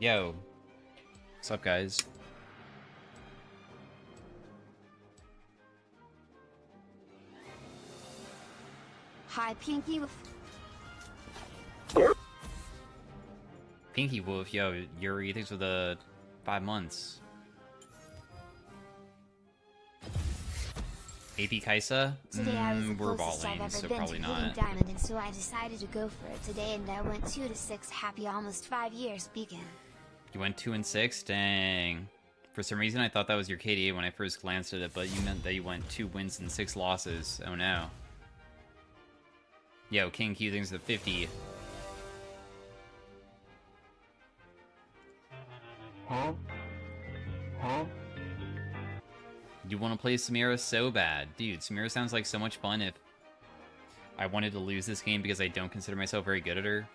Yo, what's up, guys? Hi, Pinky. Pinky Wolf, yo, Yuri, thanks for the 5 months. AP Kaisa? Today I was the We're closest ball I've lane, ever so been to probably hitting not. diamond, and so I decided to go for it today, and I went 2-6. Happy almost 5 years, Beacon. You went 2 and 6? Dang. For some reason, I thought that was your KDA when I first glanced at it, but you meant that you went 2 wins and 6 losses. Oh no. Yo, King Q thinks the 50. Huh? Huh? You want to play Samira so bad. Dude, Samira sounds like so much fun if I wanted to lose this game because I don't consider myself very good at her.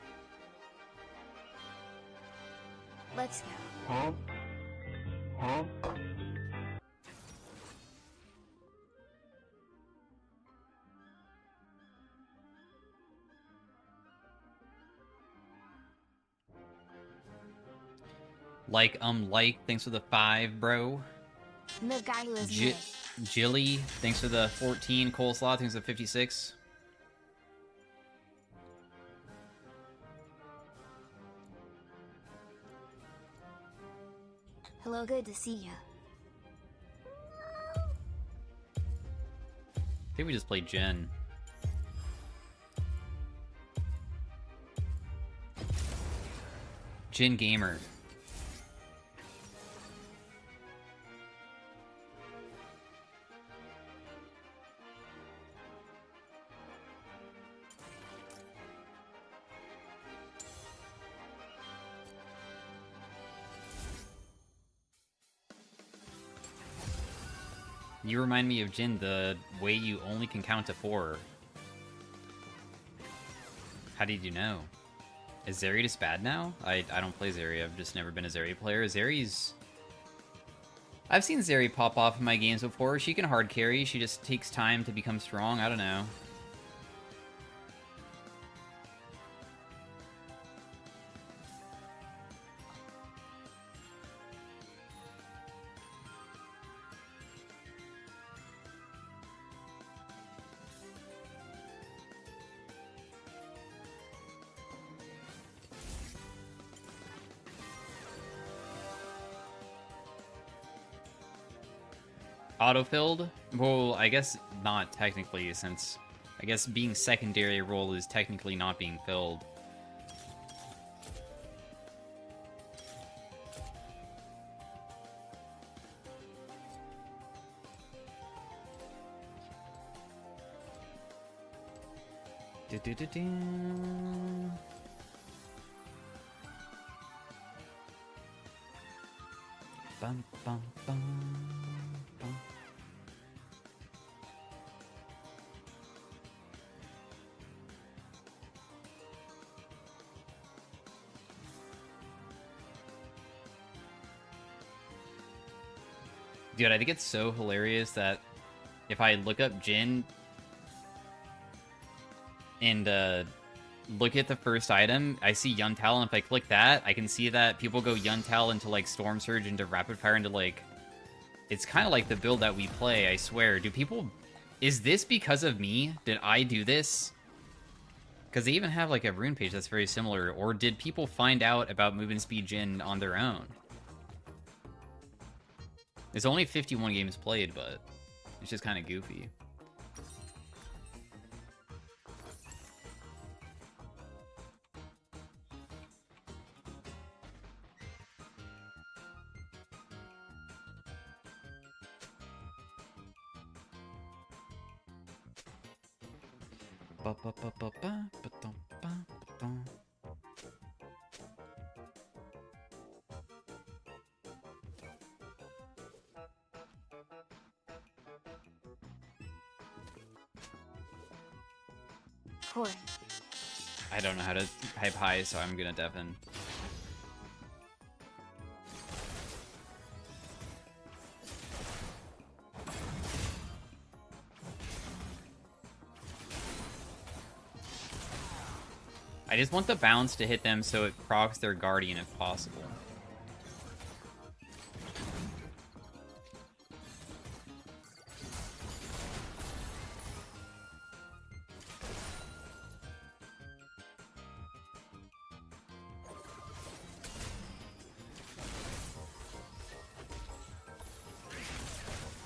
Let's go. Huh? Huh? Thanks for the 5, bro. The guy who is me. Jilly, thanks for the 14. Coleslaw, thanks for the 56. Hello, good to see ya. I think we just played Jen. Jin Gamer. You remind me of Jin the way you only can count to 4. How did you know? Is Zeri just bad now? I don't play Zeri. I've just never been a Zeri player. Zeri's... I've seen Zeri pop off in my games before. She can hard carry. She just takes time to become strong. I don't know. Autofilled? Well, I guess not technically, since I guess being secondary role is technically not being filled. Bum, bum, bum, bum. Dude, I think it's so hilarious that if I look up Jin and look at the first item, I see Yuntal, and if I click that, I can see that people go Yuntal into like Storm Surge, into Rapid Fire, into like... It's kind of like the build that we play, I swear. Do people... Is this because of me? Did I do this? Because they even have like a rune page that's very similar. Or did people find out about Movement Speed Jin on their own? It's only 51 games played, but it's just kind of goofy. Poor. I don't know how to type high, so I'm gonna deafen. I just want the bounce to hit them so it procs their Guardian if possible.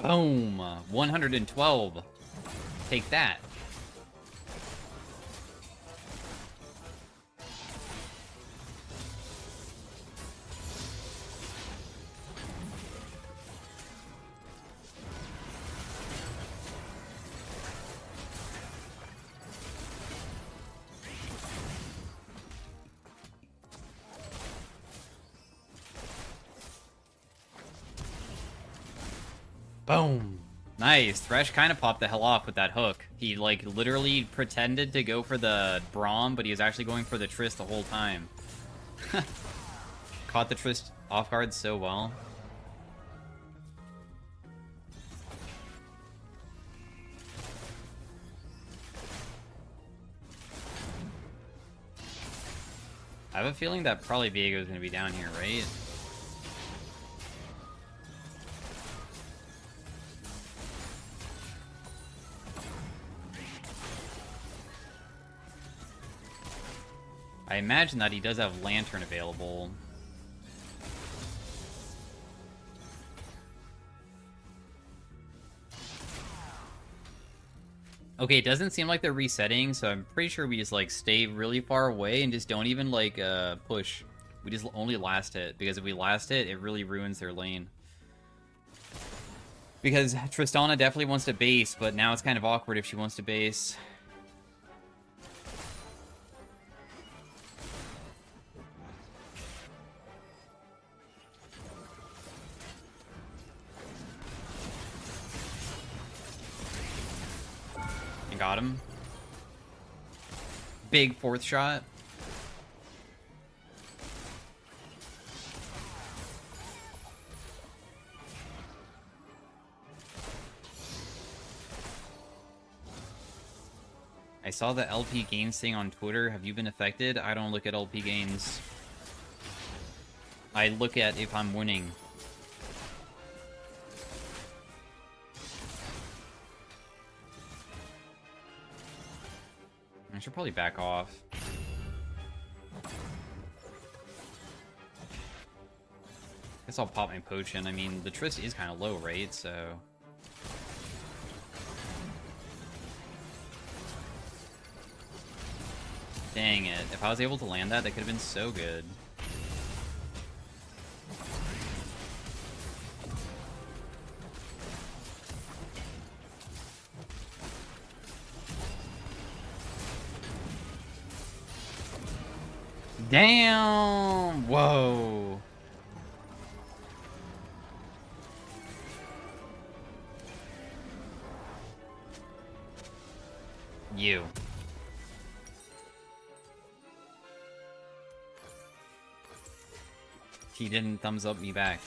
Boom! 112. Take that. Boom. Nice. Thresh kind of popped the hell off with that hook. He, like, literally pretended to go for the Braum, but he was actually going for the Triss the whole time. Caught the Triss off guard so well. I have a feeling that probably Viego's going to be down here, right? I imagine that he does have Lantern available. Okay, it doesn't seem like they're resetting, so I'm pretty sure we just, like, stay really far away and just don't even, like, push. We just only last hit, because if we last hit, it really ruins their lane. Because Tristana definitely wants to base, but now it's kind of awkward if she wants to base. Got him. Big fourth shot. I saw the LP gains thing on Twitter. Have you been affected? I don't look at LP gains. I look at if I'm winning. I should probably back off. Guess I'll pop my potion. I mean, the Triss is kind of low, right? So... Dang it. If I was able to land that, that could have been so good. Damn! Whoa! You. He didn't thumbs up me back.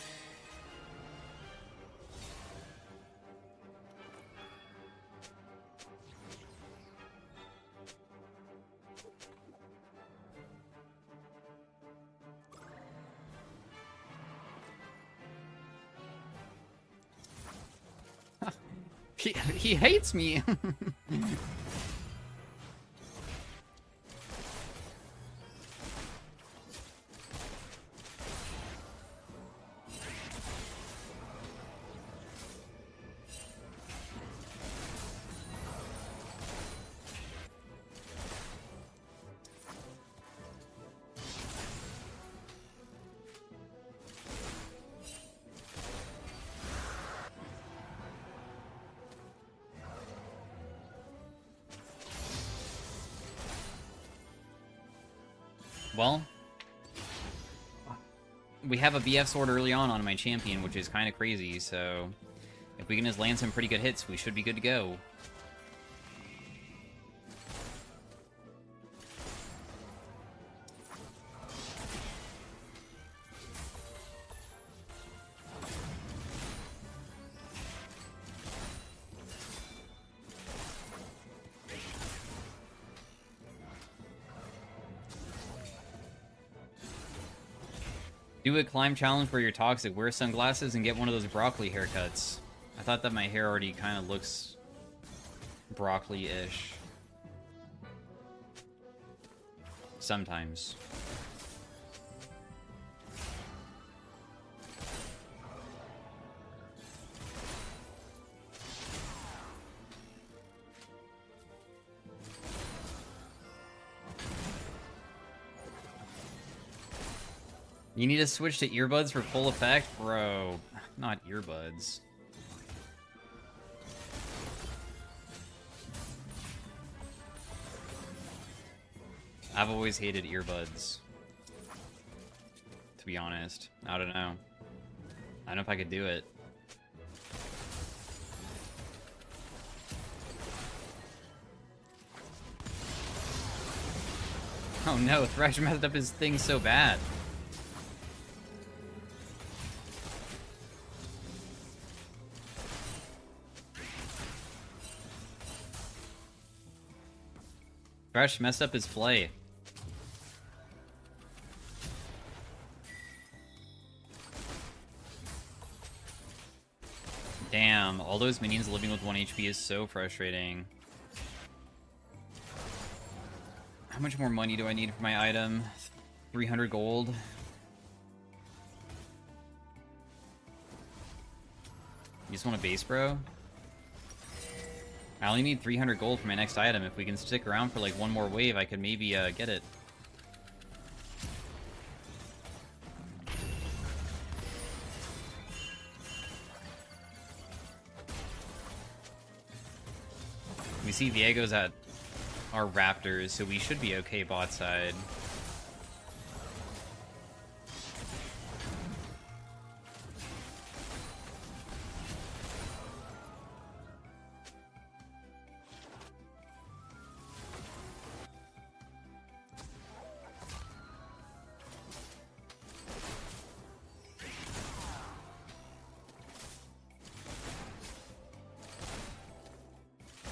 He hates me. Well, we have a BF sword early on my champion, which is kind of crazy, so if we can just land some pretty good hits, we should be good to go. Do a climb challenge where you're toxic. Wear sunglasses and get one of those broccoli haircuts. I thought that my hair already kind of looks broccoli-ish. Sometimes. You need to switch to earbuds for full effect? Bro, not earbuds. I've always hated earbuds. To be honest. I don't know. I don't know if I could do it. Oh no, Thresh messed up his thing so bad. Thresh messed up his flay. Damn, all those minions living with 1 HP is so frustrating. How much more money do I need for my item? 300 gold. You just want a base, bro? I only need 300 gold for my next item. If we can stick around for like one more wave, I could maybe get it. We see Viego's at our Raptors, so we should be okay bot side.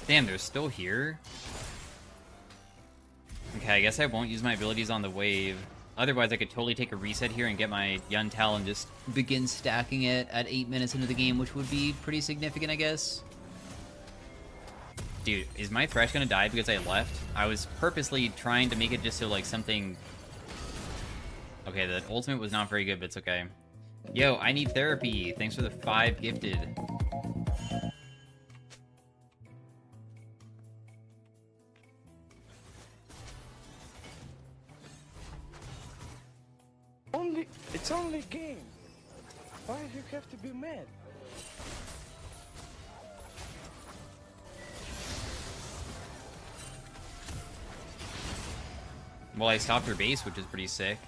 Damn, they're still here? Okay, I guess I won't use my abilities on the wave. Otherwise, I could totally take a reset here and get my Yuntal and just begin stacking it at 8 minutes into the game, which would be pretty significant, I guess. Dude, is my Thresh gonna die because I left? I was purposely trying to make it just so, like, something... Okay, the ultimate was not very good, but it's okay. Yo, I need therapy. Thanks for the 5 gifted. It's only a game. Why do you have to be mad? Well, I stopped her base, which is pretty sick.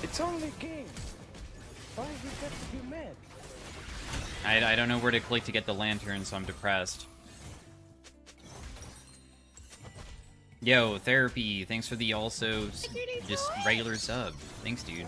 It's only a game. Why do you have to be mad? I don't know where to click to get the lantern, so I'm depressed. Yo, therapy. Thanks for the also just regular sub. Thanks, dude.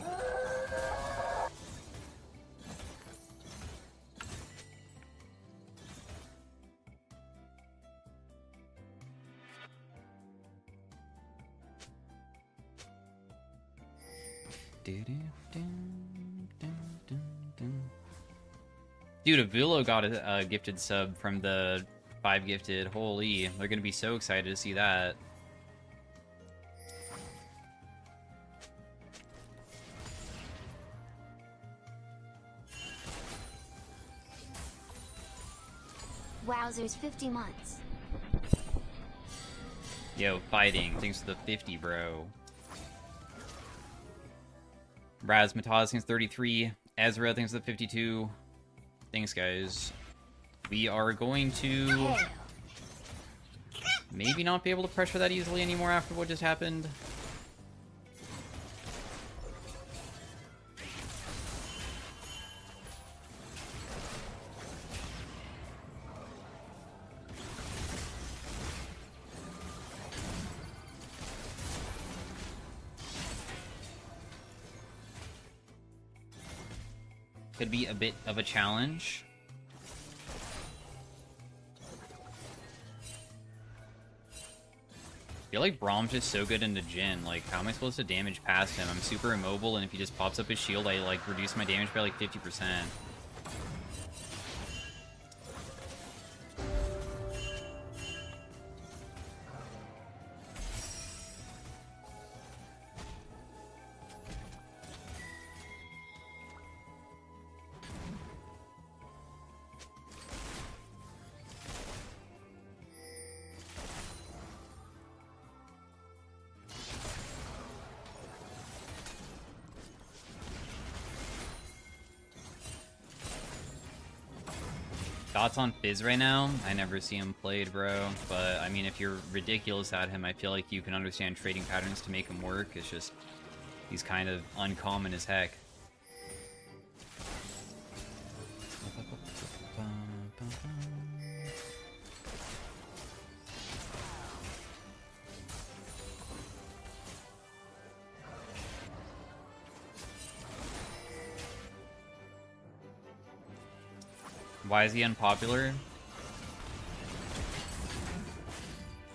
Dude, Avulo got a gifted sub from the 5 gifted. Holy, they're gonna be so excited to see that. Wowzers, 50 months. Yo, fighting. Thanks for the 50, bro. Razmataz, thanks 33. Ezra, thanks for the 52. Thanks, guys. We are going to maybe not be able to pressure that easily anymore after what just happened. Could be a bit of a challenge. I feel like Brahm's just so good into Jhin. Like, how am I supposed to damage past him? I'm super immobile, and if he just pops up his shield, I, like, reduce my damage by, like, 50%. Thoughts on Fizz right now? I never see him played, bro. But, I mean, if you're ridiculous at him, I feel like you can understand trading patterns to make him work. It's just, he's kind of uncommon as heck. Why is he unpopular?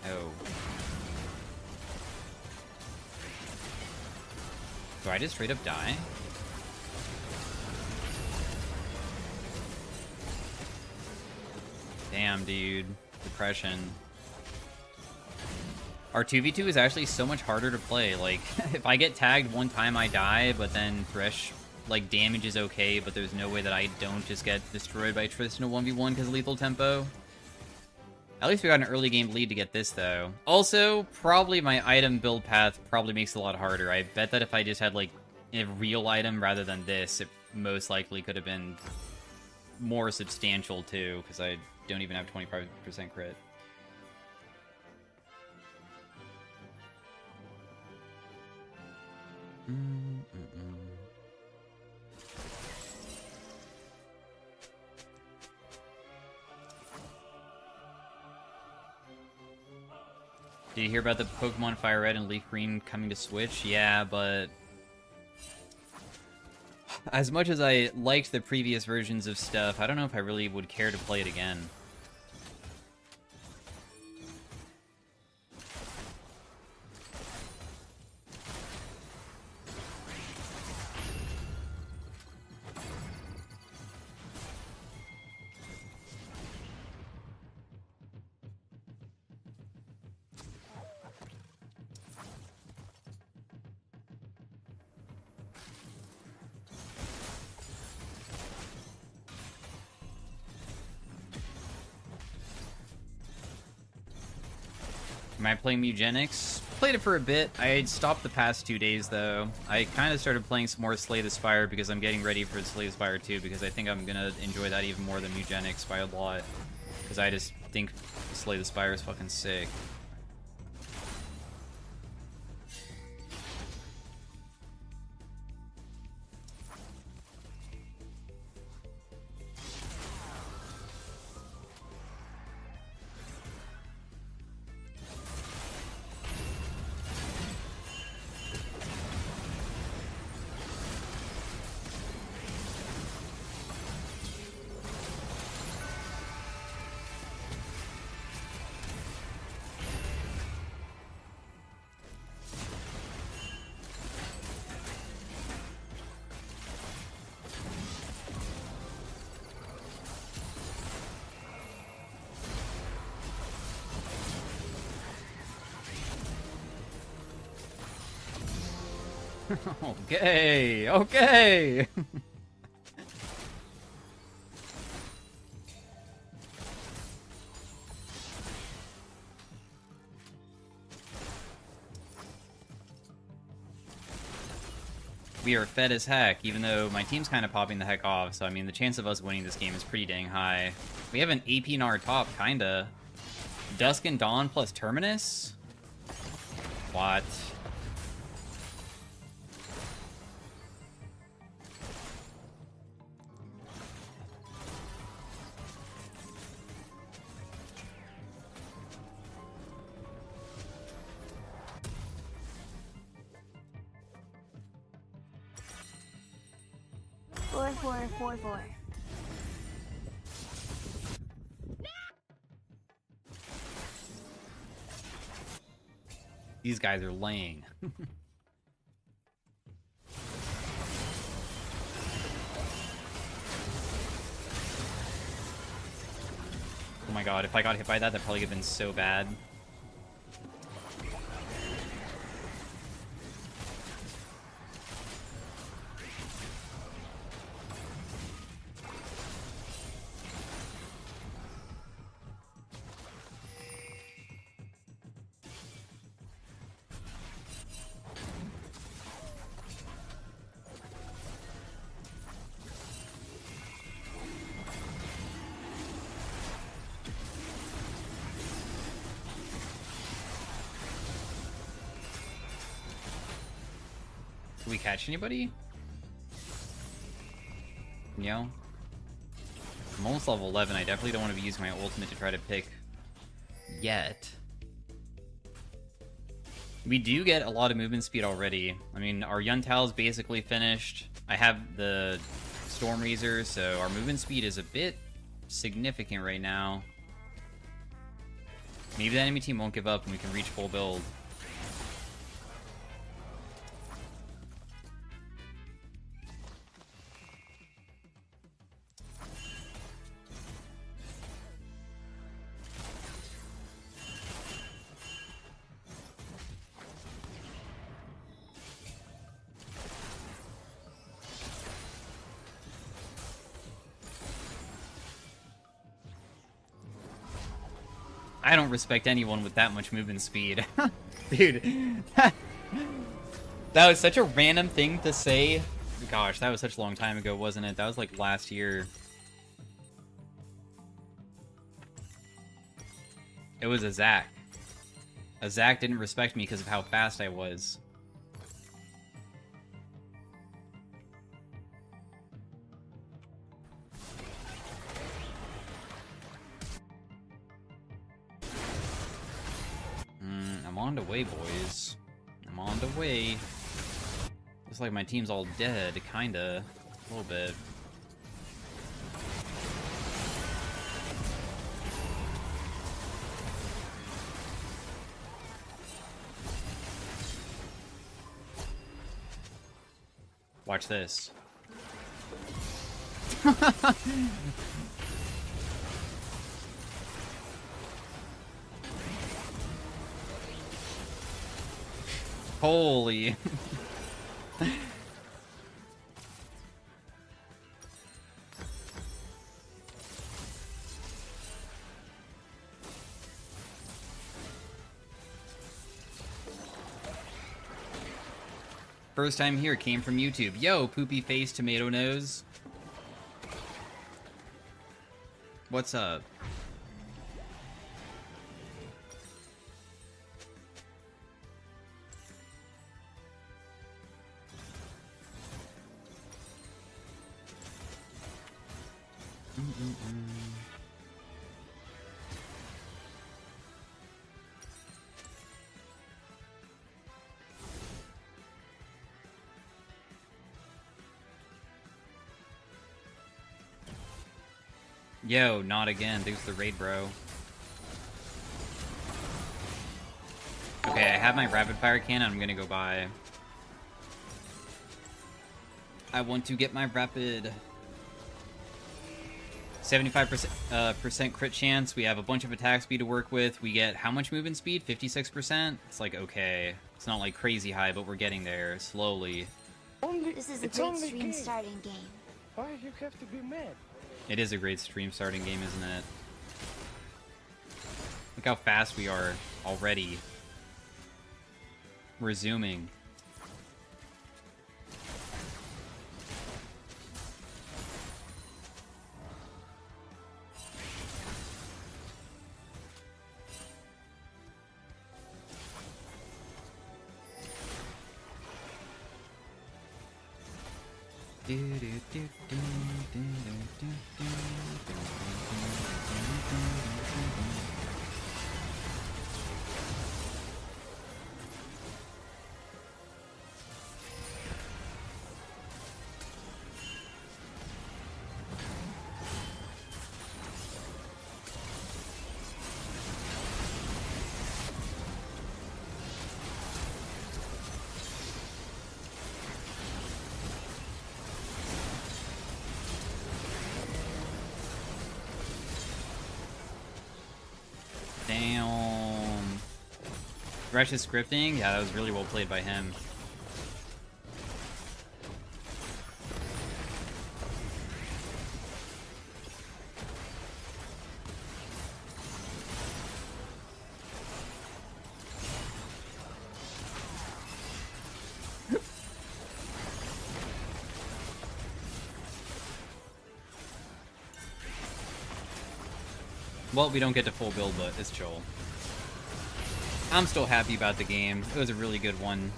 Oh. Do I just straight up die? Damn, dude. Depression. Our 2v2 is actually so much harder to play. Like, if I get tagged one time, I die, but then Thresh, like, damage is okay, but there's no way that I don't just get destroyed by Tristan in a 1v1 because of lethal tempo. At least we got an early game lead to get this, though. Also, probably my item build path probably makes it a lot harder. I bet that if I just had, like, a real item rather than this, it most likely could have been more substantial, too, because I don't even have 25% crit. Did you hear about the Pokemon Fire Red and Leaf Green coming to Switch? Yeah, but as much as I liked the previous versions of stuff, I don't know if I really would care to play it again. Am I playing Eugenics? Played it for a bit. I stopped the past 2 days, though. I kind of started playing some more Slay the Spire because I'm getting ready for Slay the Spire 2 because I think I'm going to enjoy that even more than Eugenics by a lot. Because I just think Slay the Spire is fucking sick. Okay, okay. We are fed as heck, even though my team's kind of popping the heck off, so I mean, the chance of us winning this game is pretty dang high. We have an AP in our top, kinda. Dusk and Dawn plus Terminus? What? Four. These guys are laying. Oh my god, if I got hit by that, that probably would have been so bad. we catch anybody? You know? I'm almost level 11. I definitely don't want to be using my ultimate to try to pick yet. We do get a lot of movement speed already. I mean, our Yuntal is basically finished. I have the Storm Razor, so our movement speed is a bit significant right now. Maybe the enemy team won't give up and we can reach full build. I don't respect anyone with that much movement speed. Dude. That was such a random thing to say. Gosh, that was such a long time ago, wasn't it? That was like last year. It was a Zac. A Zac didn't respect me because of how fast I was. I'm on the way, boys. I'm on the way. Looks like my team's all dead, kinda. A little bit. Watch this. Holy. First time here came from YouTube. Yo, poopy face tomato nose. What's up? Yo, not again. Thanks for the raid, bro. Okay, I have my rapid fire cannon. I'm gonna go buy. I want to get my rapid 75% crit chance. We have a bunch of attack speed to work with. We get how much movement speed? 56%? It's like, okay. It's not like crazy high, but we're getting there slowly. This is a great stream starting game. Why you have to be mad? It is a great stream starting game, isn't it? Look how fast we are already. We're zooming. Damn. Thresh's scripting? Yeah, that was really well played by him. Well, we don't get to full build, but it's chill. I'm still happy about the game. It was a really good one.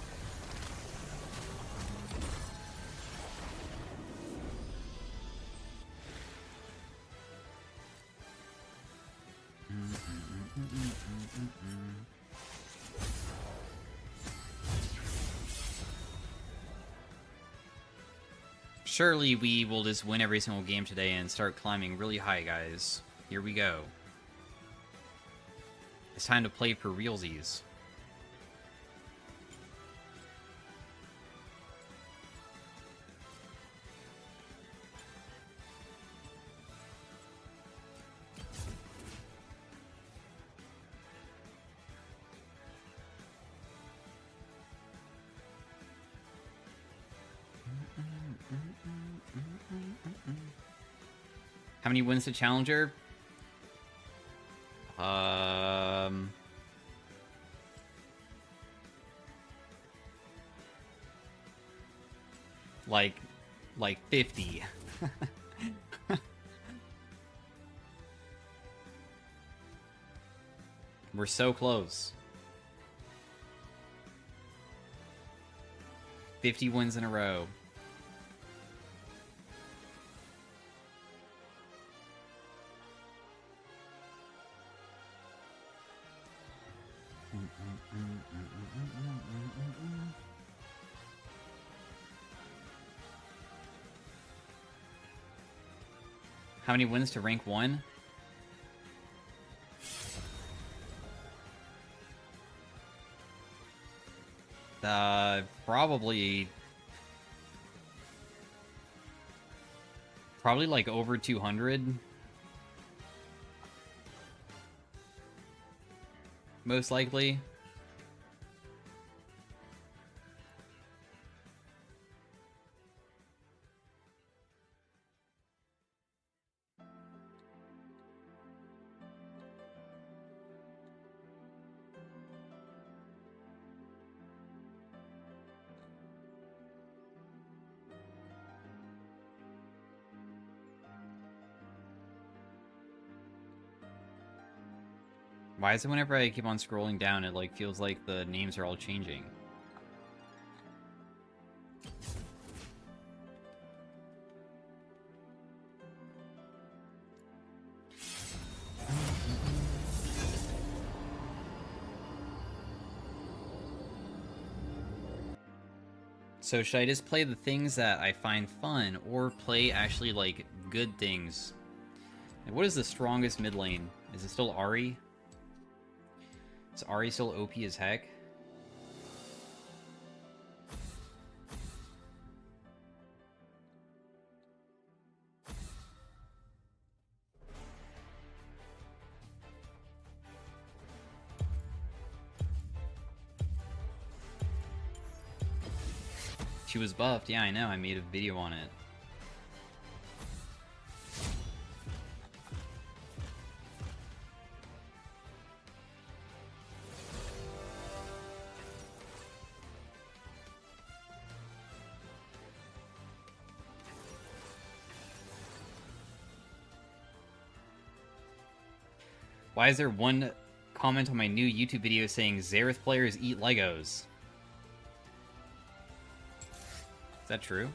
Surely we will just win every single game today and start climbing really high, guys. Here we go. It's time to play for realsies. How many wins to Challenger? Like 50. We're so close. 50 wins in a row. How many wins to rank 1? Probably like over 200. Most likely. Why is it whenever I keep on scrolling down, it like feels like the names are all changing? So should I just play the things that I find fun, or play actually like good things? And what is the strongest mid lane? Is it still Ahri? Is Ahri still OP as heck? She was buffed, yeah, I know, I made a video on it. Why is there one comment on my new YouTube video saying Xerath players eat Legos? Is that true?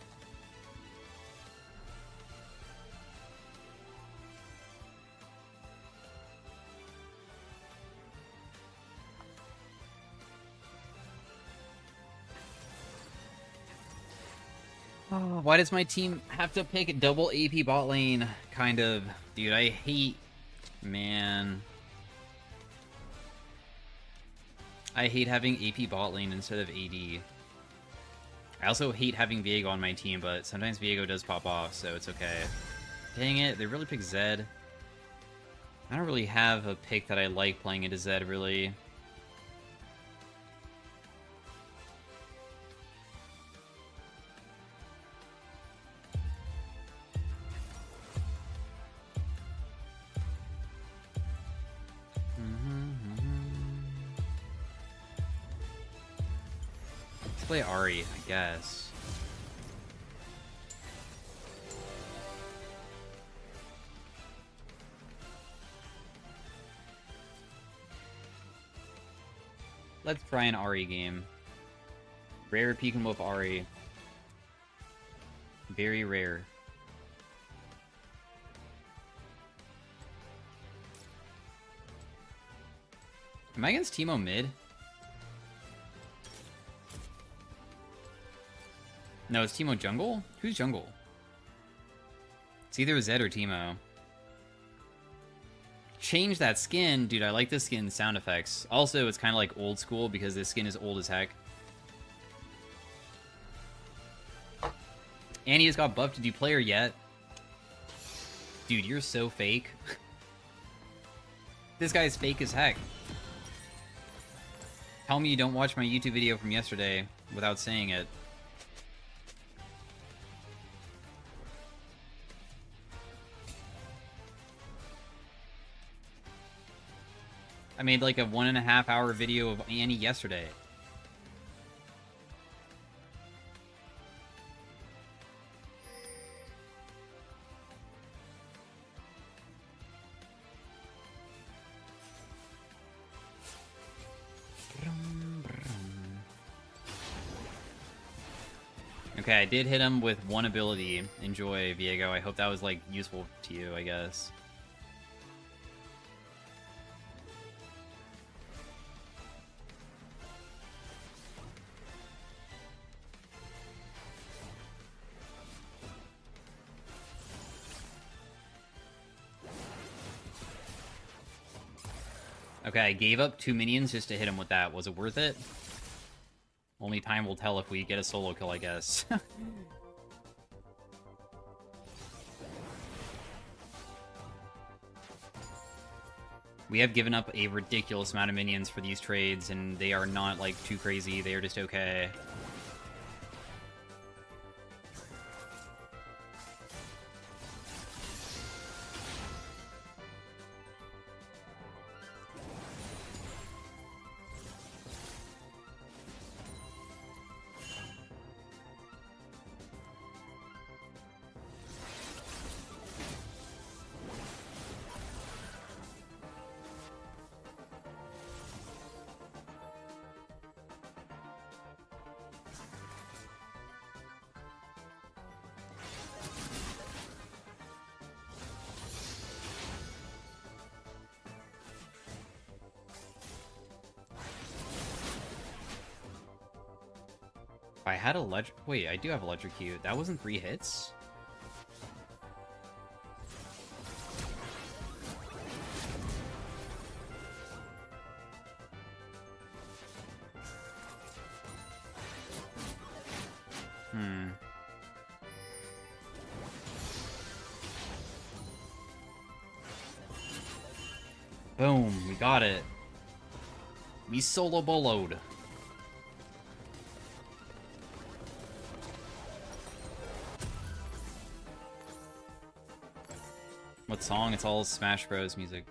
Oh, why does my team have to pick double AP bot lane? Kind of. Dude, I hate... Man. I hate having AP bot lane instead of AD. I also hate having Viego on my team, but sometimes Viego does pop off, so it's okay. Dang it, they really picked Zed. I don't really have a pick that I like playing into Zed, really. Let's play Ahri, I guess. Let's try an Ahri game. Rare peek and wolf Ahri. Very rare. Am I against Teemo mid? No, it's Teemo jungle? Who's jungle? It's either Zed or Teemo. Change that skin. Dude, I like this skin sound effects. Also, it's kind of like old school because this skin is old as heck. Annie just got buffed. Did you play her yet? Dude, you're so fake. This guy's fake as heck. Tell me you don't watch my YouTube video from yesterday without saying it. I made like a 1.5 hour video of Annie yesterday. Okay, I did hit him with one ability. Enjoy, Viego. I hope that was, like, useful to you, I guess. Okay, I gave up 2 minions just to hit him with that. Was it worth it? Only time will tell if we get a solo kill, I guess. We have given up a ridiculous amount of minions for these trades, and they are not, like, too crazy. They are just okay. If I had a wait, I do have electrocute. That wasn't 3 hits? Boom, we got it. We solo boloed. What song? It's all Smash Bros. Music.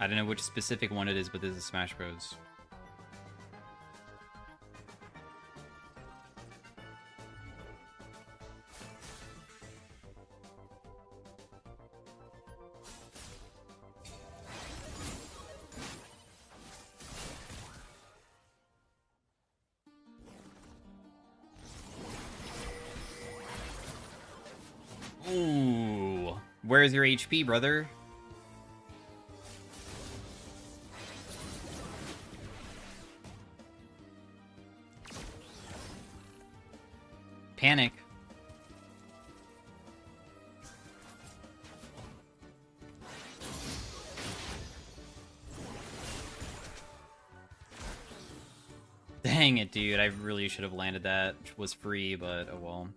I don't know which specific one it is, but this is Smash Bros. Ooh. Where's your HP, brother? Panic. Dang it, dude. I really should have landed that. It was free, but oh well.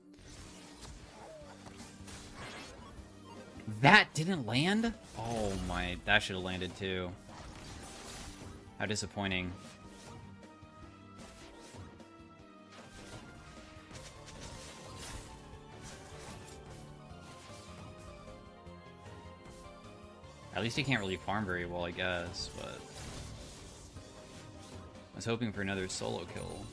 That didn't land? Oh my, that should have landed too. How disappointing. At least he can't really farm very well, I guess, but... I was hoping for another solo kill.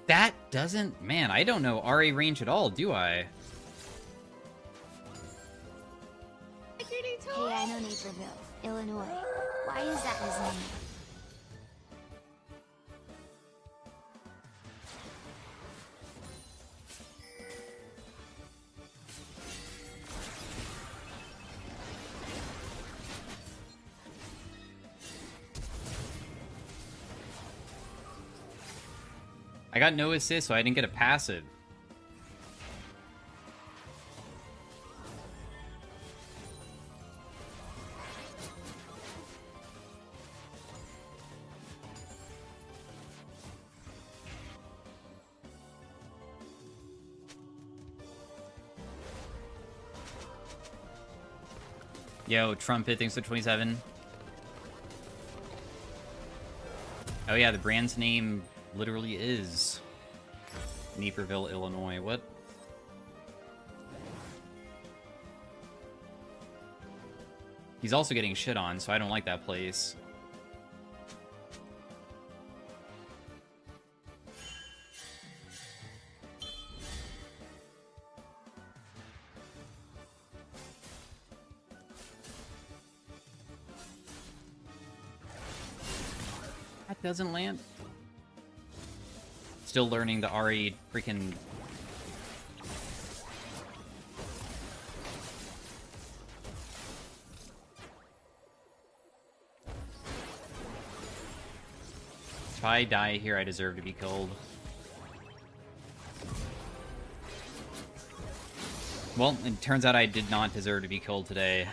That doesn't... Man, I don't know RA range at all, do I? Hey, I know Naperville, Illinois. Why is that his name? I got no assist, so I didn't get a passive. Yo, Trumpet, thanks for 27. Oh yeah, the brand's name literally is Naperville, Illinois. What? He's also getting shit on, so I don't like that place. That doesn't land. Still learning the RE freaking... If I die here, I deserve to be killed. Well, it turns out I did not deserve to be killed today.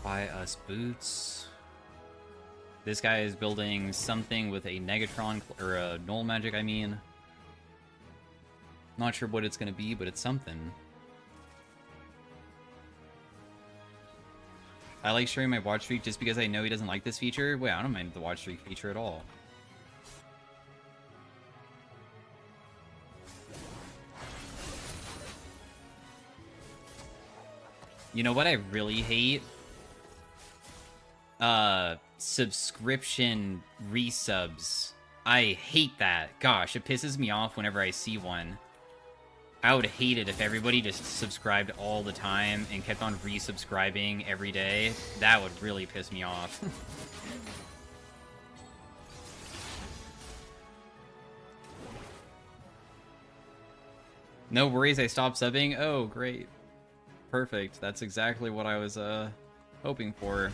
Buy us boots. This guy is building something with a Negatron, or a Null Magic, I mean. Not sure what it's going to be, but it's something. I like sharing my watch streak just because I know he doesn't like this feature. Wait, I don't mind the watch streak feature at all. You know what I really hate? Subscription resubs. I hate that. Gosh, it pisses me off whenever I see one. I would hate it if everybody just subscribed all the time and kept on resubscribing every day. That would really piss me off. No worries, I stopped subbing. Oh, great. Perfect. That's exactly what I was, hoping for.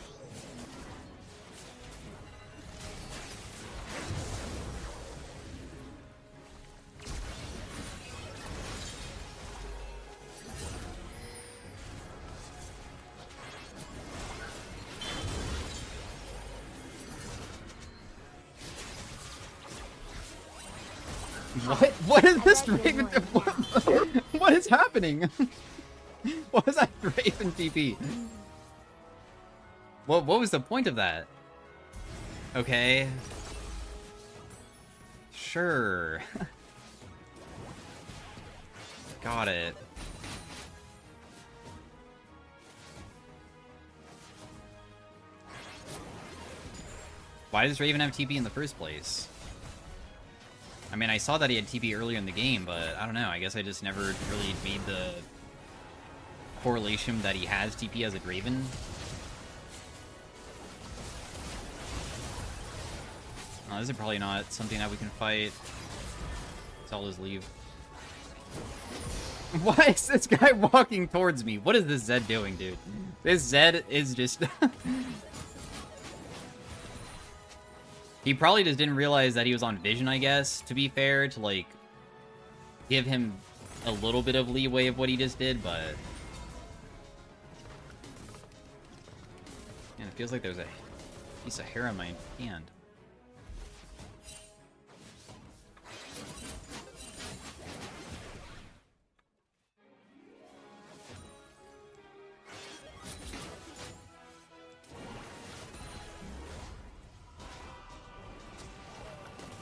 What? What is this Raven? What is happening? What was that Raven TP? What was the point of that? Okay. Sure. Got it. Why does Raven have TP in the first place? I mean, I saw that he had TP earlier in the game, but I don't know. I guess I just never really made the correlation that he has TP as a Raven. Oh, this is probably not something that we can fight. So I'll just leave. Why is this guy walking towards me? What is this Zed doing, dude? This Zed is just... He probably just didn't realize that he was on Vision, I guess, to be fair, to, like, give him a little bit of leeway of what he just did, but... Man, it feels like there's a piece of hair on my hand.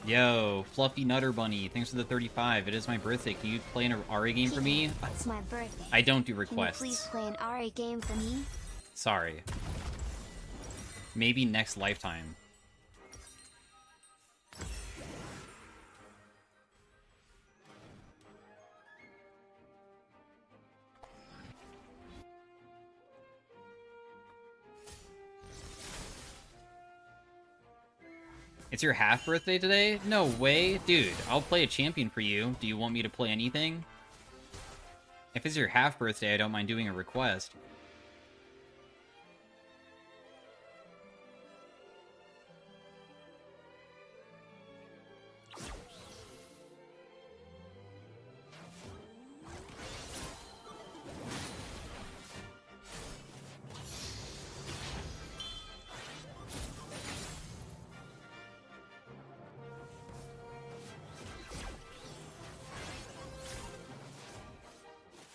Yo, Fluffy Nutter Bunny, thanks for the 35. It is my birthday. Can you play an RA game for me? It's my birthday. I don't do requests. Can you please play an RA game for me? Sorry. Maybe next lifetime. It's your half birthday today? No way. Dude, I'll play a champion for you. Do you want me to play anything? If it's your half birthday, I don't mind doing a request.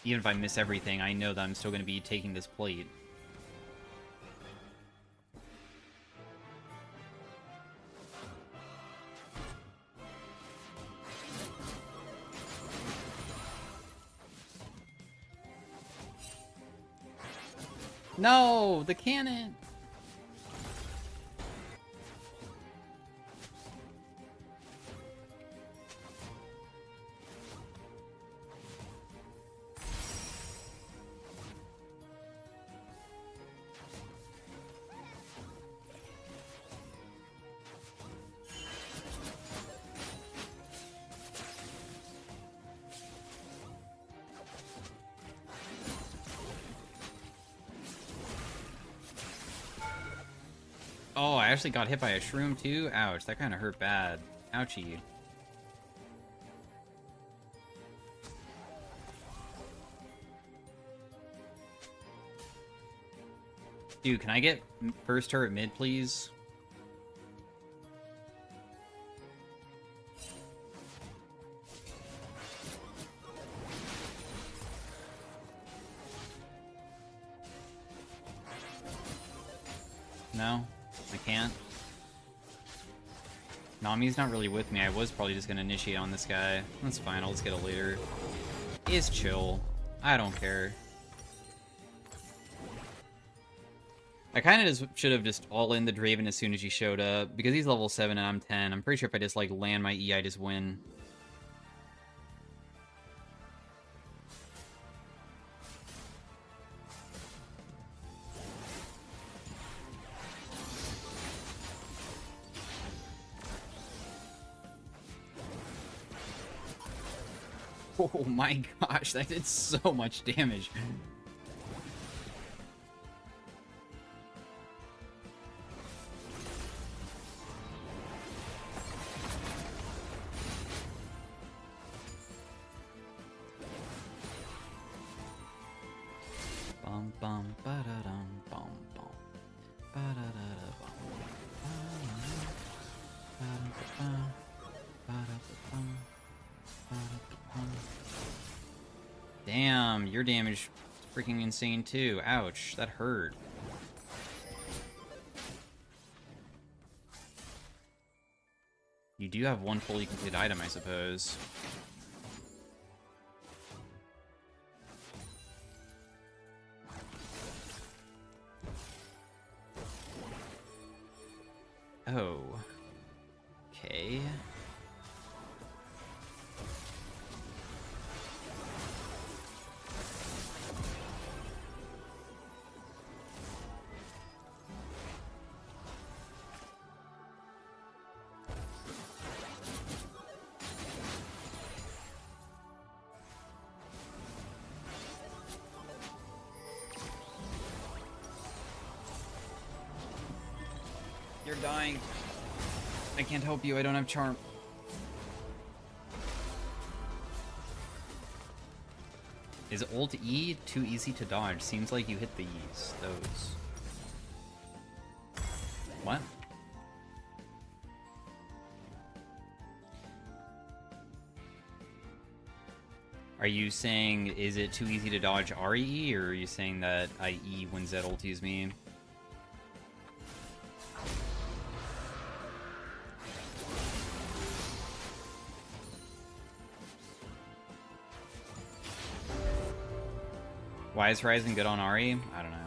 Even if I miss everything, I know that I'm still going to be taking this plate. No! The cannon! Oh, I actually got hit by a shroom too? Ouch, that kind of hurt bad. Ouchie. Dude, can I get first turret mid, please? No? I can't? Nami's not really with me. I was probably just gonna initiate on this guy. That's fine, I'll just get it later. It's chill. I don't care. I kind of just should have just all in the Draven as soon as he showed up, because he's level 7 and I'm 10. I'm pretty sure if I just, like, land my E, I just win. Oh my gosh, that did so much damage. Bum bum ba da dum bum bum ba da da da bum ba da ba da bum ba da bum. Damn, your damage is freaking insane too. Ouch, that hurt. You do have one fully complete item, I suppose. Oh. Okay. You're dying. I can't help you, I don't have charm. Is ult E too easy to dodge? Seems like you hit these, those. What? Are you saying, is it too easy to dodge RE, or are you saying that IE when Z ulties me? Why is Horizon good on Ari? I don't know.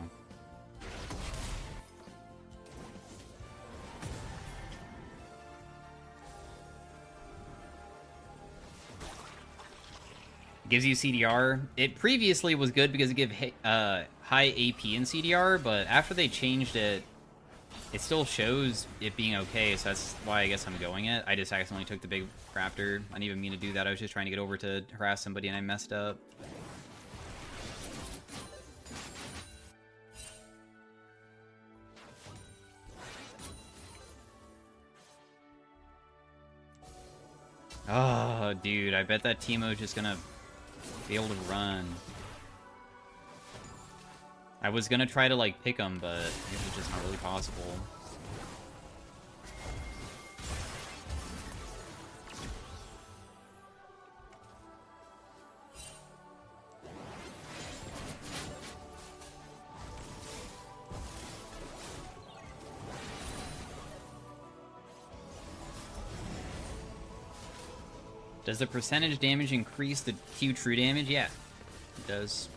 Gives you CDR. It previously was good because it gave high AP in CDR, but after they changed it, It still shows it being okay, so that's why I guess I'm going it. I just accidentally took the big raptor. I didn't even mean to do that. I was just trying to get over to harass somebody and I messed up. Oh, dude, I bet that Teemo's just gonna be able to run. I was gonna try to, like, pick him, but it's just not really possible. Does the percentage damage increase the Q true damage? Yeah, it does.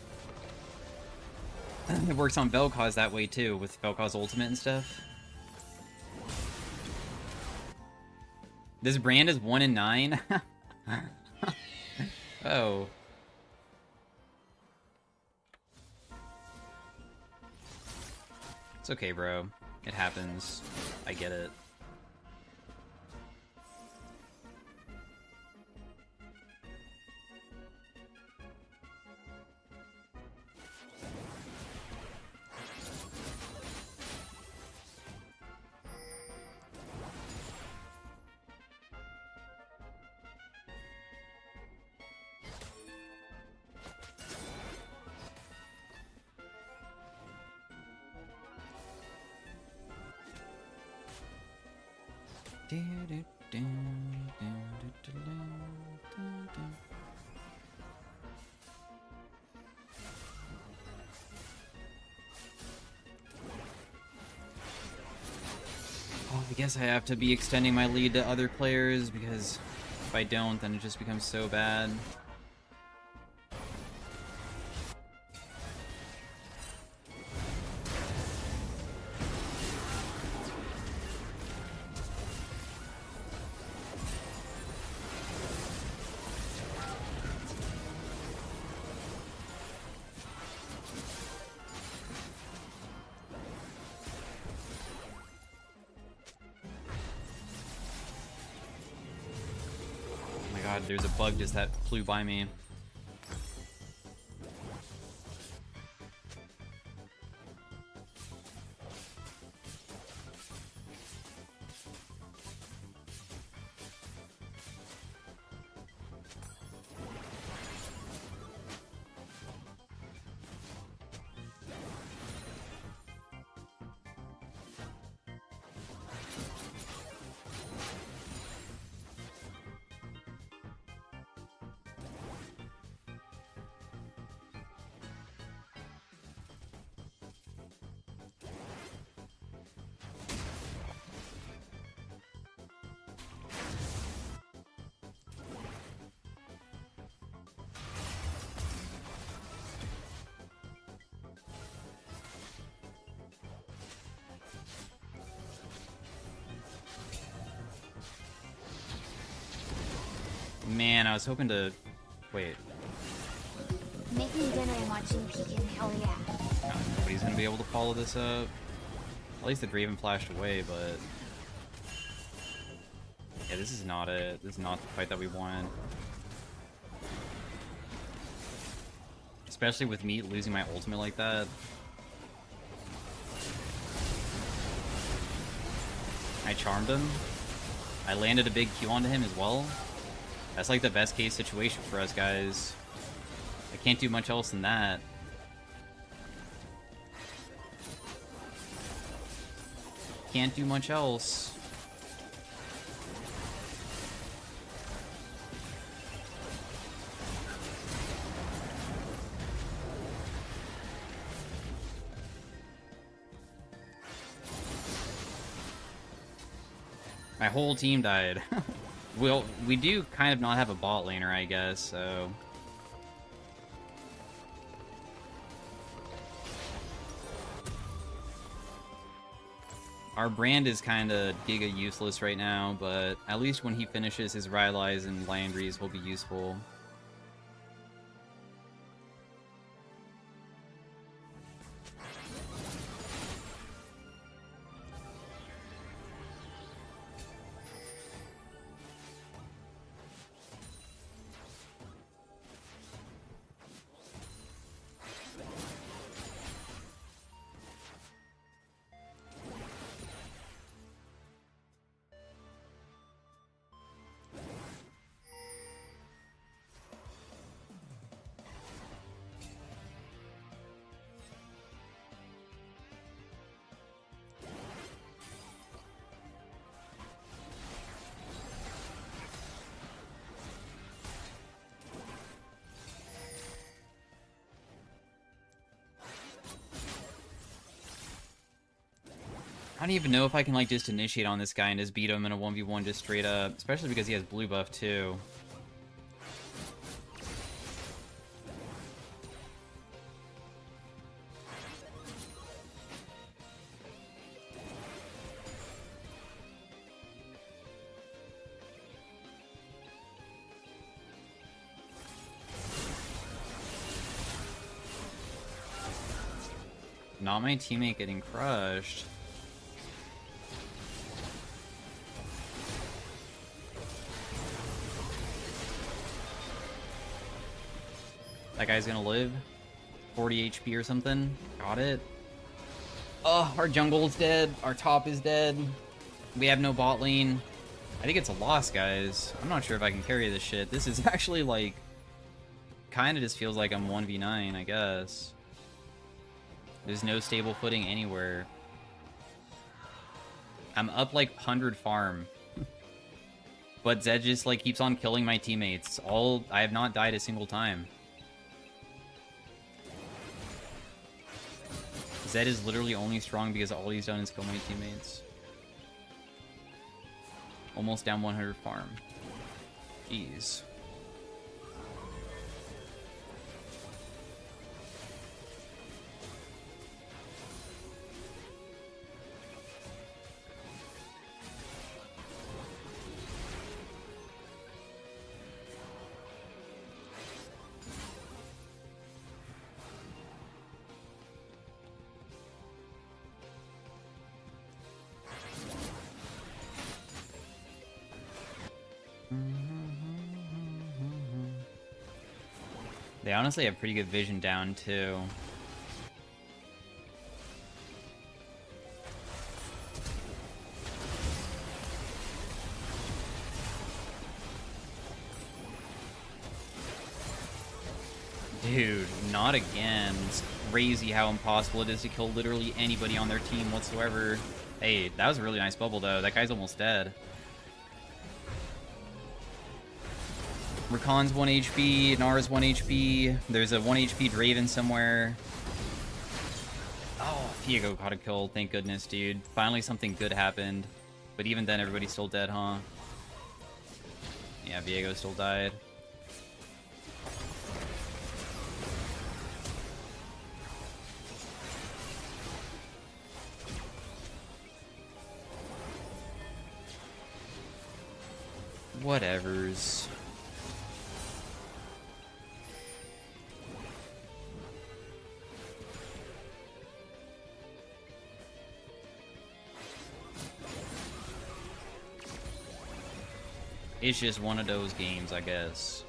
It works on Vel'Koz that way too, with Vel'Koz ultimate and stuff. This brand is 1 in 9? Oh. It's okay, bro. It happens. I get it. Oh, I guess I have to be extending my lead to other players, because if I don't, then it just becomes so bad. God, there's a bug just that flew by me. Man, I was hoping to... Wait. Making dinner and watching Pekin, hell yeah. Nobody's gonna be able to follow this up. At least the Draven flashed away, but... Yeah, this is not it. This is not the fight that we want. Especially with me losing my ultimate like that. I charmed him. I landed a big Q onto him as well. That's like the best case situation for us, guys. I can't do much else than that. Can't do much else. My whole team died. Well, we do kind of not have a bot laner, I guess, so... Our brand is kind of giga useless right now, but at least when he finishes his Rylai's and Landry's will be useful. I don't even know if I can, like, just initiate on this guy and just beat him in a 1v1 just straight up. Especially because he has blue buff, too. Not my teammate getting crushed. That guy's gonna live. 40 HP or something. Got it. Oh, our jungle's dead. Our top is dead. We have no bot lane. I think it's a loss, guys. I'm not sure if I can carry this shit. This is actually, like... Kinda just feels like I'm 1v9, I guess. There's no stable footing anywhere. I'm up, like, 100 farm. But Zed just, like, keeps on killing my teammates. I have not died a single time. Zed is literally only strong because all he's done is kill my teammates. Almost down 100 farm. Jeez. They honestly have pretty good vision down, too. Dude, not again. It's crazy how impossible it is to kill literally anybody on their team whatsoever. Hey, that was a really nice bubble, though. That guy's almost dead. Rakan's 1 HP, Nara's 1 HP, there's a 1 HP Draven somewhere. Oh, Viego got a kill, thank goodness, dude. Finally something good happened. But even then, everybody's still dead, huh? Yeah, Viego still died. Whatevers. It's just one of those games, I guess.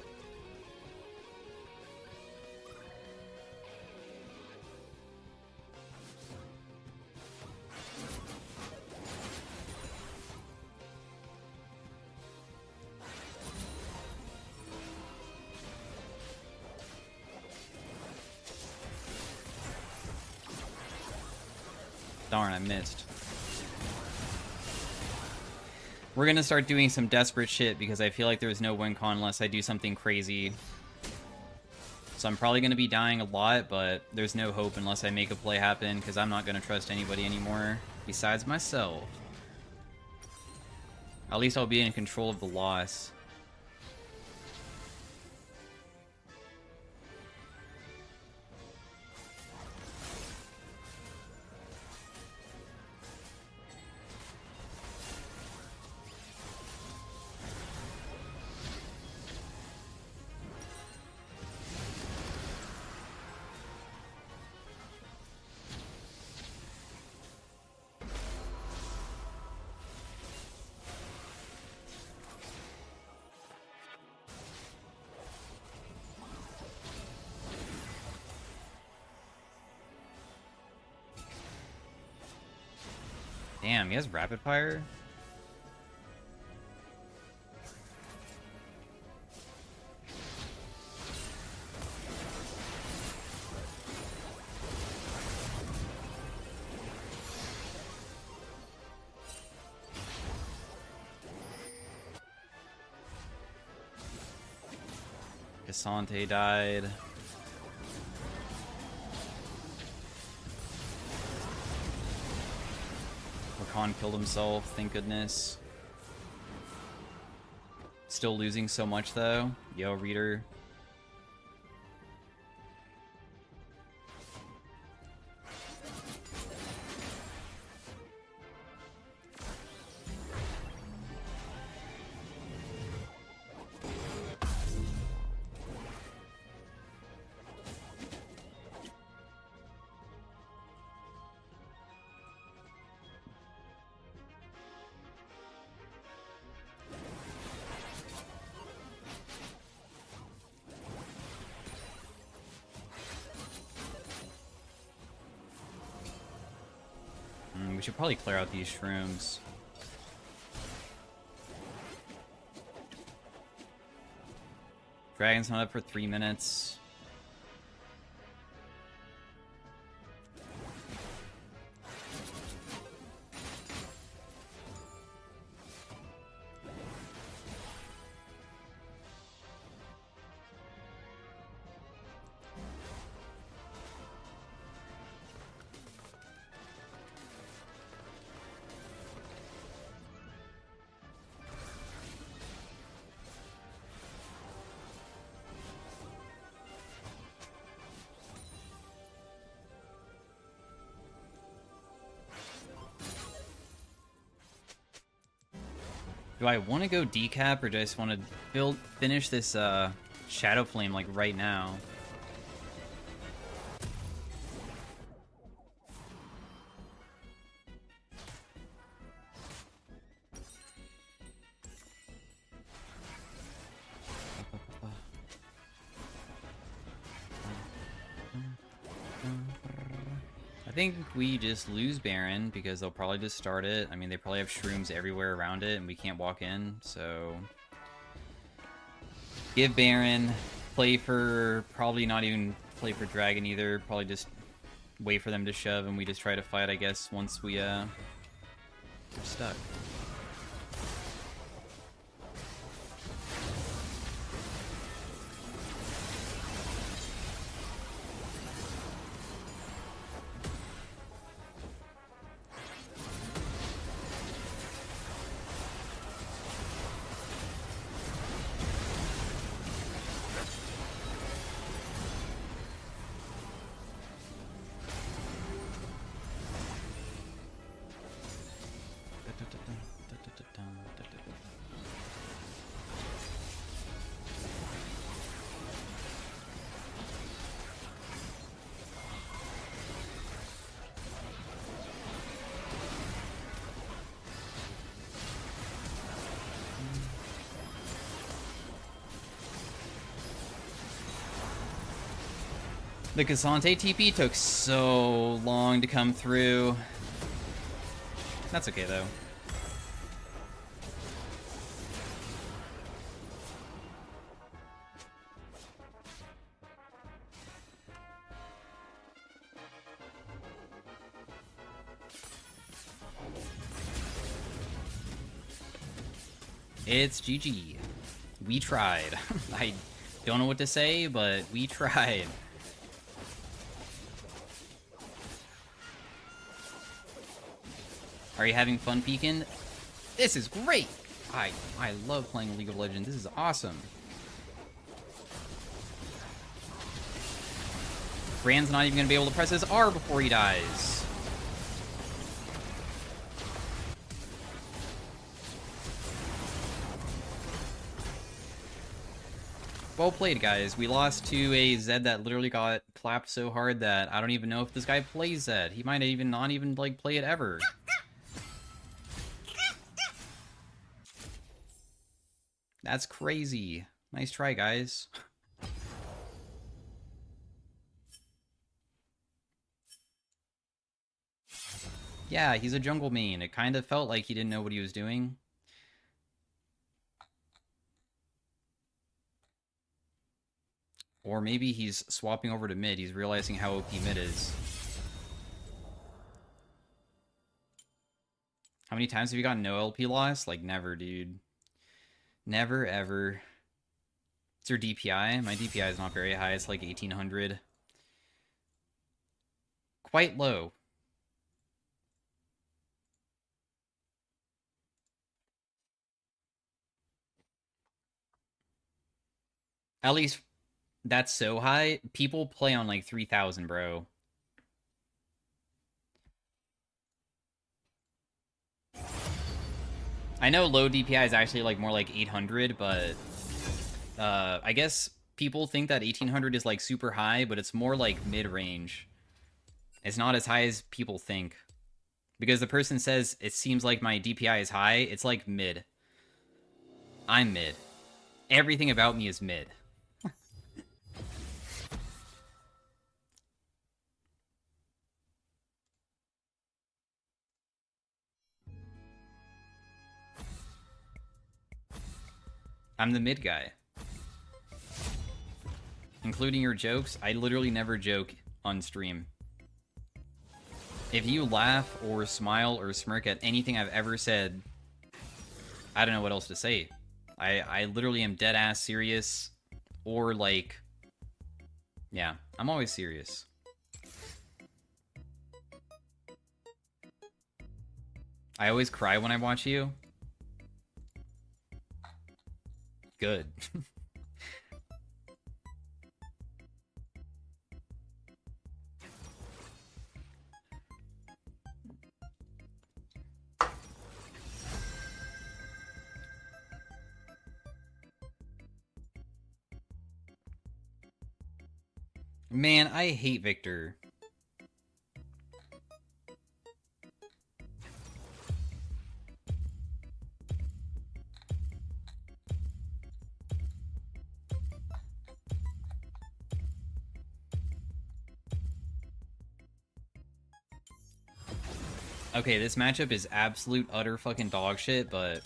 Darn, I missed. We're gonna start doing some desperate shit because I feel like there's no win con unless I do something crazy. So I'm probably gonna be dying a lot, but there's no hope unless I make a play happen because I'm not gonna trust anybody anymore besides myself. At least I'll be in control of the loss. Damn, he has rapid fire? Cassante died. Rakan killed himself, thank goodness. Still losing so much though. Yo, Reader. We should probably clear out these shrooms. Dragon's not up for 3 minutes. Do I want to go decap, or do I just want to finish this Shadow Flame like right now? I think we just lose Baron, because they'll probably just start it. I mean, they probably have shrooms everywhere around it, and we can't walk in, so... Give Baron, play for... Probably not even play for Dragon either, probably just wait for them to shove, and we just try to fight, I guess, once we, are stuck. The Cassante TP took so long to come through. That's okay, though. It's GG. We tried. I don't know what to say, but we tried. Are you having fun peeking? This is great! I love playing League of Legends. This is awesome. Brand's not even going to be able to press his R before he dies. Well played, guys. We lost to a Zed that literally got clapped so hard that I don't even know if this guy plays Zed. He might even not even, like, play it ever. That's crazy. Nice try, guys. Yeah, he's a jungle main. It kind of felt like he didn't know what he was doing. Or maybe he's swapping over to mid. He's realizing how OP mid is. How many times have you gotten no LP loss? Like, never, dude. Never, ever. What's your DPI? My DPI is not very high. It's like 1800. Quite low. At least that's so high. People play on like 3,000, bro. I know low DPI is actually like more like 800, but I guess people think that 1800 is like super high, but it's more like mid-range. It's not as high as people think. Because the person says it seems like my DPI is high, it's like mid. I'm mid. Everything about me is mid. I'm the mid guy. Including your jokes, I literally never joke on stream. If you laugh or smile or smirk at anything I've ever said, I don't know what else to say. I literally am dead ass serious, or like, yeah, I'm always serious. I always cry when I watch you. Good. Man, I hate Victor. Okay, this matchup is absolute utter fucking dog shit, but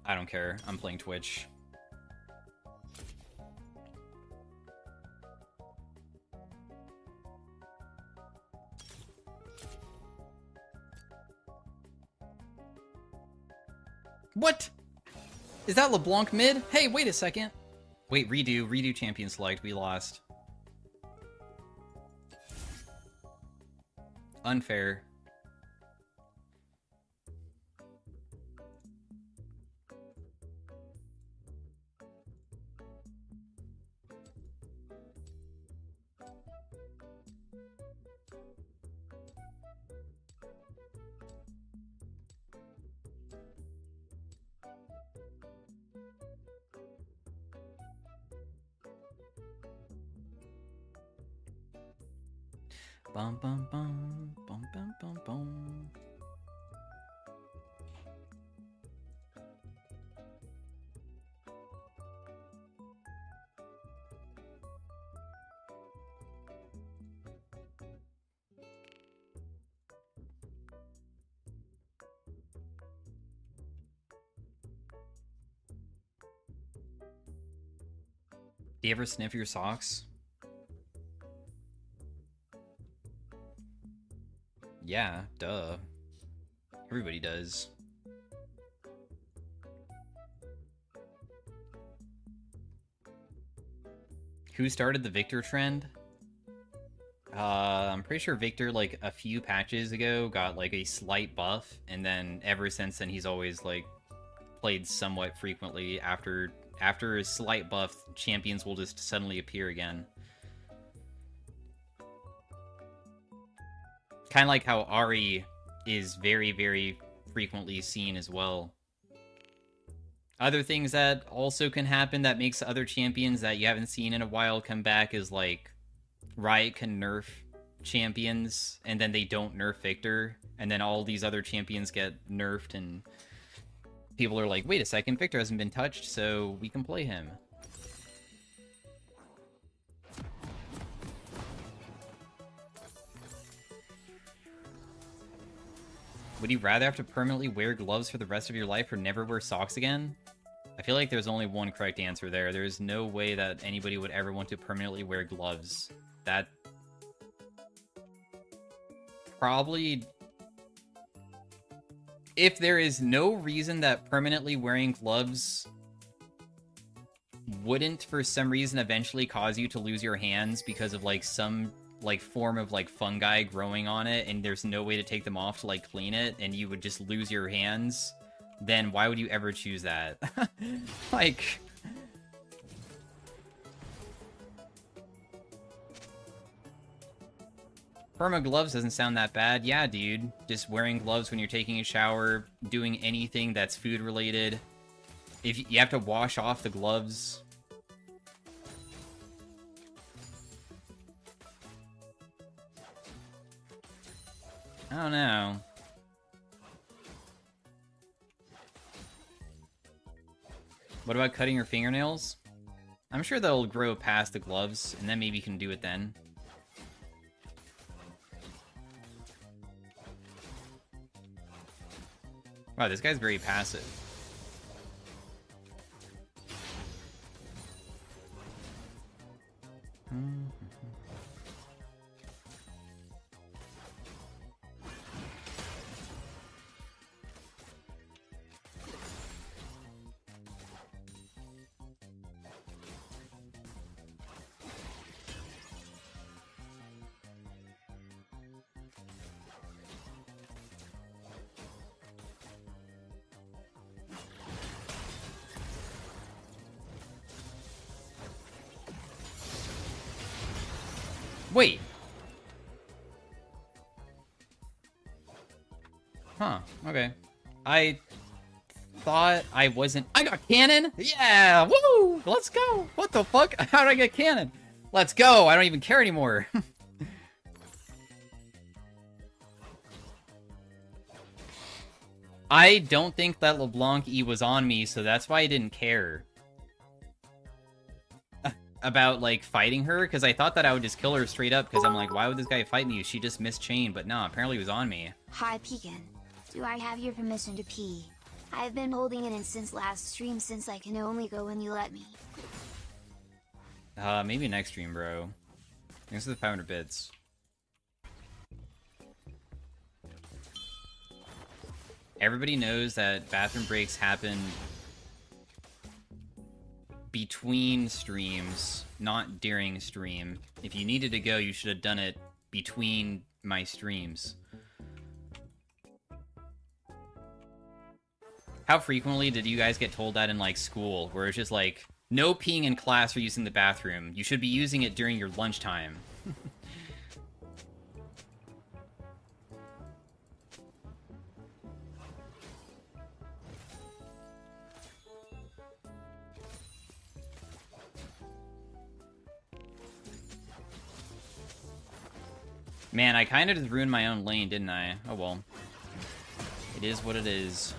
I don't care. I'm playing Twitch. What? Is that LeBlanc mid? Hey, wait a second. Wait, redo champion select. We lost. Unfair. Bum bum bum bum bum bum bum. Do you ever sniff your socks? Yeah, duh. Everybody does. Who started the Victor trend? I'm pretty sure Victor, like, a few patches ago, got, like, a slight buff, and then ever since then he's always, like, played somewhat frequently. After a slight buff, champions will just suddenly appear again. Kind of like how Ari is very, very frequently seen as well. Other things that also can happen that makes other champions that you haven't seen in a while come back is, like, Riot can nerf champions, and then they don't nerf Victor, and then all these other champions get nerfed, and people are like, wait a second, Victor hasn't been touched, so we can play him. Would you rather have to permanently wear gloves for the rest of your life or never wear socks again? I feel like there's only one correct answer there. There's no way that anybody would ever want to permanently wear gloves. That probably... If there is no reason that permanently wearing gloves wouldn't, for some reason, eventually cause you to lose your hands because of, like, some, like, form of, like, fungi growing on it, and there's no way to take them off to, like, clean it, and you would just lose your hands, then why would you ever choose that? Like... Perma gloves doesn't sound that bad. Yeah, dude. Just wearing gloves when you're taking a shower, doing anything that's food related. If you have to wash off the gloves. I don't know. What about cutting your fingernails? I'm sure they'll grow past the gloves, and then maybe you can do it then. Wow, this guy's very passive. Wait. Huh, okay. I thought I wasn't... I got cannon? Yeah, woo! Let's go! What the fuck? How did I get cannon? Let's go! I don't even care anymore. I don't think that LeBlanc E was on me, so that's why I didn't care about, like, fighting her, because I thought that I would just kill her straight up, because I'm like, why would this guy fight me? She just missed chain, but no, apparently he was on me. Hi Pekin. Do I have your permission to pee? I've been holding it in since last stream since I can only go when you let me. Maybe next stream, bro. Thanks for the 500 bits. Everybody knows that bathroom breaks happen between streams, not during stream. If you needed to go, you should have done it between my streams. How frequently did you guys get told that in, like, school, where it's just like, no peeing in class or using the bathroom. You should be using it during your lunchtime. Man, I kind of just ruined my own lane, didn't I? Oh well. It is what it is.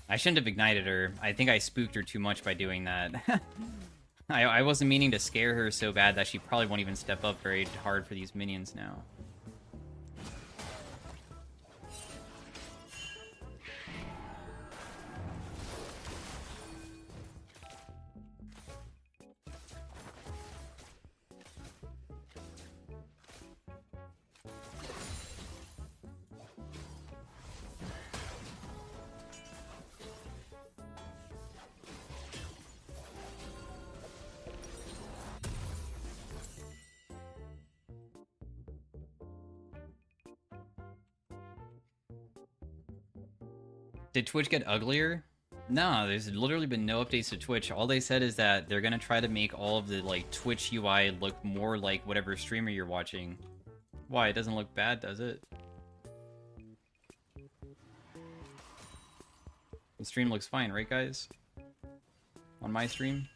I shouldn't have ignited her. I think I spooked her too much by doing that. I wasn't meaning to scare her so bad that she probably won't even step up very hard for these minions now. Did Twitch get uglier? No, there's literally been no updates to Twitch. All they said is that they're gonna try to make all of the, like, Twitch UI look more like whatever streamer you're watching. Why? It doesn't look bad, does it? The stream looks fine, right, guys? On my stream?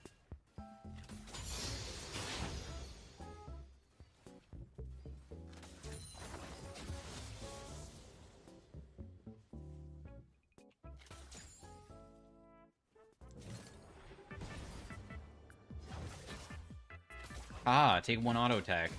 Ah, take one auto attack.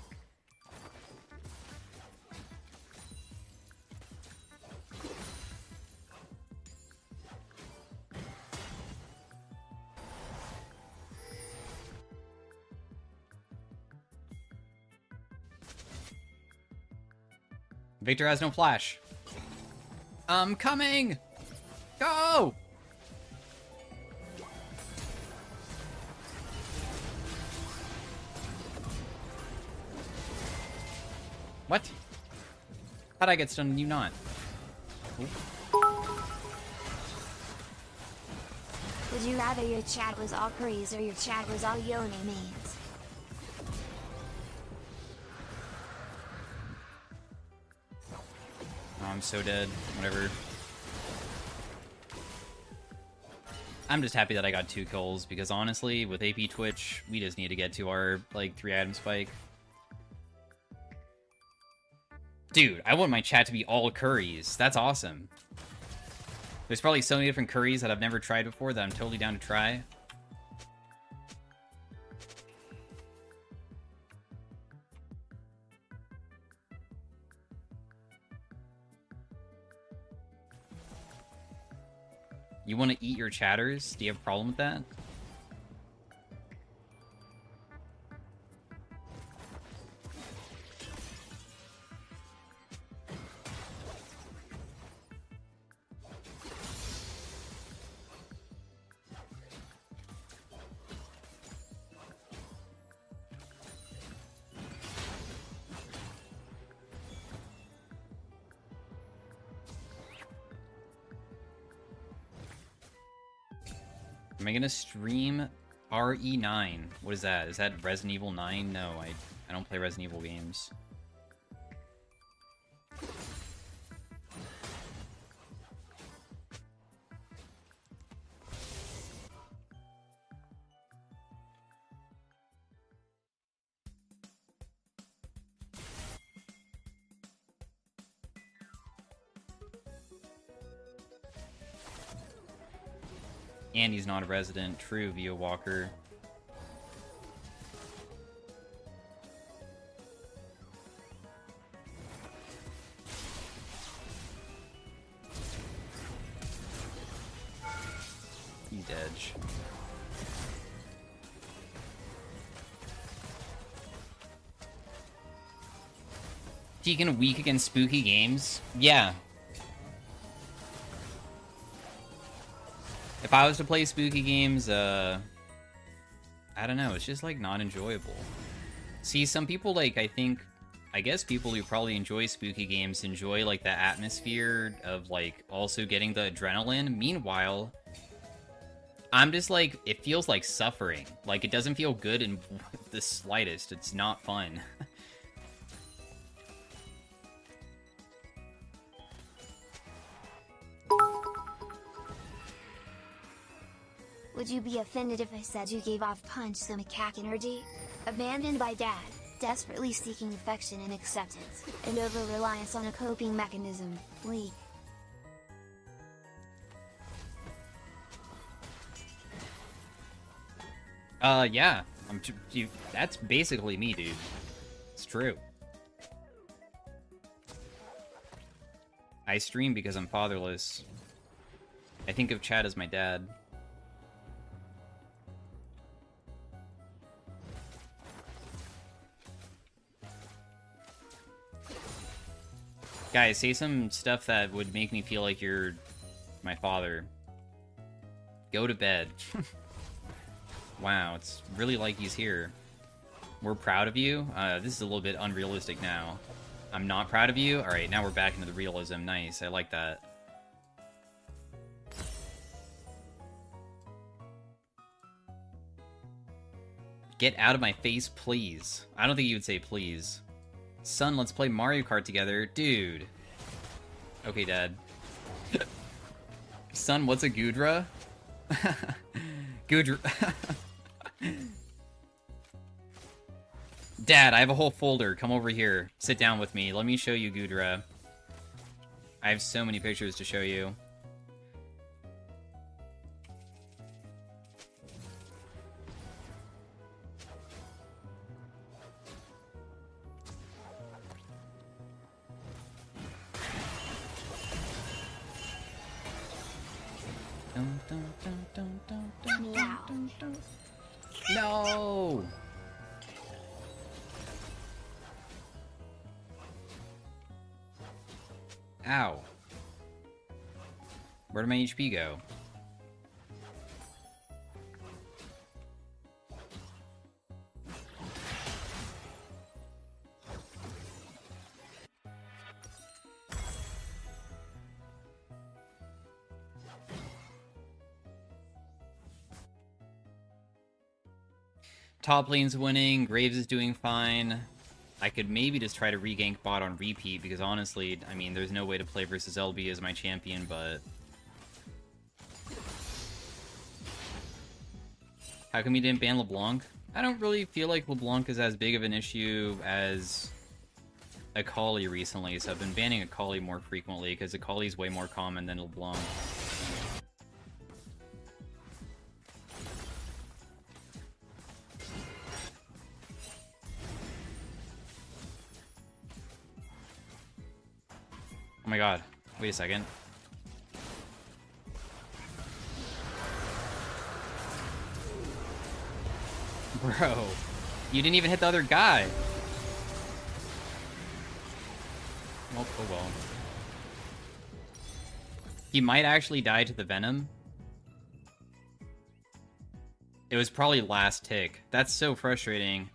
Victor has no flash. I'm coming! Go! What? How'd I get stunned and you not? Oop. Would you rather your chat was all curries or your chat was all yoni mains? Oh, I'm so dead. Whatever. I'm just happy that I got 2 kills, because honestly, with AP Twitch, we just need to get to our, like, 3-item spike. Dude, I want my chat to be all curries. That's awesome. There's probably so many different curries that I've never tried before that I'm totally down to try. You want to eat your chatters? Do you have a problem with that? Am I gonna stream RE9? What is that? Is that Resident Evil 9? No, I don't play Resident Evil games. And he's not a resident. True, Via Walker. He's edge. Deacon weak against spooky games? Yeah. If I was to play spooky games, I don't know, it's just, like, not enjoyable. See, some people, like, I guess people who probably enjoy spooky games enjoy, like, the atmosphere of, like, also getting the adrenaline. Meanwhile, I'm just, like, it feels like suffering. Like, it doesn't feel good in the slightest. It's not fun. Would you be offended if I said you gave off punch some macaque energy? Abandoned by dad, desperately seeking affection and acceptance, and over-reliance on a coping mechanism, weak. Yeah. That's basically me, dude. It's true. I stream because I'm fatherless. I think of Chad as my dad. Guys, say some stuff that would make me feel like you're my father. Go to bed. Wow, it's really like he's here. We're proud of you? This is a little bit unrealistic now. I'm not proud of you? Alright, now we're back into the realism. Nice, I like that. Get out of my face, please. I don't think you would say please. Son, let's play Mario Kart together. Dude. Okay, Dad. Son, what's a Gudra? Gudra... Dad, I have a whole folder. Come over here. Sit down with me. Let me show you Gudra. I have so many pictures to show you. No! Ow. Where did my HP go? Top lane's winning, Graves is doing fine. I could maybe just try to regank bot on repeat, because honestly, I mean, there's no way to play versus LB as my champion, but... How come you didn't ban LeBlanc? I don't really feel like LeBlanc is as big of an issue as Akali recently, so I've been banning Akali more frequently, because Akali's way more common than LeBlanc. Oh my god, wait a second. Bro, you didn't even hit the other guy. Oh well. He might actually die to the Venom. It was probably last tick. That's so frustrating.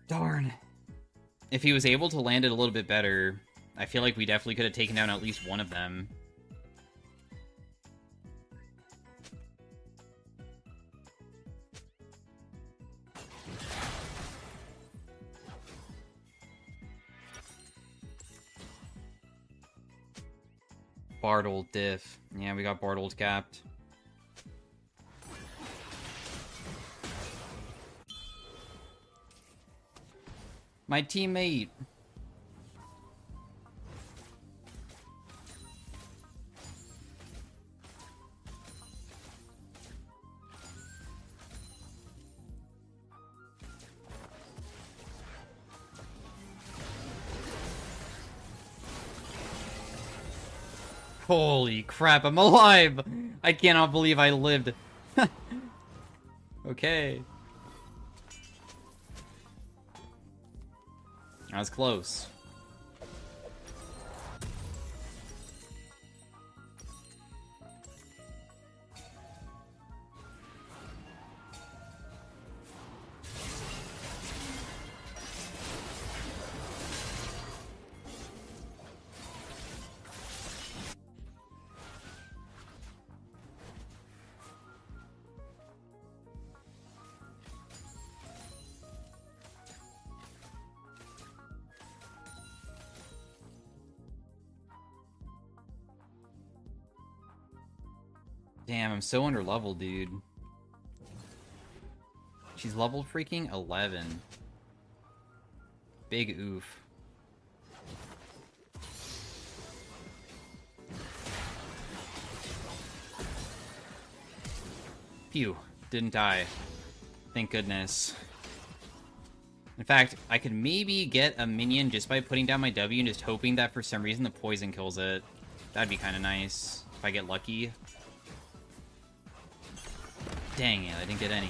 Darn. If he was able to land it a little bit better, I feel like we definitely could have taken down at least one of them. Bartled diff. Yeah, we got Bartled capped. My teammate. Holy crap, I'm alive! I cannot believe I lived. Okay. That was close. Damn, I'm so under level, dude. She's level freaking 11. Big oof. Phew, didn't die. Thank goodness. In fact, I could maybe get a minion just by putting down my W and just hoping that for some reason the poison kills it. That'd be kind of nice if I get lucky. Dang it, I didn't get any.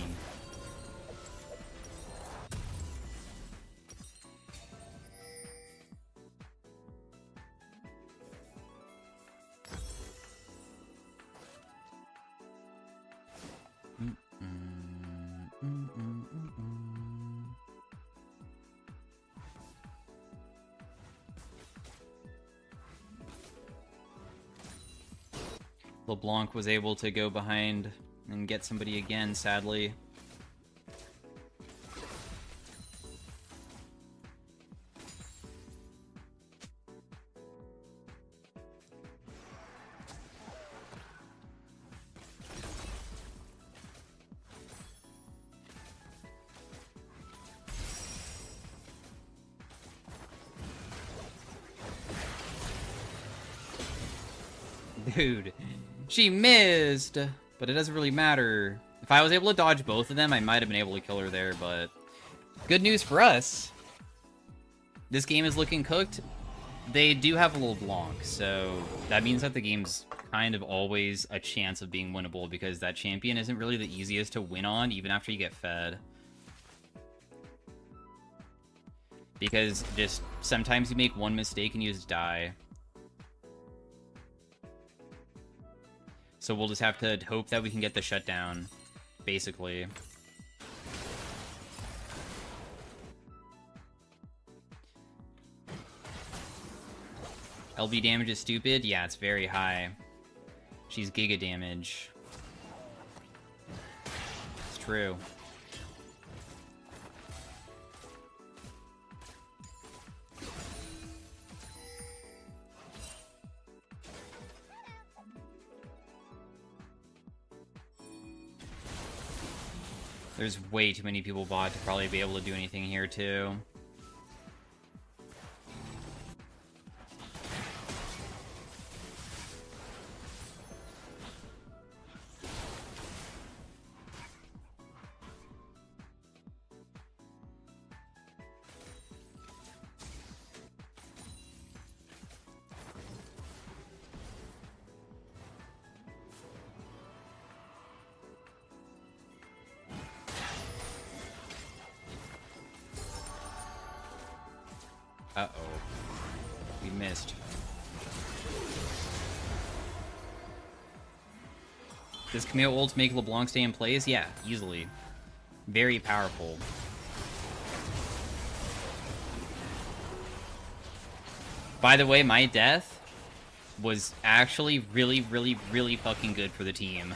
LeBlanc was able to go behind and get somebody again, sadly. Dude, she missed! But it doesn't really matter. If I was able to dodge both of them, I might have been able to kill her there, but... Good news for us! This game is looking cooked. They do have a LeBlanc, so that means that the game's kind of always a chance of being winnable, because that champion isn't really the easiest to win on, even after you get fed. Because just sometimes you make one mistake and you just die. So we'll just have to hope that we can get the shutdown, basically. LB damage is stupid? Yeah, it's very high. She's giga damage. It's true. There's way too many people bought to probably be able to do anything here, too. Uh-oh. We missed. Does Camille ult make LeBlanc stay in place? Yeah, easily. Very powerful. By the way, my death was actually really, really, really fucking good for the team.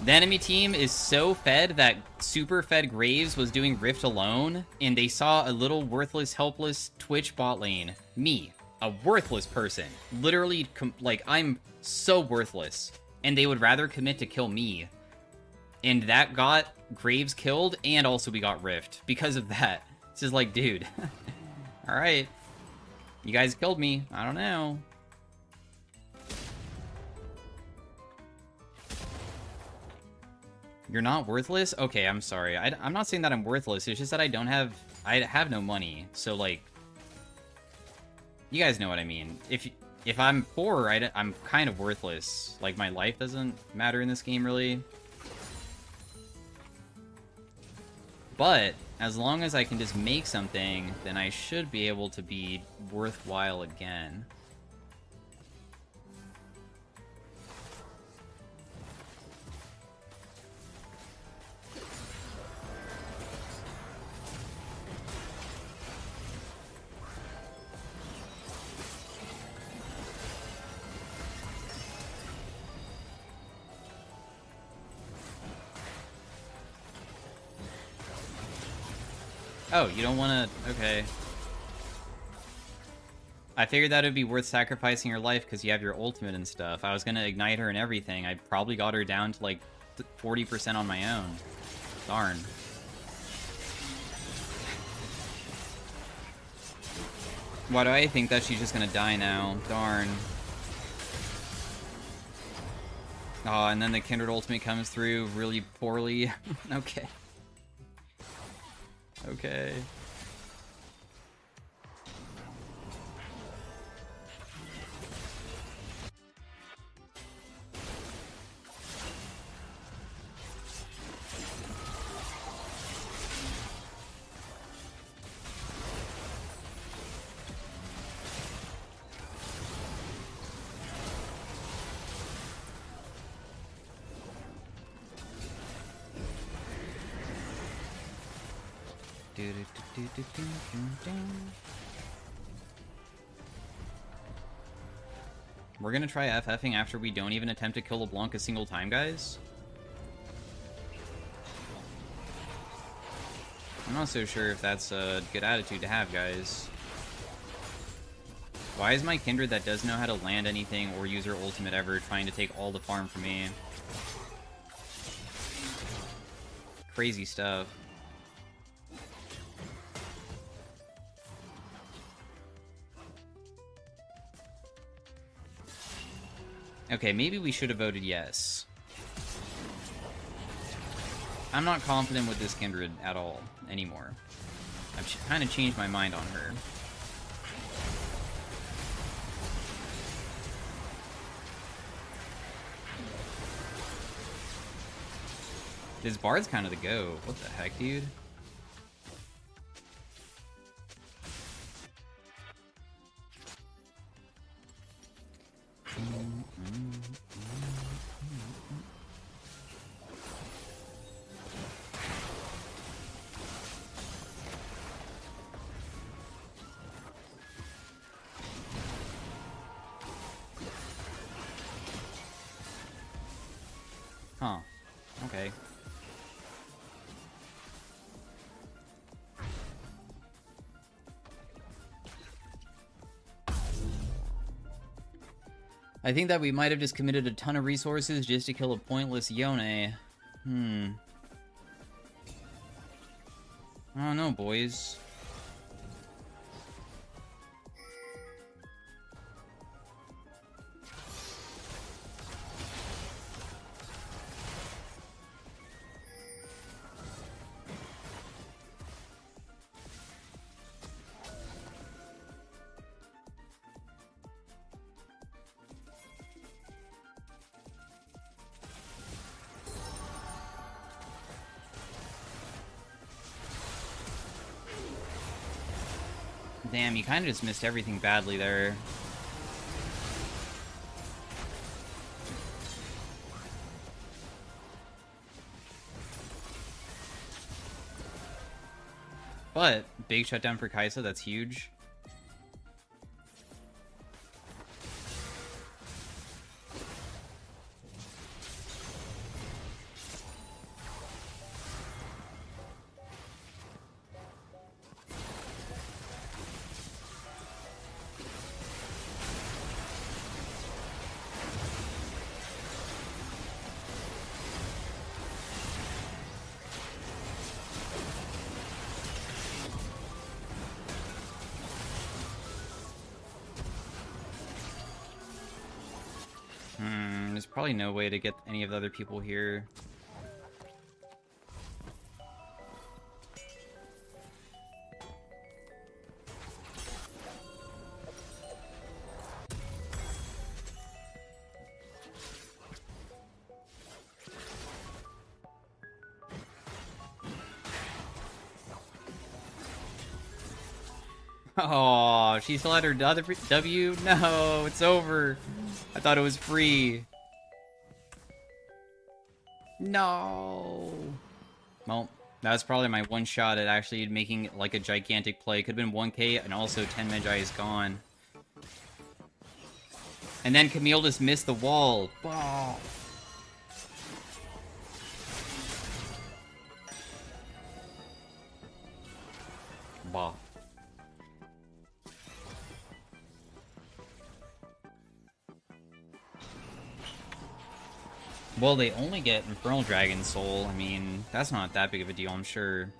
The enemy team is so fed that super fed Graves was doing Rift alone, and they saw a little worthless, helpless Twitch bot lane. Me, a worthless person. Literally, like, I'm so worthless. And they would rather commit to kill me. And that got Graves killed, and also we got Rift because of that. It's just like, dude. Alright. You guys killed me. I don't know. You're not worthless? Okay, I'm sorry. I'm not saying that I'm worthless. It's just that I have no money. So, like, you guys know what I mean. If I'm poor, I'm kind of worthless. Like, my life doesn't matter in this game, really. But, as long as I can just make something, then I should be able to be worthwhile again. Oh, you don't want to... Okay. I figured that would be worth sacrificing your life because you have your ultimate and stuff. I was going to ignite her and everything. I probably got her down to like 40% on my own. Darn. Why do I think that she's just going to die now? Darn. Oh, and then the Kindred ultimate comes through really poorly. Okay. Okay. We're gonna try FFing after we don't even attempt to kill LeBlanc a single time, guys? I'm not so sure if that's a good attitude to have, guys. Why is my Kindred that doesn't know how to land anything or use her ultimate ever trying to take all the farm from me? Crazy stuff. Okay, maybe we should have voted yes. I'm not confident with this Kindred at all anymore. I've kind of changed my mind on her. This Bard's kind of the go. What the heck, dude? Huh. Okay. I think that we might have just committed a ton of resources just to kill a pointless Yone. I don't know, boys. Damn, you kind of just missed everything badly there. But, big shutdown for Kaisa, that's huge. There's probably no way to get any of the other people here. Oh, she still had her other W? No, it's over. I thought it was free. No. Well, that's probably my one shot at actually making like a gigantic play. Could have been 1k and also 10 Magi is gone. And then Camille just missed the wall. Wow. Bah. Well, they only get Infernal Dragon Soul. I mean, that's not that big of a deal, I'm sure.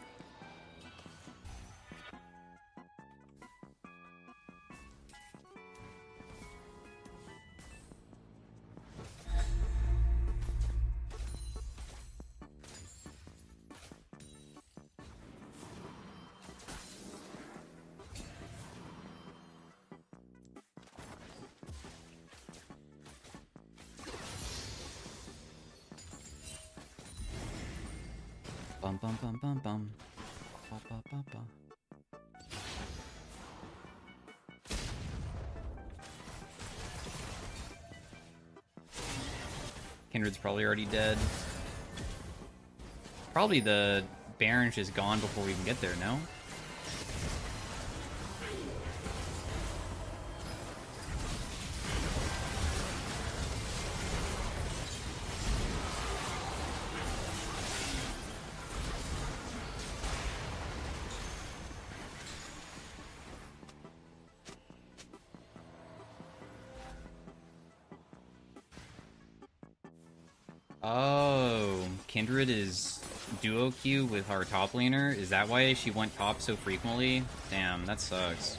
Bum bum bum bum bum. Ba, ba, ba, ba. Kindred's probably already dead. Probably the Baron's just gone before we even get there, no? Oh, Kindred is duo queue with our top laner? Is that why she went top so frequently? Damn, that sucks.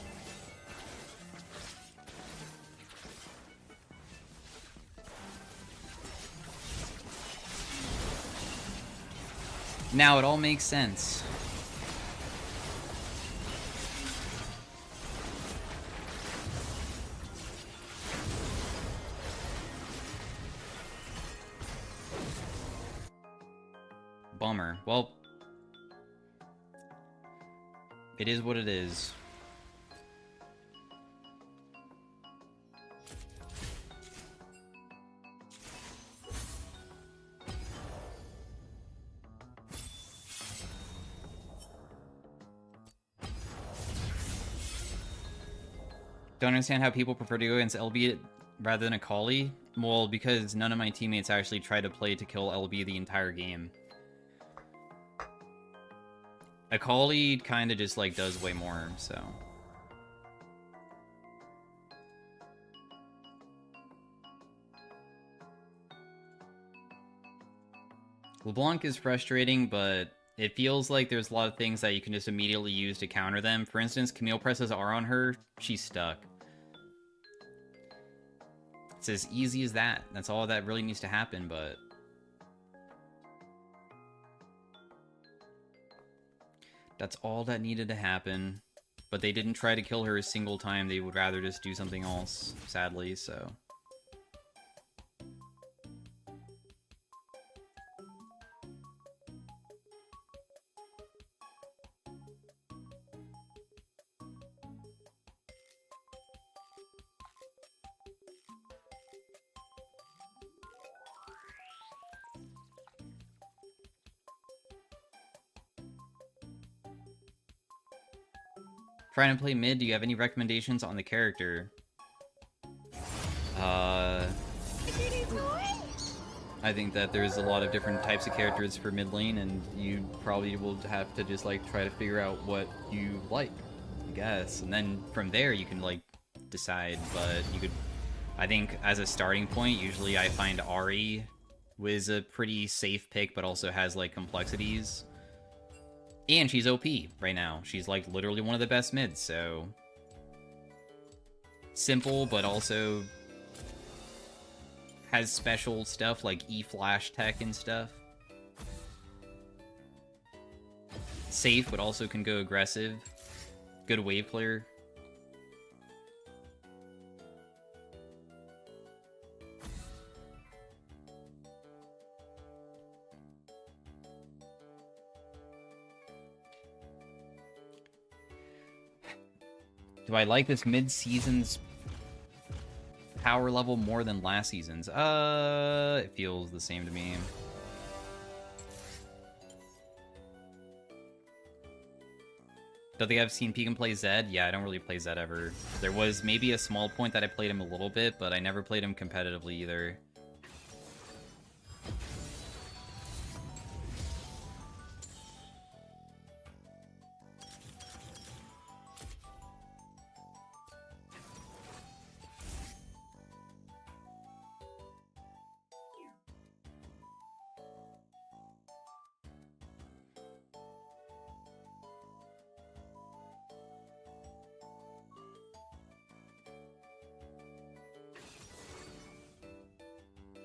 Now it all makes sense. Bummer. Well, it is what it is. Don't understand how people prefer to go against LB rather than Akali. Well, because none of my teammates actually try to play to kill LB the entire game. Akali kind of just, like, does way more, so... LeBlanc is frustrating, but It feels like there's a lot of things that you can just immediately use to counter them. For instance, Camille presses R on her, she's stuck. It's as easy as that. That's all that really needs to happen, but... That's all that needed to happen. But they didn't try to kill her a single time. They would rather just do something else, sadly, so... Trying to play mid, do you have any recommendations on the character? I think that there's a lot of different types of characters for mid lane, and you probably will have to just, like, try to figure out what you like, I guess. And then from there, you can, like, decide, but you could... I think as a starting point, usually I find Ahri was a pretty safe pick, but also has, like, complexities. And she's OP right now. She's, like, literally one of the best mids, so... Simple, but also... has special stuff, like E-Flash tech and stuff. Safe, but also can go aggressive. Good wave clear. Do I like this mid-season's power level more than last season's? It feels the same to me. Don't think I've seen Pegan play Zed? Yeah, I don't really play Zed ever. There was maybe a small point that I played him a little bit, but I never played him competitively either.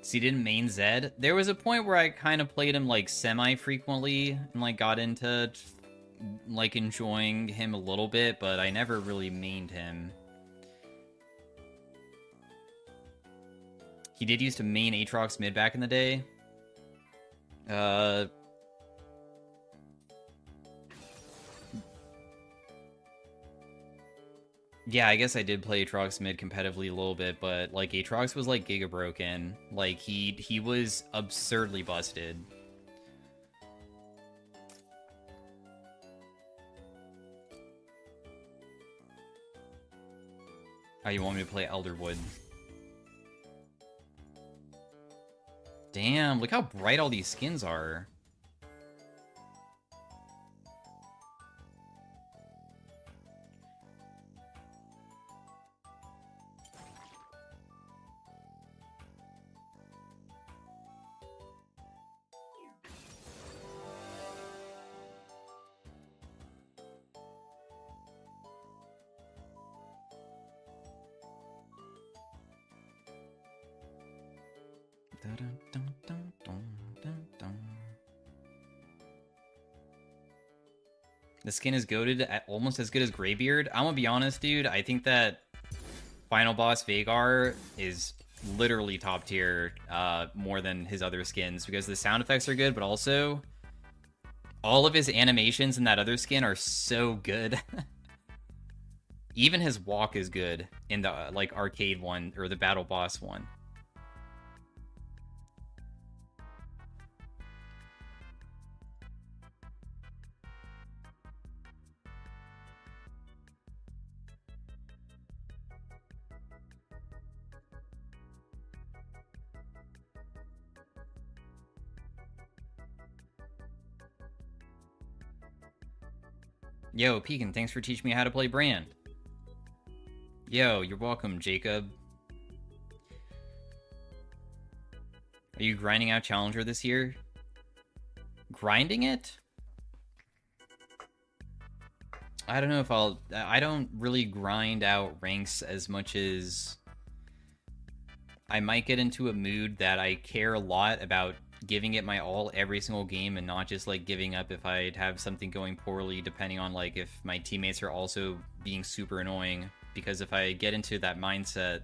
So he didn't main Zed. There was a point where I kind of played him, like, semi-frequently and, like, got into, like, enjoying him a little bit, but I never really mained him. He did used to main Aatrox mid back in the day. Yeah, I guess I did play Aatrox mid competitively a little bit, but, like, Aatrox was, like, giga broken. Like, he was absurdly busted. Oh, you want me to play Elderwood? Damn, look how bright all these skins are. The skin is goated at almost as good as Greybeard. I'm gonna be honest, dude. I think that Final Boss Vhagar is literally top tier more than his other skins because the sound effects are good, but also all of his animations in that other skin are so good. Even his walk is good in the like arcade one or the battle boss one. Yo, Pekin, thanks for teaching me how to play Brand. Yo, you're welcome, Jacob. Are you grinding out Challenger this year? Grinding it? I don't know if I'll... I don't really grind out ranks as much as... I might get into a mood that I care a lot about giving it my all every single game and not just, like, giving up if I'd have something going poorly, depending on, like, if my teammates are also being super annoying. Because if I get into that mindset,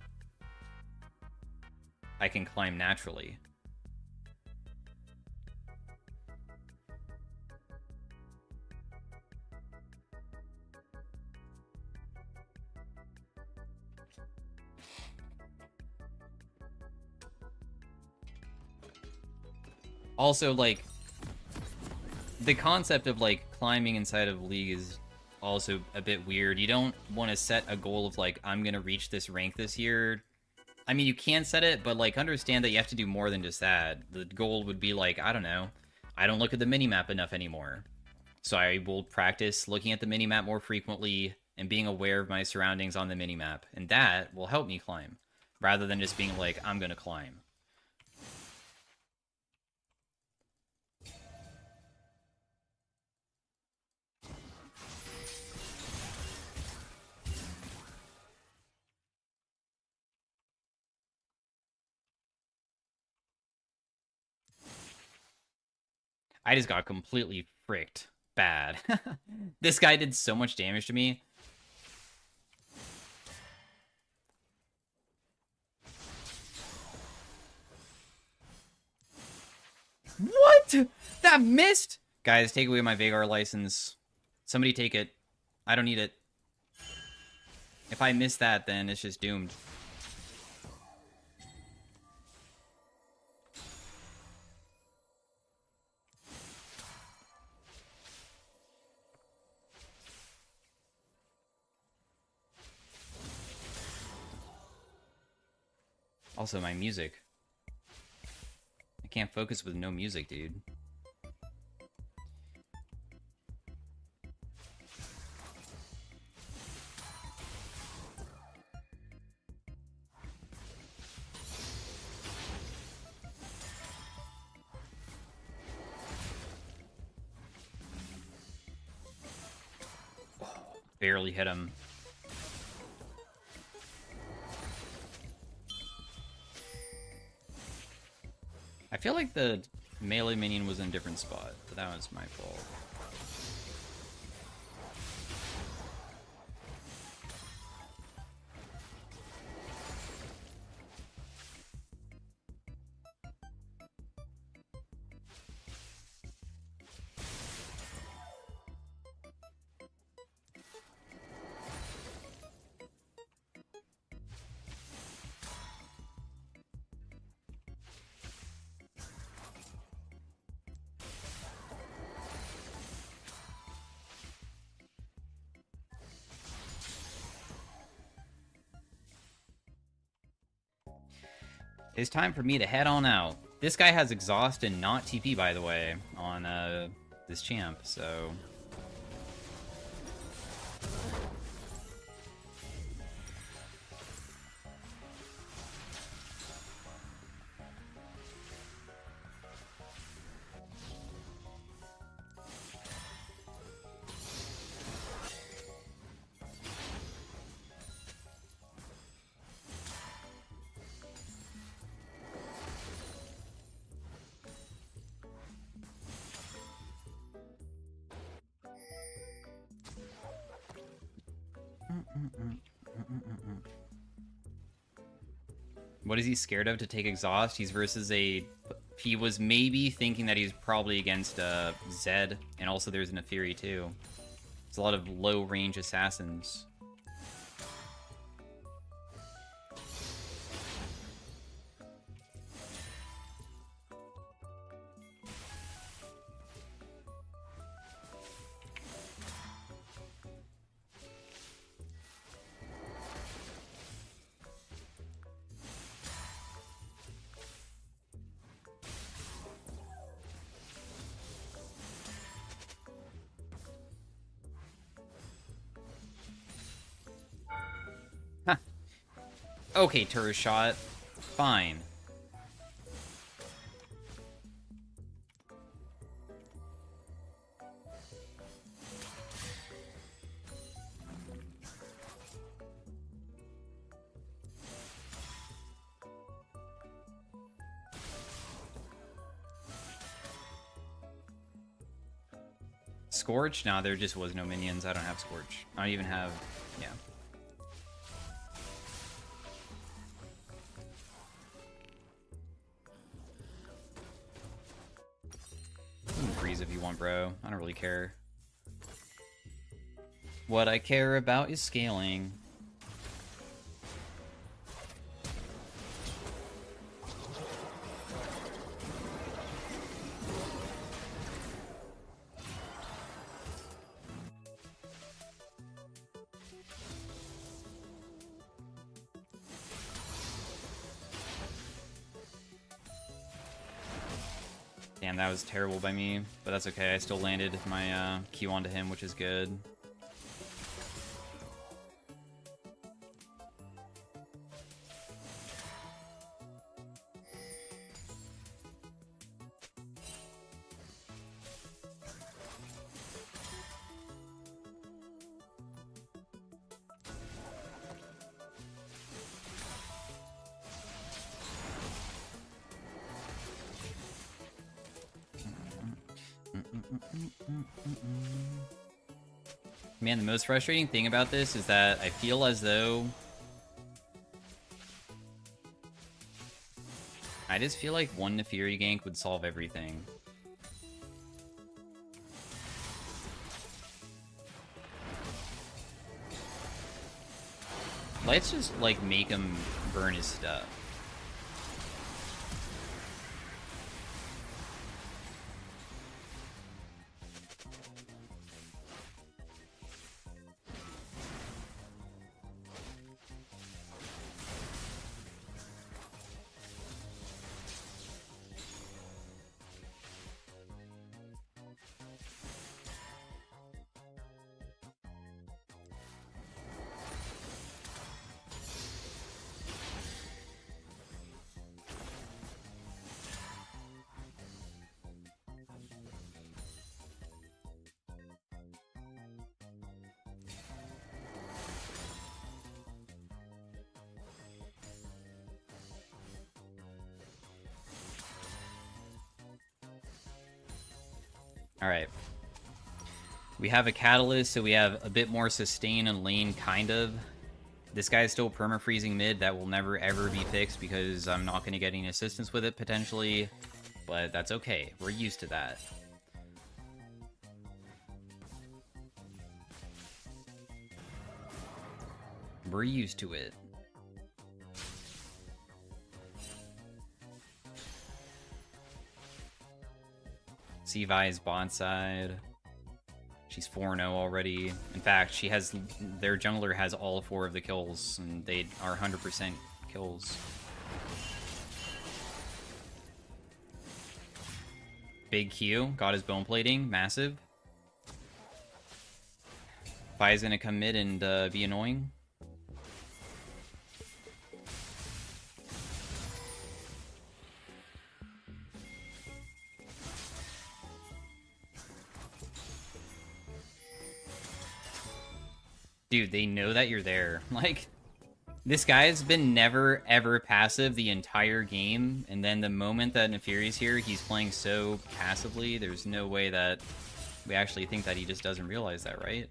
I can climb naturally. Also, like, the concept of, like, climbing inside of League is also a bit weird. You don't want to set a goal of, like, I'm gonna reach this rank this year. I mean, you can set it, but, like, understand that you have to do more than just that. The goal would be, like, I don't know, I don't look at the minimap enough anymore. So I will practice looking at the minimap more frequently and being aware of my surroundings on the minimap. And that will help me climb, rather than just being like, I'm gonna climb. I just got completely fricked bad. This guy did so much damage to me. What? That missed? Guys, take away my Vagar license. Somebody take it. I don't need it. If I miss that, then it's just doomed. Also, my music. I can't focus with no music, dude. Barely hit him. I feel like the melee minion was in a different spot, but that was my fault. It's time for me to head on out. This guy has exhaust and not TP, by the way, on this champ, so... What is he scared of to take exhaust? He's versus a... He was maybe thinking that he's probably against Zed, and also there's an Fury too. There's a lot of low-range assassins. Okay, turret shot. Fine. Scorch? No, there just was no minions. I don't have Scorch. I don't even have... Yeah. You can freeze if you want, bro. I don't really care. What I care about is scaling. Damn, that was terrible by me, but that's okay. I still landed my Q onto him, which is good. Man, the most frustrating thing about this is that I feel as though... I just feel like one Nefiri gank would solve everything. Let's just, like, make him burn his stuff. Alright. We have a Catalyst, so we have a bit more sustain and lane, kind of. This guy is still perma-freezing mid. That will never, ever be fixed because I'm not going to get any assistance with it, potentially. But that's okay. We're used to that. We're used to it. Vai's bot side. She's 4-0 already. In fact, she has... Their jungler has all 4 of the kills, and they are 100% kills. Big Q. Got his bone plating. Massive. Vai's gonna come mid and be annoying. Dude, they know that you're there. Like, this guy's been never, ever passive the entire game, and then the moment that Nefiri's here, he's playing so passively, there's no way that we actually think that he just doesn't realize that, right?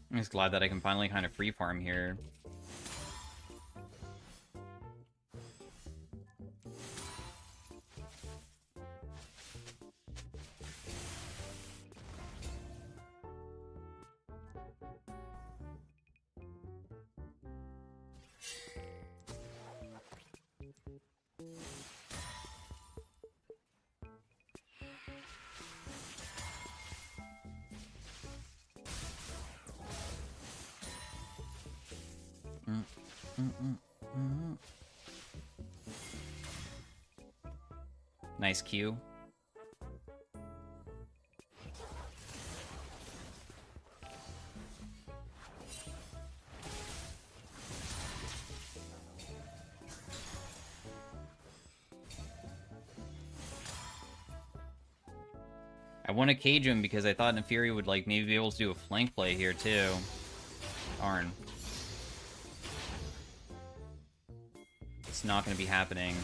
I'm just glad that I can finally kind of free farm here. Nice Q. I want to cage him because I thought Nefiri would, like, maybe be able to do a flank play here, too. Darn. It's not going to be happening.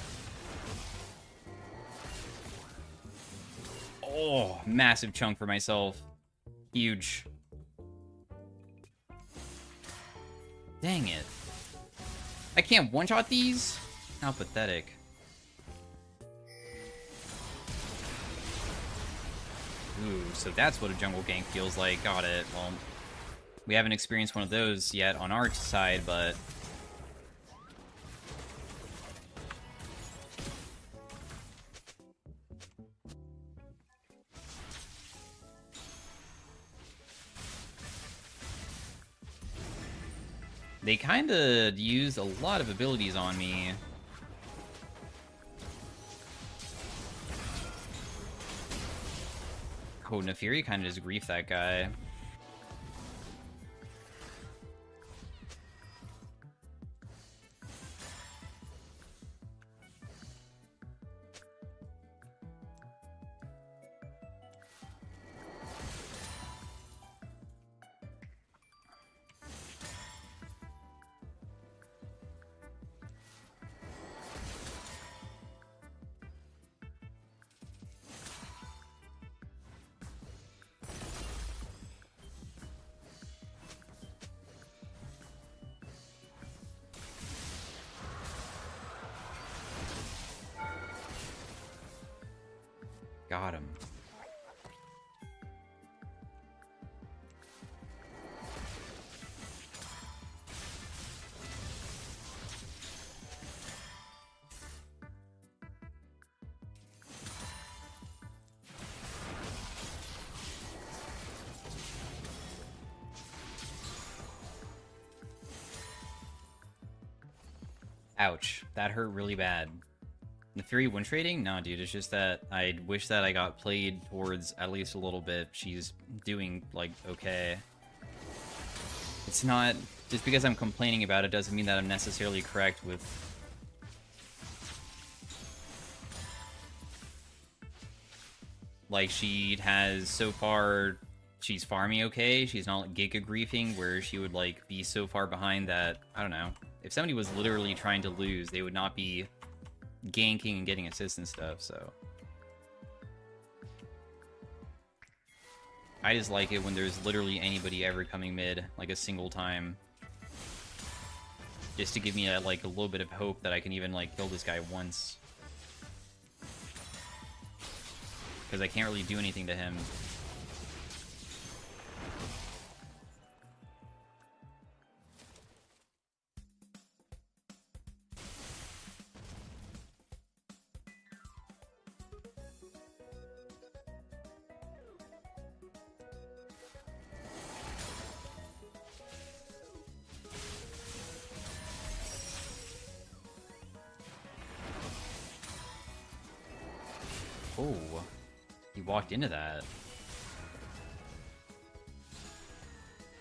Oh, massive chunk for myself. Huge. Dang it. I can't one-shot these? How pathetic. Ooh, so that's what a jungle gank feels like. Got it. Well, we haven't experienced one of those yet on our side, but... they kinda used a lot of abilities on me. Oh, Nefiri kinda just griefed that guy. Got him. Ouch. That hurt really bad. Nefiri win trading? No, dude, it's just that I wish that I got played towards at least a little bit. She's doing, like, okay. It's not... just because I'm complaining about it doesn't mean that I'm necessarily correct with... like, she has so far... she's farming okay. She's not like, giga griefing, where she would, like, be so far behind that... I don't know. If somebody was literally trying to lose, they would not be... ganking and getting assists and stuff, so... I just like it when there's literally anybody ever coming mid, like a single time. Just to give me, like, a little bit of hope that I can even, like, kill this guy once. Because I can't really do anything to him. Oh, he walked into that.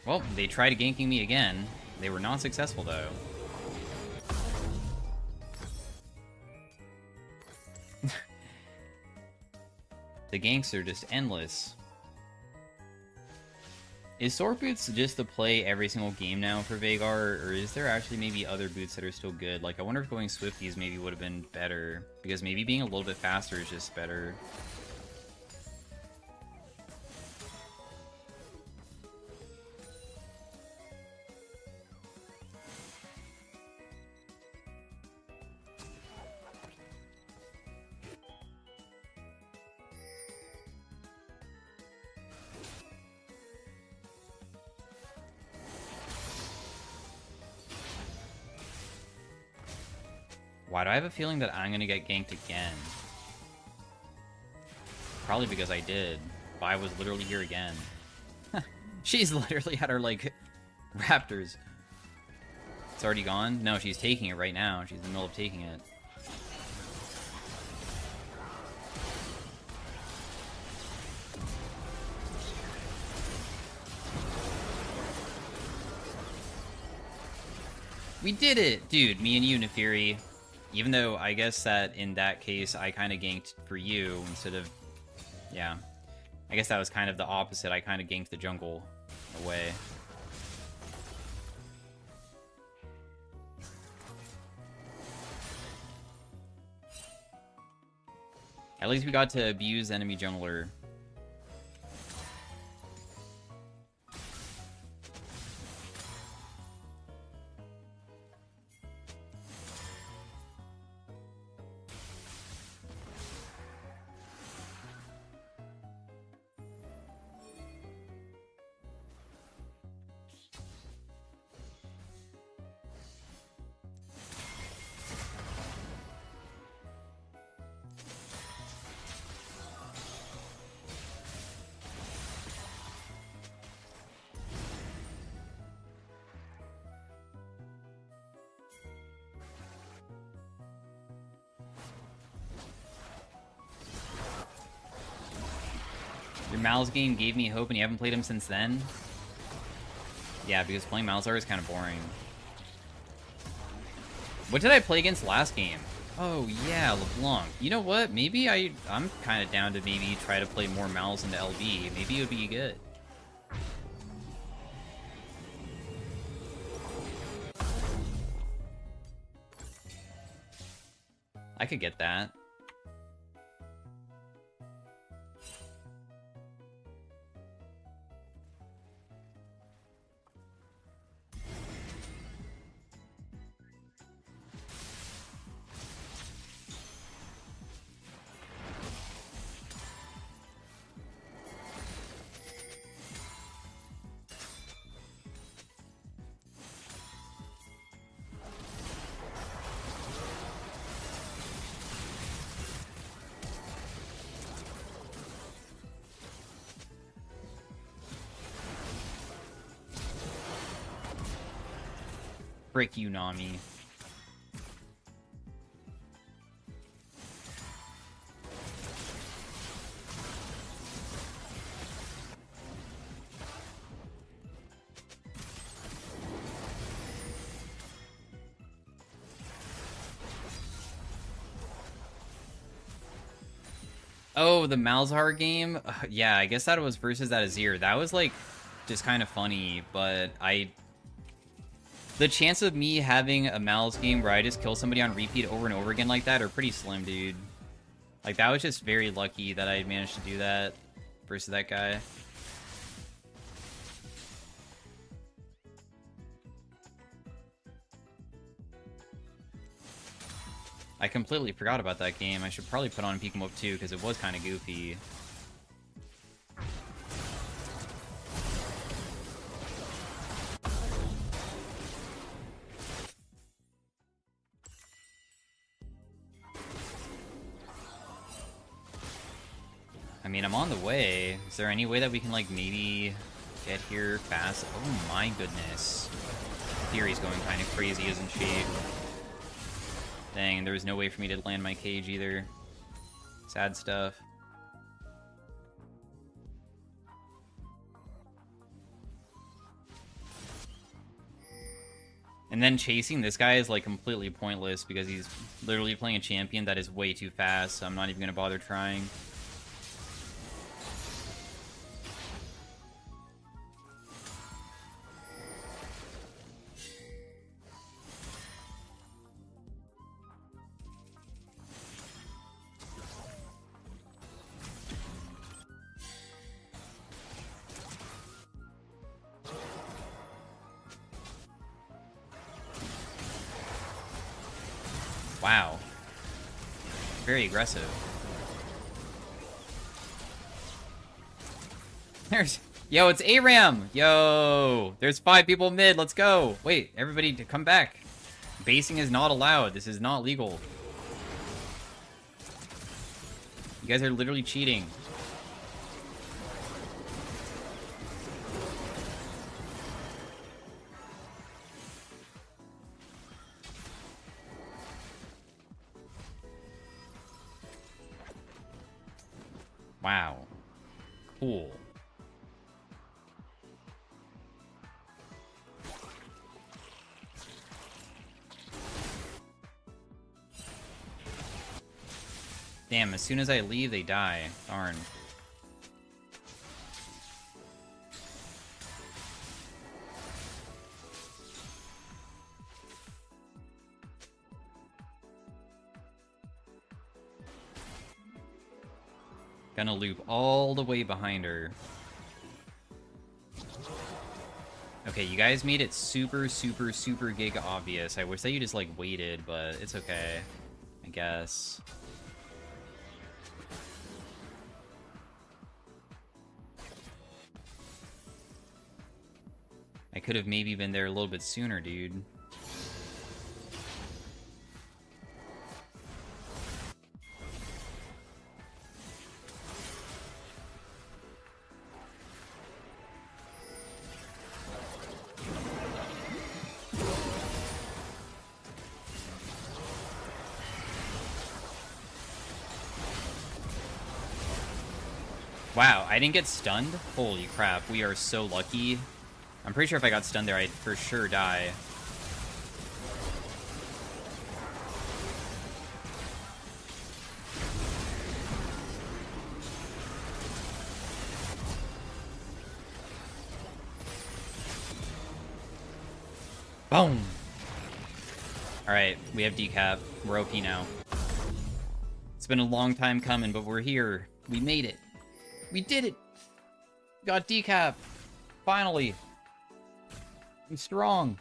Well, they tried ganking me again. They were not successful, though. The ganks are just endless. Is Sword Boots just the play every single game now for Veigar, or is there actually maybe other boots that are still good? Like, I wonder if going Swifties maybe would have been better, because maybe being a little bit faster is just better. Why do I have a feeling that I'm gonna get ganked again? Probably because I did. Vi was literally here again. She's literally at her, like, raptors. It's already gone? No, she's taking it right now. She's in the middle of taking it. We did it! Dude, me and you, Nefiri. Even though I guess that in that case I kind of ganked for you instead of... yeah. I guess that was kind of the opposite. I kind of ganked the jungle away. At least we got to abuse enemy jungler. Your Mal's game gave me hope and you haven't played him since then? Yeah, because playing Malzahar is kind of boring. What did I play against last game? Oh yeah, LeBlanc. You know what? Maybe I'm kind of down to maybe try to play more Mals into LB. Maybe it would be good. I could get that. Frick you, Nami. Oh, the Malzahar game? Yeah, I guess that was versus that Azir. That was, like, just kind of funny, but the chance of me having a Mal's game where I just kill somebody on repeat over and over again like that are pretty slim, dude. Like, that was just very lucky that I managed to do that versus that guy. I completely forgot about that game. I should probably put on Peek 'em Up too, because it was kind of goofy. I mean, I'm on the way. Is there any way that we can, like, maybe get here fast? Oh my goodness. Fury's going kind of crazy, isn't she? Dang, there was no way for me to land my cage either. Sad stuff. And then chasing this guy is, like, completely pointless because he's literally playing a champion that is way too fast, so I'm not even going to bother trying. Wow. Very aggressive. Yo, it's ARAM! Yo! There's 5 people mid, let's go! Wait, everybody come back. Basing is not allowed. This is not legal. You guys are literally cheating. Wow. Cool. Damn, as soon as I leave, they die. Darn. Gonna loop all the way behind her. Okay, you guys made it super, super, super giga obvious. I wish that you just, like, waited, but it's okay. I guess. I could have maybe been there a little bit sooner, dude. Wow, I didn't get stunned? Holy crap, we are so lucky. I'm pretty sure if I got stunned there, I'd for sure die. Boom! Alright, we have decap. We're OP now. It's been a long time coming, but we're here. We made it. We did it! Got decap! Finally! I'm strong!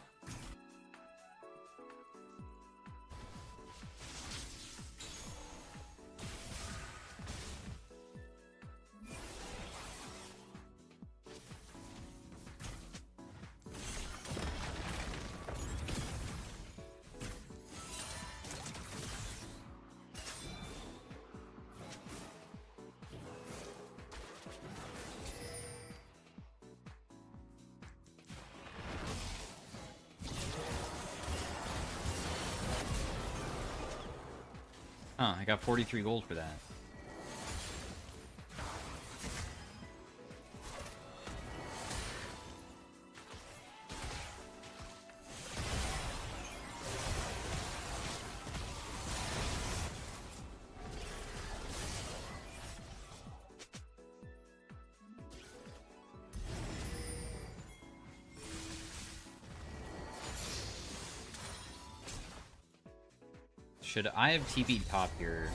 Huh, I got 43 gold for that. Should I have TP'd top here?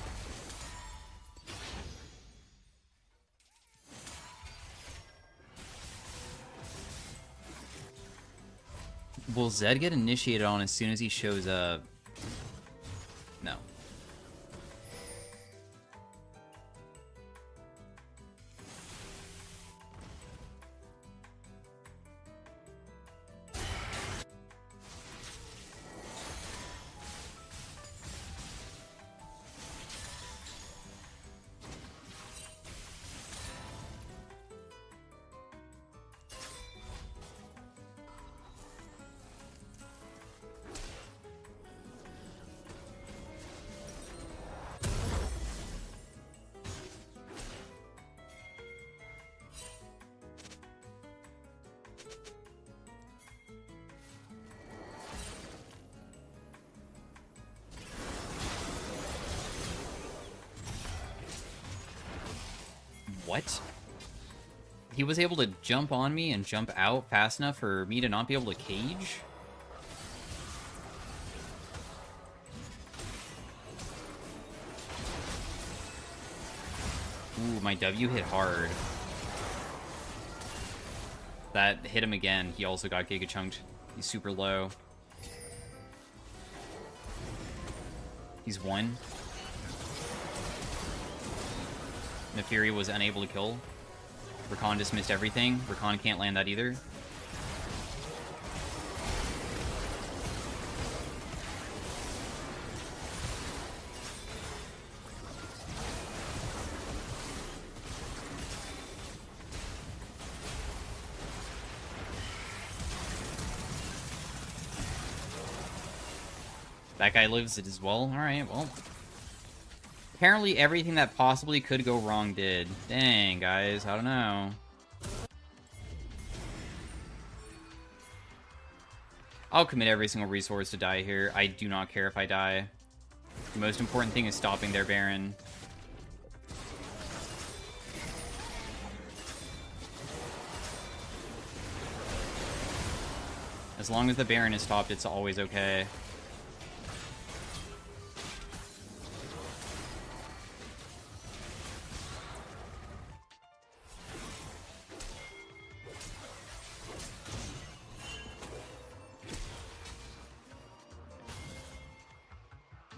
Will Zed get initiated on as soon as he shows up? No. What? He was able to jump on me and jump out fast enough for me to not be able to cage? Ooh, my W hit hard. That hit him again. He also got Giga Chunked. He's super low. He's one. Nefiri was unable to kill. Rakan just missed everything. Rakan can't land that either. That guy lives it as well. Alright, well. Apparently everything that possibly could go wrong did. Dang, guys. I don't know. I'll commit every single resource to die here. I do not care if I die. The most important thing is stopping their Baron. As long as the Baron is stopped, it's always okay.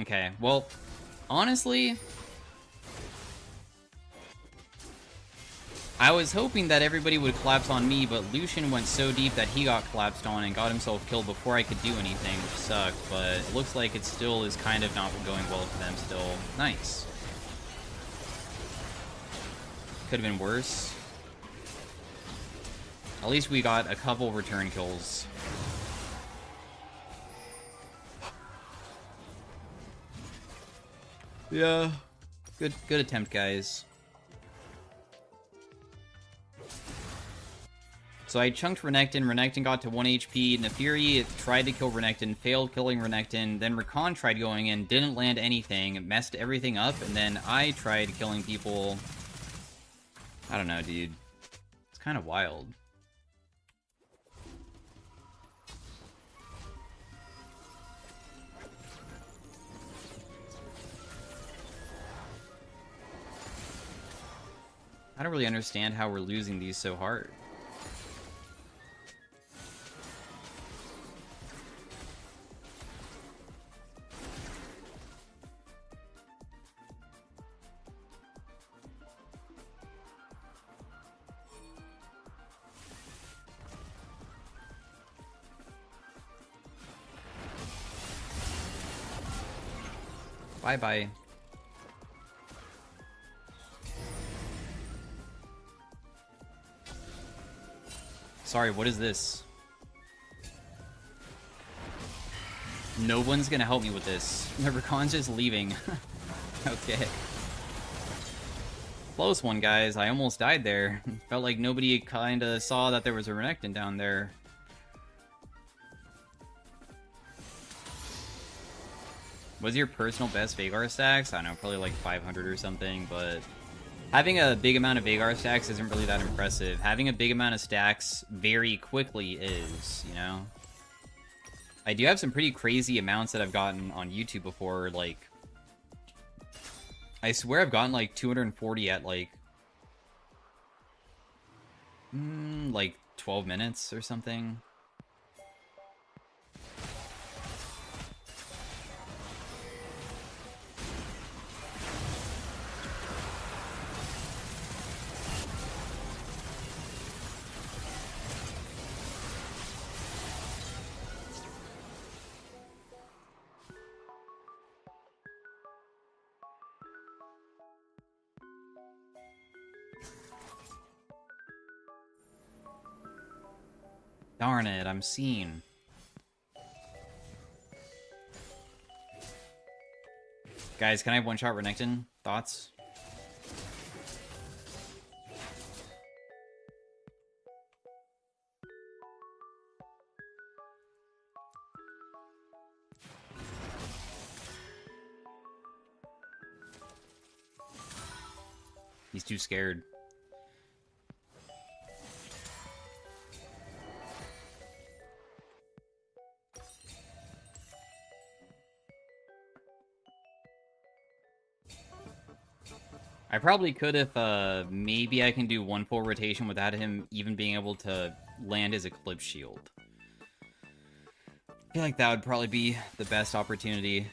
Okay, well, honestly, I was hoping that everybody would collapse on me, but Lucian went so deep that he got collapsed on and got himself killed before I could do anything, which sucked, but it looks like it still is kind of not going well for them still. Nice. Could have been worse. At least we got a couple return kills. Yeah. Good attempt, guys. So I chunked Renekton. Renekton got to 1 HP. Nefiri tried to kill Renekton, failed killing Renekton. Then Rakan tried going in, didn't land anything, messed everything up. And then I tried killing people. I don't know, dude. It's kind of wild. I don't really understand how we're losing these so hard. Bye-bye. Sorry, what is this? No one's gonna help me with this. Rakan's just leaving. Okay. Close one, guys. I almost died there. Felt like nobody kinda saw that there was a Renekton down there. What's your personal best Veigar stacks? I don't know, probably like 500 or something, but having a big amount of Veigar stacks isn't really that impressive. Having a big amount of stacks very quickly is, you know? I do have some pretty crazy amounts that I've gotten on YouTube before, like... I swear I've gotten like 240 at like... like 12 minutes or something. Darn it, I'm seen. Guys, can I one-shot Renekton? Thoughts? He's too scared. I probably could if, maybe I can do one full rotation without him even being able to land his Eclipse Shield. I feel like that would probably be the best opportunity.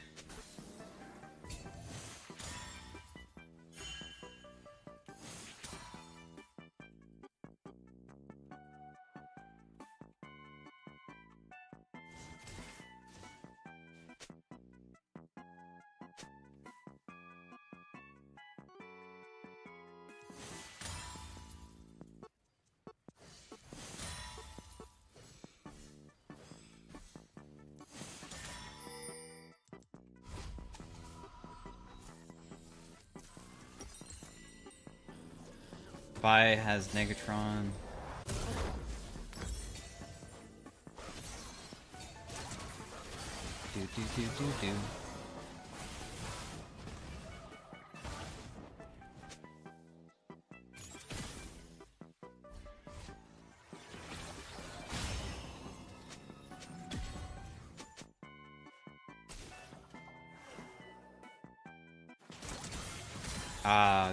Vi has Negatron. Do.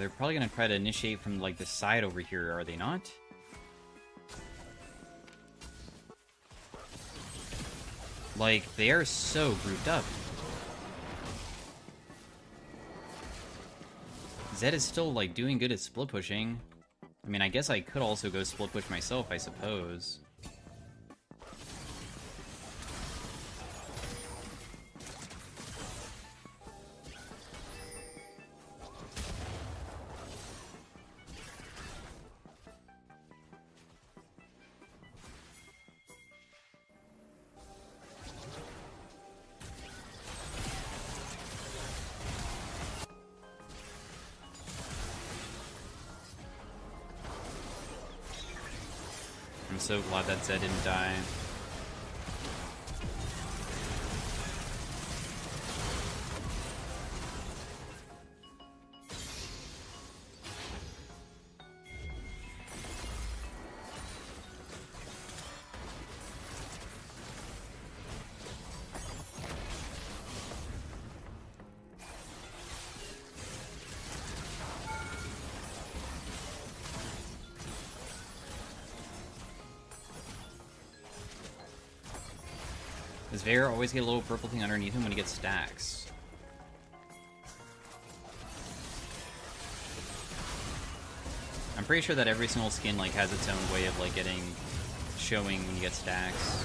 They're probably gonna try to initiate from, like, the side over here, are they not? Like, they are so grouped up. Zed is still, like, doing good at split pushing. I mean, I guess I could also go split push myself, I suppose. I'm so glad that Zed didn't die. Does Veigar always get a little purple thing underneath him when he gets stacks? I'm pretty sure that every single skin like has its own way of like showing when you get stacks.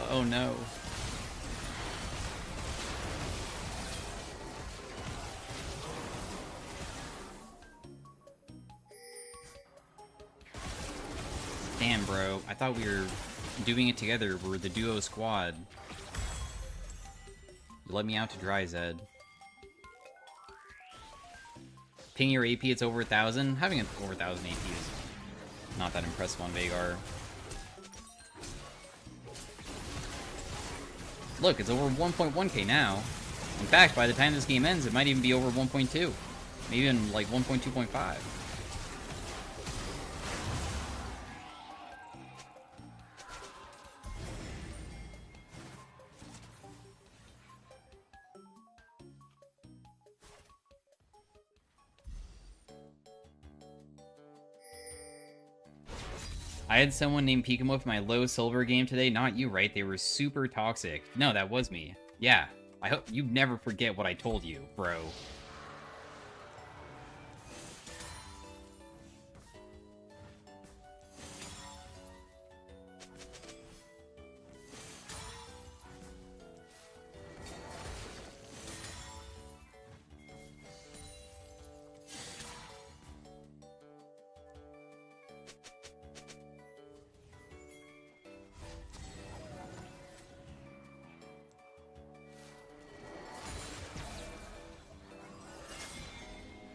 Oh no. Damn, bro. I thought we were doing it together. We're the duo squad. You let me out to dry, Zed. Ping your AP, it's over 1,000. Having it over 1,000 AP is not that impressive on Veigar. Look, it's over 1.1k now. In fact, by the time this game ends, it might even be over 1.2. Maybe even like 1.2.5. I had someone named Pikamu with my low silver game today. Not you, right? They were super toxic. No, that was me. Yeah. I hope you never forget what I told you, bro.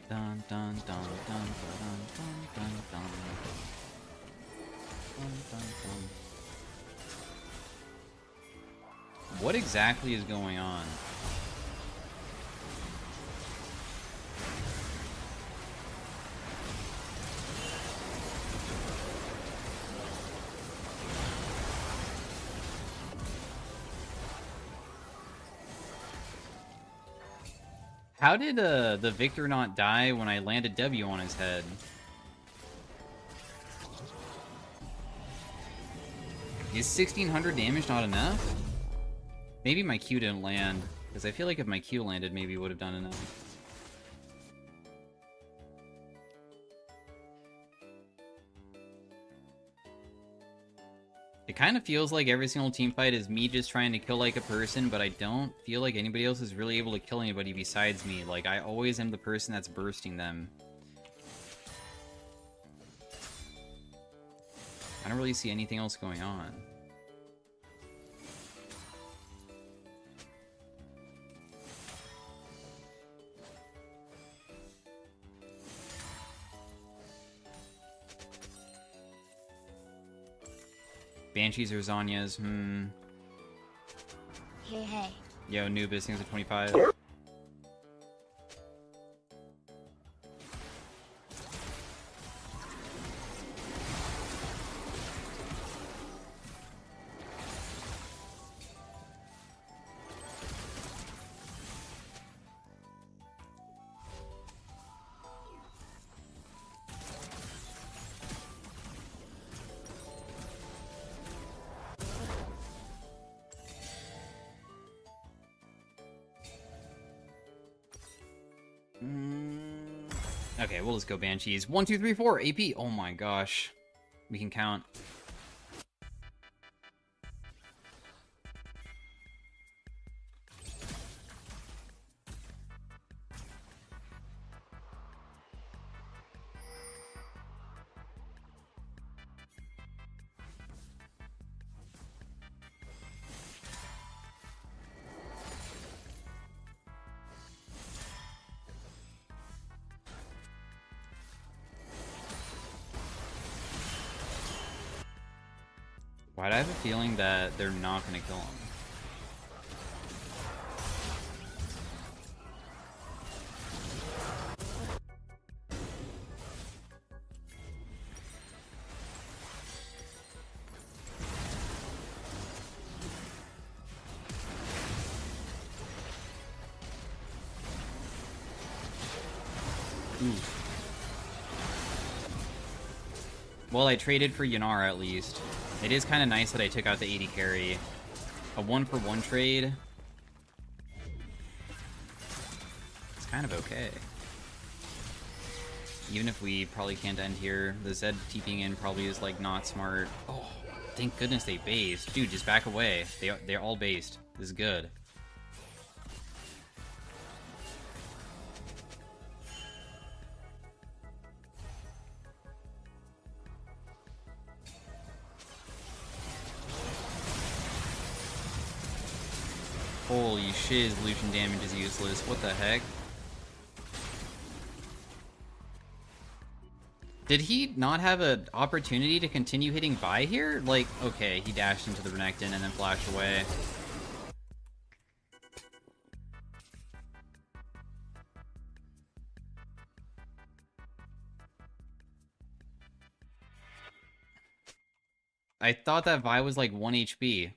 Dun dun dun dun dun dun dun dun dun dun dun. What exactly is going on? How did the Victor not die when I landed W on his head? Is 1,600 damage not enough? Maybe my Q didn't land, because I feel like if my Q landed, maybe it would have done enough. It kind of feels like every single team fight is me just trying to kill like a person, but I don't feel like anybody else is really able to kill anybody besides me. Like, I always am the person that's bursting them. I don't really see anything else going on. Banshees or Zanyas, Hey. Yo, Nubis, things at 25. Okay, we'll just go Banshees. 1, 2, 3, 4, AP. Oh my gosh. We can count. Why do I have a feeling that they're not going to kill him? Oof. Well, I traded for Yanara at least. It is kind of nice that I took out the 80 carry. A 1-for-1 trade. It's kind of okay. Even if we probably can't end here, the Zed TPing in probably is like not smart. Oh, thank goodness they based. Dude, just back away. They're all based. This is good. Holy shit, illusion damage is useless. What the heck? Did he not have an opportunity to continue hitting Vi here? Like, okay, he dashed into the Renekton and then flashed away. I thought that Vi was like 1 HP.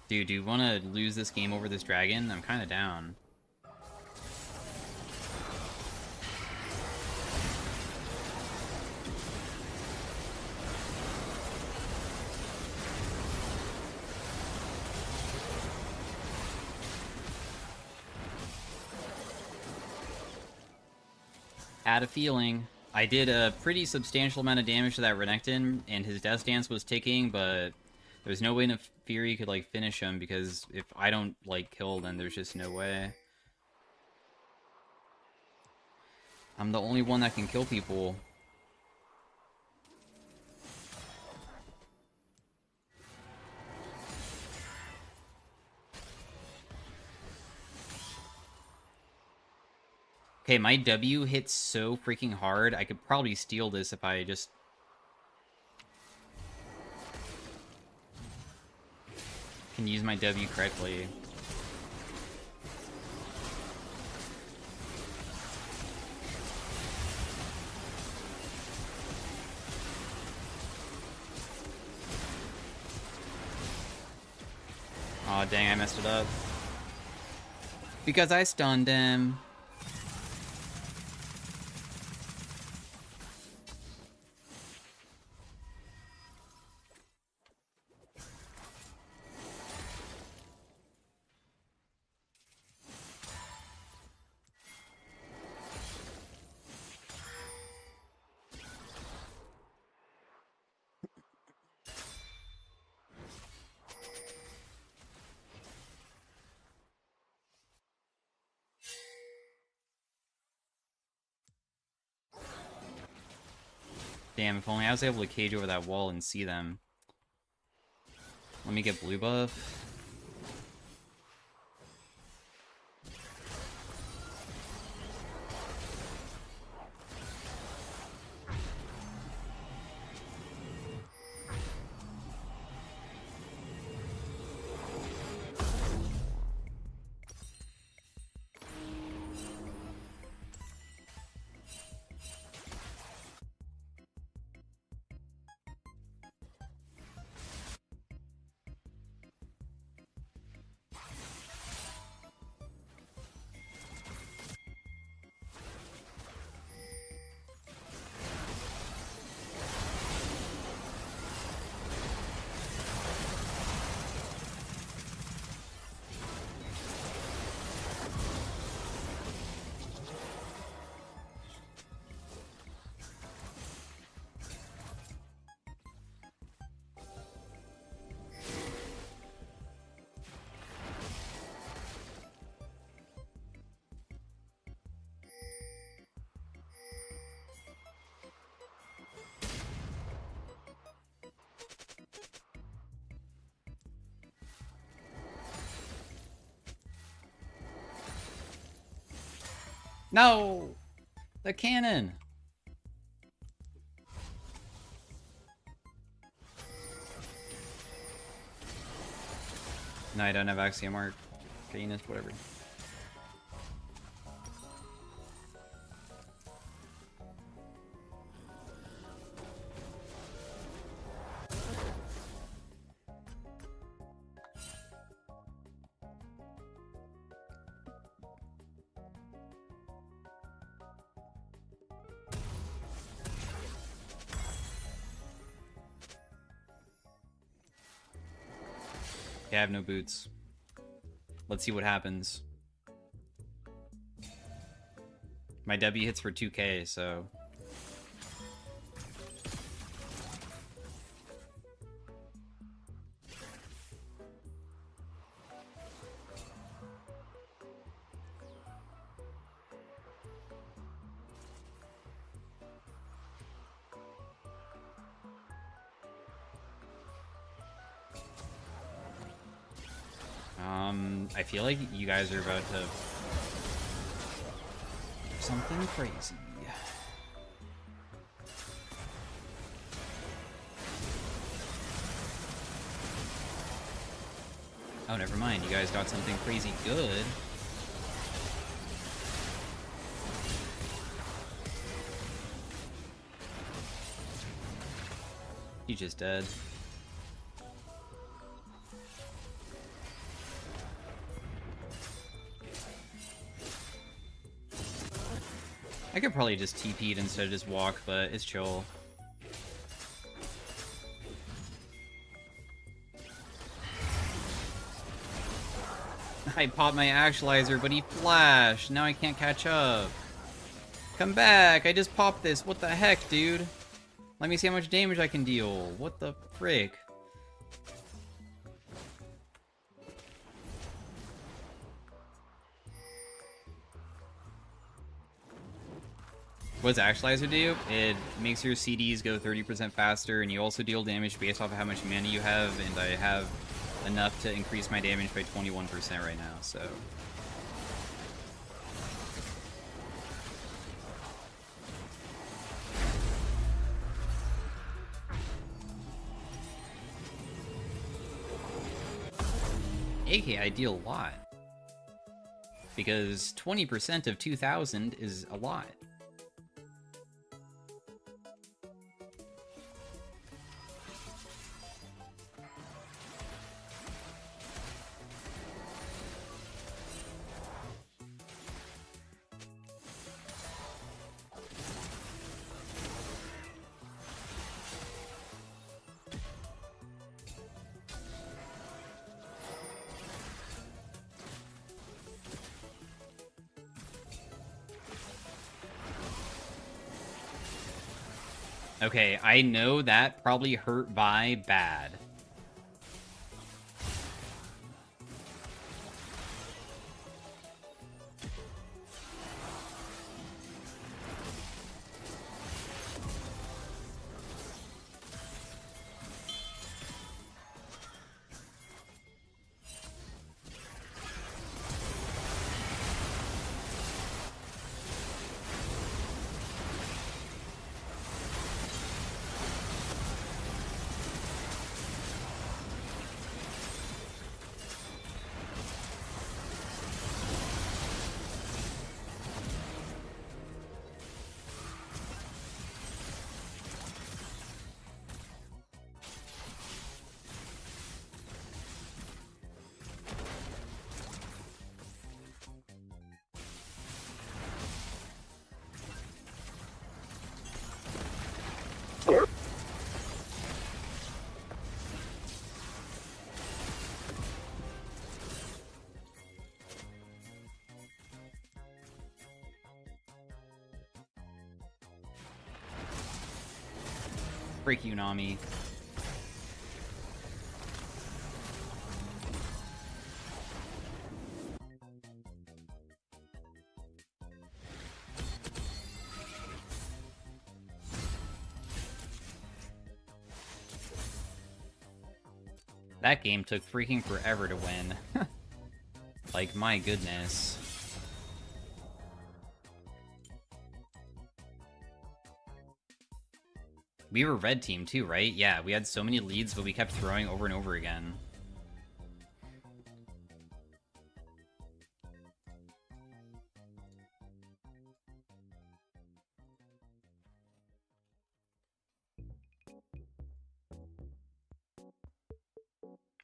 Dude, do you want to lose this game over this dragon? I'm kind of down. Had a feeling. I did a pretty substantial amount of damage to that Renekton, and his Death Dance was ticking, but there's no way Fury could, like, finish him, because if I don't, like, kill, then there's just no way. I'm the only one that can kill people. Okay, my W hits so freaking hard, I could probably steal this if I just... can use my W correctly. Aw, dang, I messed it up. Because I stunned him. Damn, if only I was able to cage over that wall and see them. Let me get blue buff. No! The cannon! No, I don't have Axiom Arc. Venus, whatever. I have no boots. Let's see what happens. My W hits for 2k, so... I feel like you guys are about to... something crazy. Oh, never mind. You guys got something crazy good. He's just dead. I could probably just TP'd instead of just walk, but it's chill. I popped my actualizer, but he flashed. Now I can't catch up. Come back! I just popped this. What the heck, dude? Let me see how much damage I can deal. What the frick? What does Actualizer do? It makes your CDs go 30% faster, and you also deal damage based off of how much mana you have, and I have enough to increase my damage by 21% right now, so... AK, I deal a lot. Because 20% of 2,000 is a lot. Okay, I know that probably hurt Vi bad. Break you, Nami. That game took freaking forever to win. Like, my goodness. We were red team too, right? Yeah, we had so many leads, but we kept throwing over and over again.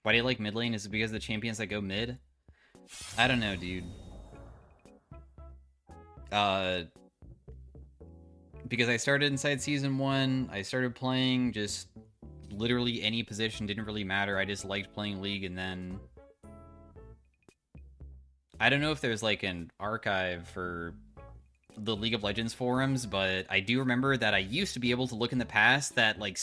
Why do you like mid lane? Is it because of the champions that go mid? I don't know, dude. Because I started inside Season 1, I started playing just literally any position, didn't really matter. I just liked playing League, and then... I don't know if there's like an archive for the League of Legends forums, but I do remember that I used to be able to look in the past that like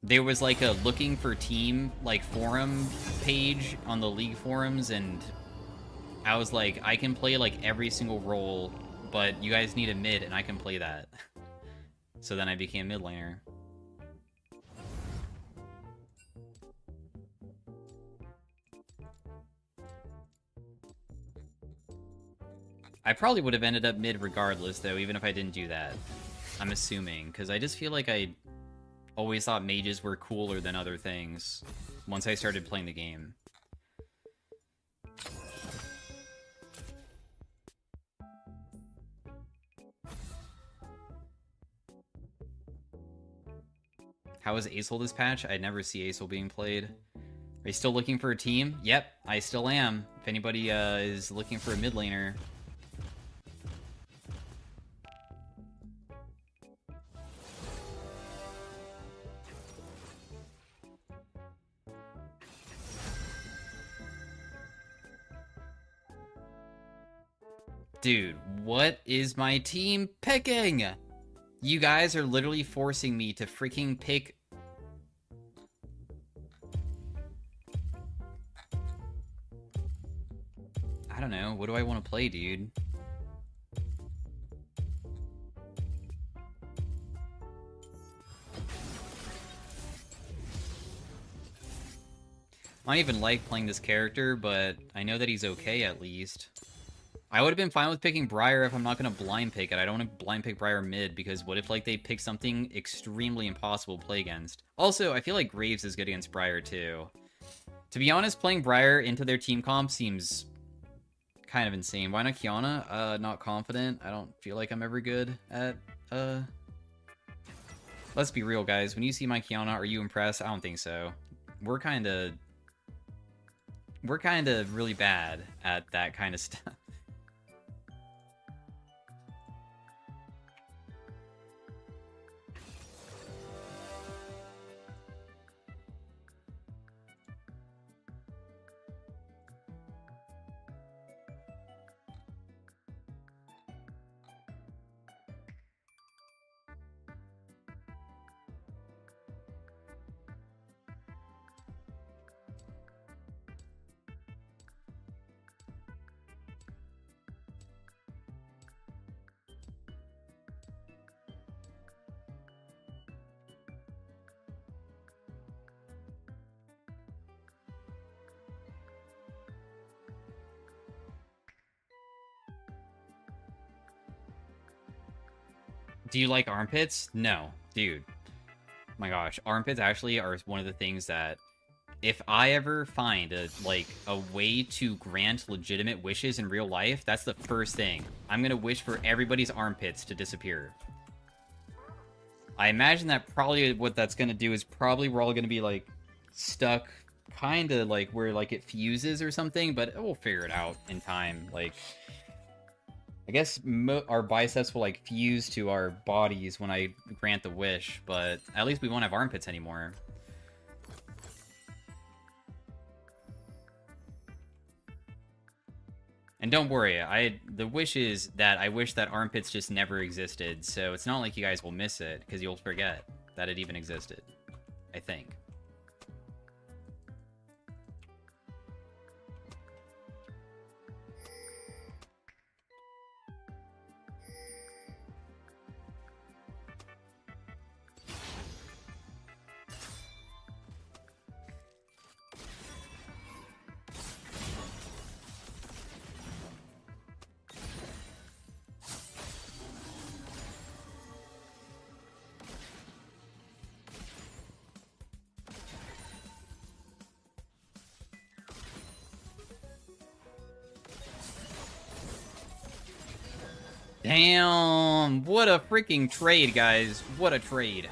there was like a looking for team like forum page on the League forums, and I was like, I can play like every single role, but you guys need a mid and I can play that. So then I became mid laner. I probably would have ended up mid regardless, though, even if I didn't do that. I'm assuming, because I just feel like I always thought mages were cooler than other things once I started playing the game. How is Acel this patch? I never see Acel being played. Are you still looking for a team? Yep, I still am. If anybody is looking for a mid laner... Dude, what is my team picking? You guys are literally forcing me to freaking pick... I don't know. What do I want to play, dude? I don't even like playing this character, but I know that he's okay at least. I would have been fine with picking Briar if I'm not going to blind pick it. I don't want to blind pick Briar mid, because what if like they pick something extremely impossible to play against? Also, I feel like Graves is good against Briar too. To be honest, playing Briar into their team comp seems kind of insane. Why not Kiana? Not confident. I don't feel like I'm ever good at... Let's be real, guys. When you see my Kiana, are you impressed? I don't think so. We're kind of really bad at that kind of stuff. Do you like armpits? No, dude. My gosh, armpits actually are one of the things that if I ever find a way to grant legitimate wishes in real life, that's the first thing. I'm gonna wish for everybody's armpits to disappear. I imagine that probably what that's gonna do is probably we're all gonna be like stuck kind of like where like it fuses or something, but we'll figure it out in time. Like, I guess our biceps will like fuse to our bodies when I grant the wish, but at least we won't have armpits anymore. And don't worry, the wish is that I wish that armpits just never existed, so it's not like you guys will miss it, because you'll forget that it even existed. I think. Damn! What a freaking trade, guys. What a trade.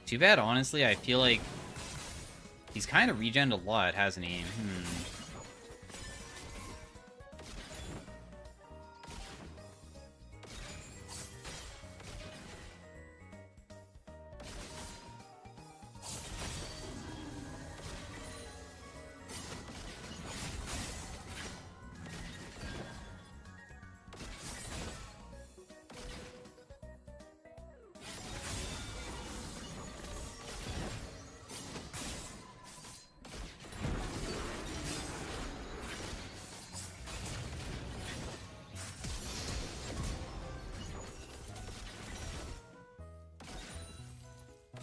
Too bad, honestly. I feel like he's kind of regened a lot, hasn't he?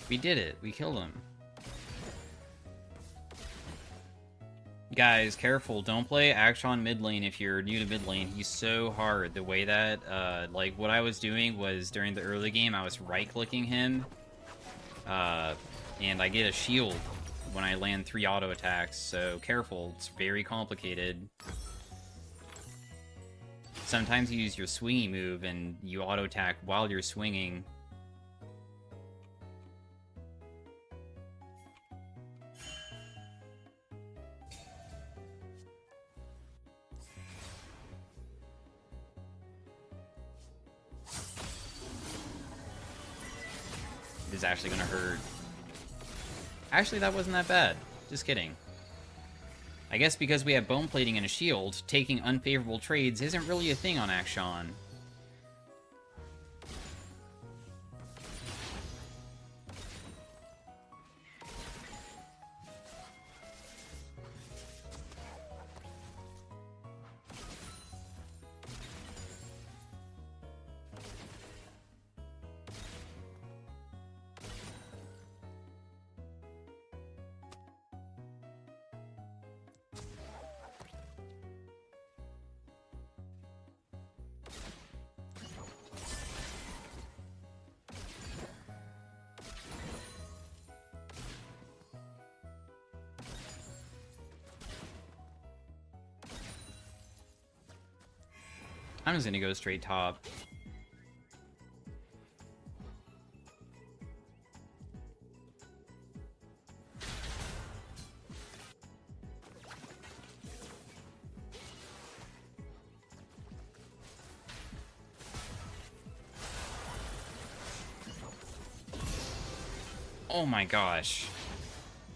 We did it. We killed him. Guys, careful. Don't play Akshan mid lane if you're new to mid lane. He's so hard. The way that, like, what I was doing was, during the early game, I was right-clicking him, and I get a shield when I land 3 auto attacks, so careful. It's very complicated. Sometimes you use your swingy move, and you auto attack while you're swinging. Is actually gonna hurt. Actually, that wasn't that bad. Just kidding. I guess because we have bone plating and a shield, taking unfavorable trades isn't really a thing on Akshan. I'm just gonna go straight top. Oh my gosh.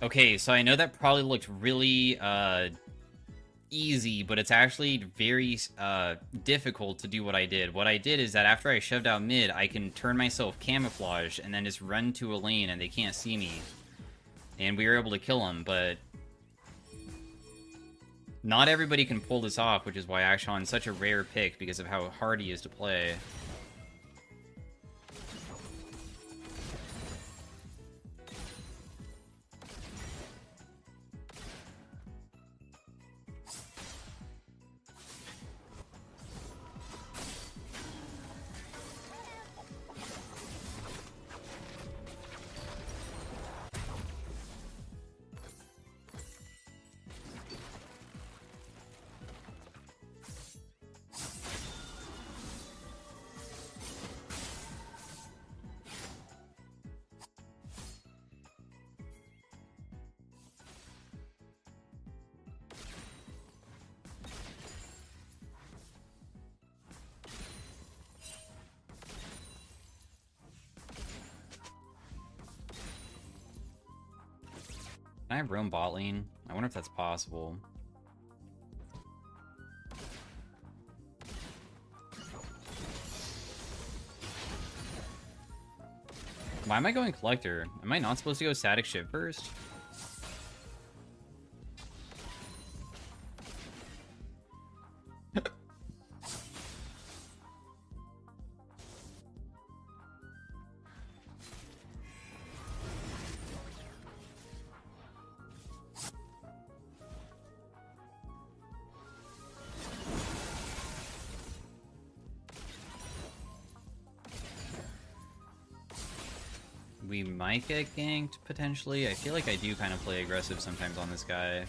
Okay, so I know that probably looked really, easy, but it's actually very difficult to do what I did. What I did is that after I shoved out mid, I can turn myself camouflage and then just run to a lane and they can't see me. And we were able to kill him, but not everybody can pull this off, which is why Akshan's such a rare pick because of how hard he is to play. Can I have roam bot lane? I wonder if that's possible. Why am I going Collector? Am I not supposed to go Static Shiv first? We might get ganked, potentially. I feel like I do kind of play aggressive sometimes on this guy.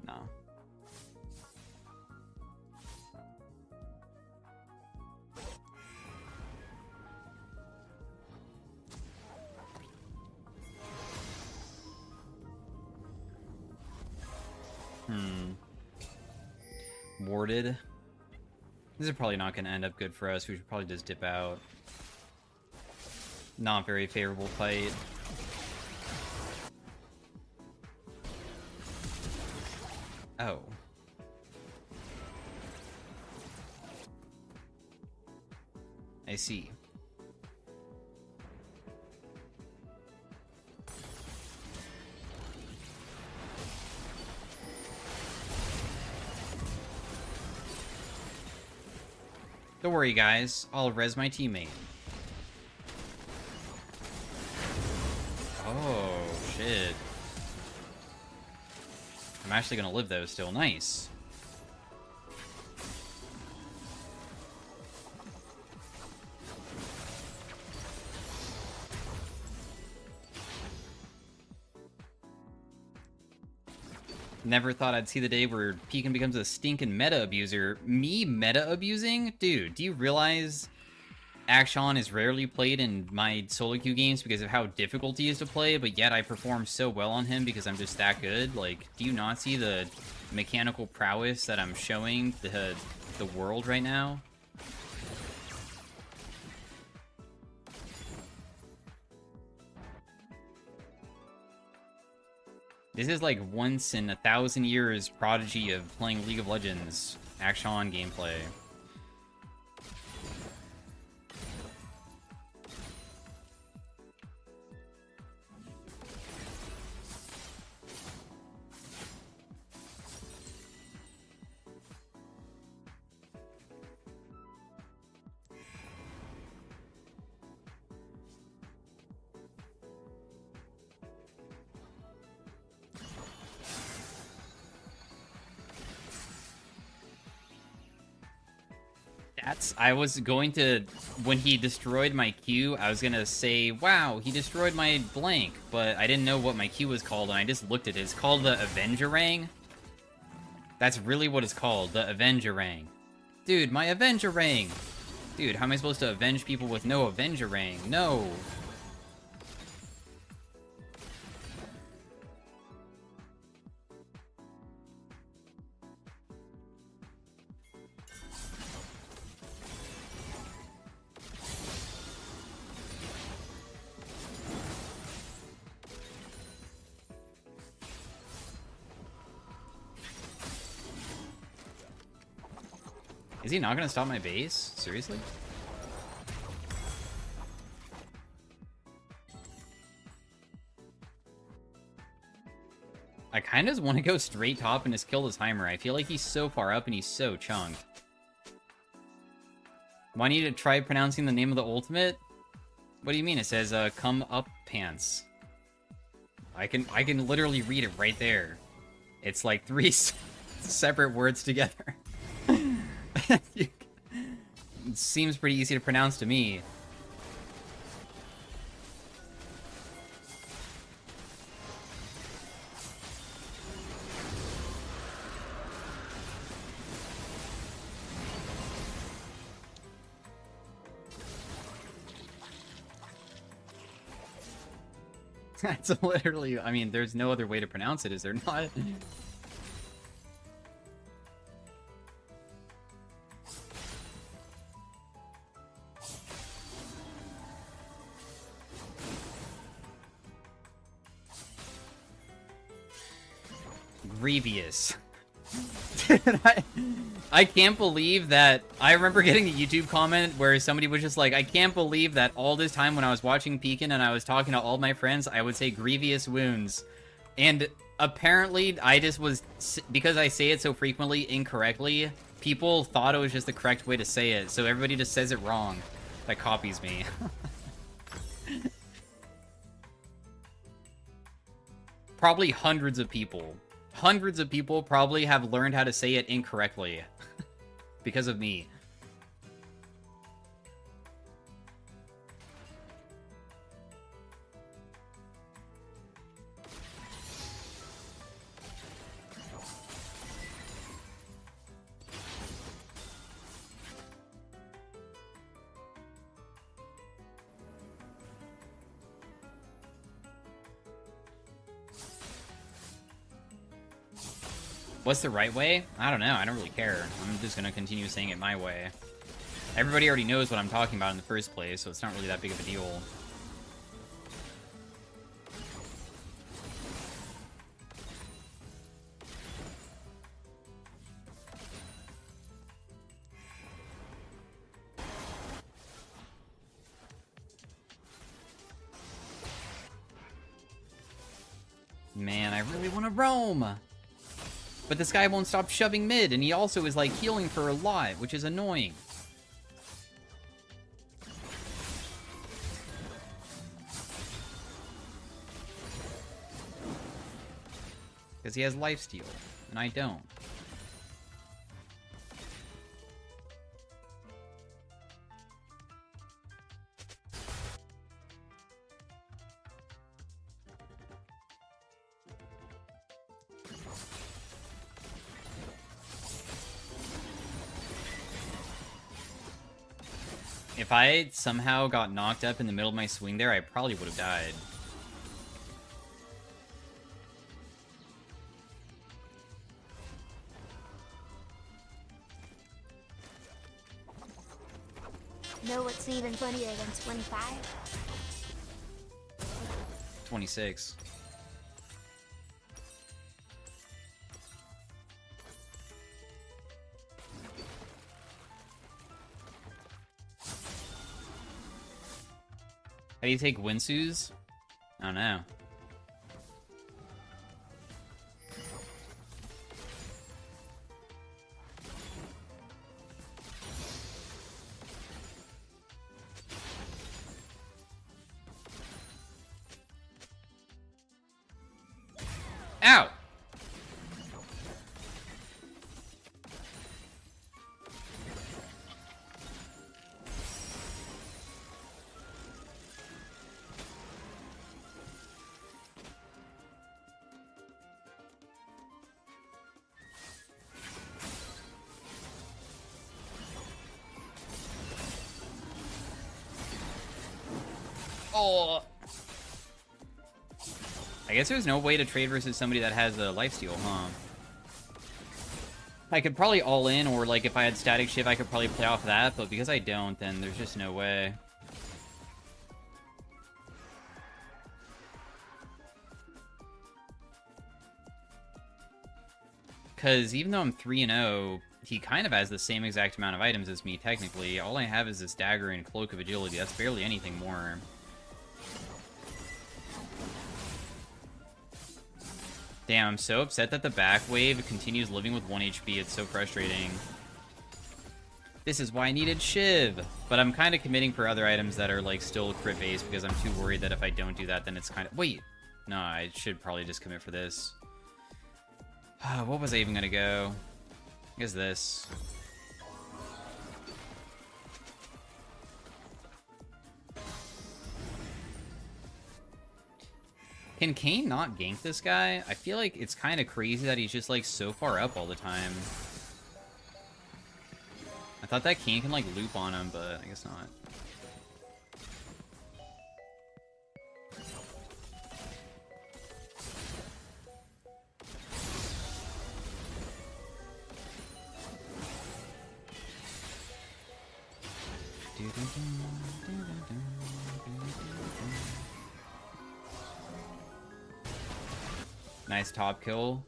No. Warded. This is probably not going to end up good for us. We should probably just dip out. Not very favorable fight. Oh. I see. Don't worry, guys. I'll res my teammate. Oh, shit. I'm actually gonna live, though, still. Nice. Never thought I'd see the day where Pekin becomes a stinking meta abuser. Me meta abusing? Dude, do you realize Akshan is rarely played in my solo queue games because of how difficult he is to play, but yet I perform so well on him because I'm just that good? Like, do you not see the mechanical prowess that I'm showing the world right now? This is like once in 1,000 years prodigy of playing League of Legends Akshan gameplay. I was going to, when he destroyed my Q, I was going to say, wow, he destroyed my blank, but I didn't know what my Q was called, and I just looked at it. It's called the Avengerang. That's really what it's called, the Avengerang. Dude, my Avengerang! Dude, how am I supposed to avenge people with no Avengerang? No! Is he not gonna stop my base? Seriously? I kind of want to go straight top and just kill this Heimer. I feel like he's so far up and he's so chunked. Why need to try pronouncing the name of the ultimate? What do you mean? It says, come up pants. I can literally read it right there. It's like 3 separate words together. It seems pretty easy to pronounce to me. That's literally, I mean, there's no other way to pronounce it, is there not? Grievous. Dude, I can't believe that. I remember getting a YouTube comment where somebody was just like, I can't believe that all this time when I was watching Pekin and I was talking to all my friends, I would say grievous wounds. And apparently, I just was, because I say it so frequently incorrectly, people thought it was just the correct way to say it, so everybody just says it wrong. That copies me. Probably hundreds of people. Hundreds of people probably have learned how to say it incorrectly. Because of me. What's the right way? I don't know. I don't really care. I'm just gonna continue saying it my way. Everybody already knows what I'm talking about in the first place, so it's not really that big of a deal. Man, I really want to roam! But this guy won't stop shoving mid, and he also is, like, healing for a lot, which is annoying. Because he has lifesteal, and I don't. If I somehow got knocked up in the middle of my swing there, I probably would have died. Know what's even funnier than 25? 26. How do you take Winsu's? I don't know. Ow! Oh! I guess there's no way to trade versus somebody that has a lifesteal, huh? I could probably all in, or like if I had static shift, I could probably play off that, but because I don't, then there's just no way. Because even though I'm 3-0, he kind of has the same exact amount of items as me, technically. All I have is this dagger and cloak of agility. That's barely anything more. Damn, I'm so upset that the back wave continues living with 1 HP. It's so frustrating. This is why I needed Shiv. But I'm kind of committing for other items that are, like, still crit-based because I'm too worried that if I don't do that, then it's kind of... Wait! No, I should probably just commit for this. What was I even gonna go? I guess this. Can Kayn not gank this guy? I feel like it's kind of crazy that he's just, like, so far up all the time. I thought that Kayn can, like, loop on him, but I guess not. Nice top kill.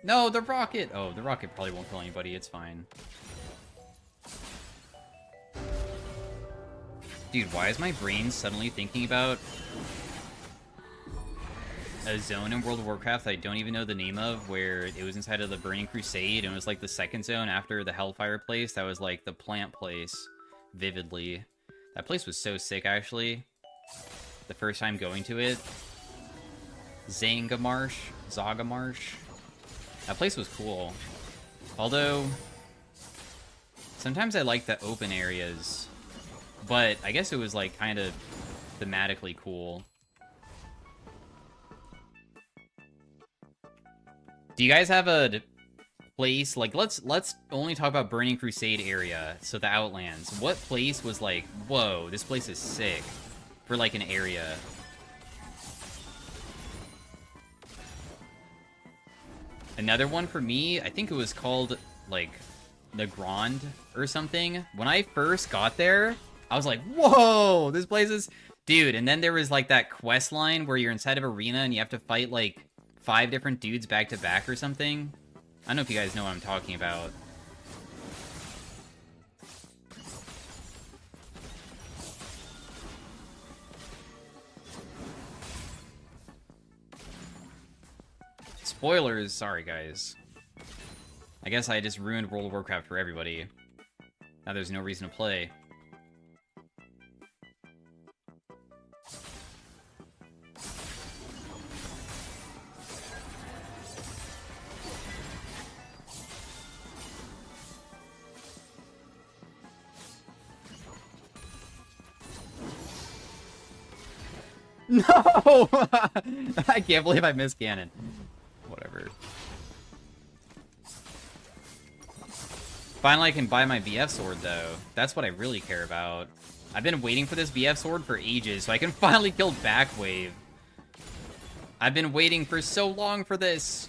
No, the rocket! Oh, the rocket probably won't kill anybody, it's fine. Dude, why is my brain suddenly thinking about a zone in World of Warcraft that I don't even know the name of, where it was inside of the Burning Crusade, and it was like the second zone after the Hellfire place, that was like the plant place, vividly. That place was so sick, actually. The first time going to it. Zangamarsh? Zagamarsh? That place was cool. Although, sometimes I like the open areas, but I guess it was like kind of thematically cool. Do you guys have a place, like, let's only talk about Burning Crusade area, so the Outlands. What place was like, whoa, this place is sick, for like an area? Another one for me, I think it was called, like, the Grand or something. When I first got there, I was like, whoa, this place is... Dude, and then there was, like, that quest line where you're inside of arena and you have to fight, like, 5 different dudes back to back or something. I don't know if you guys know what I'm talking about. Spoilers, sorry guys. I guess I just ruined World of Warcraft for everybody. Now there's no reason to play. No! I can't believe I missed cannon. Whatever. Finally, I can buy my BF sword, though. That's what I really care about. I've been waiting for this BF sword for ages, so I can finally kill Backwave. I've been waiting for so long for this.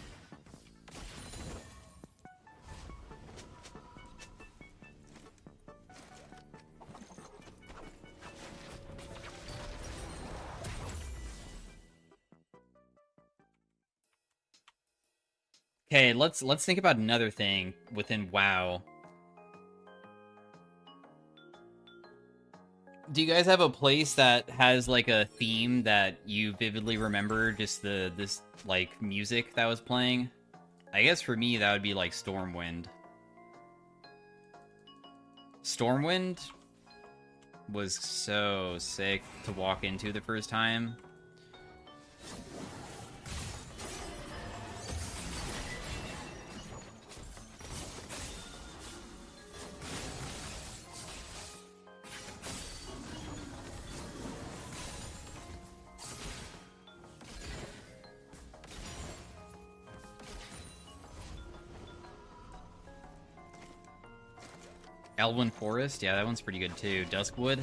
Okay, let's think about another thing within WoW. Do you guys have a place that has like a theme that you vividly remember, just this like music that was playing? I guess for me that would be like Stormwind. Stormwind was so sick to walk into the first time. Elwyn Forest, yeah, that one's pretty good too. Duskwood.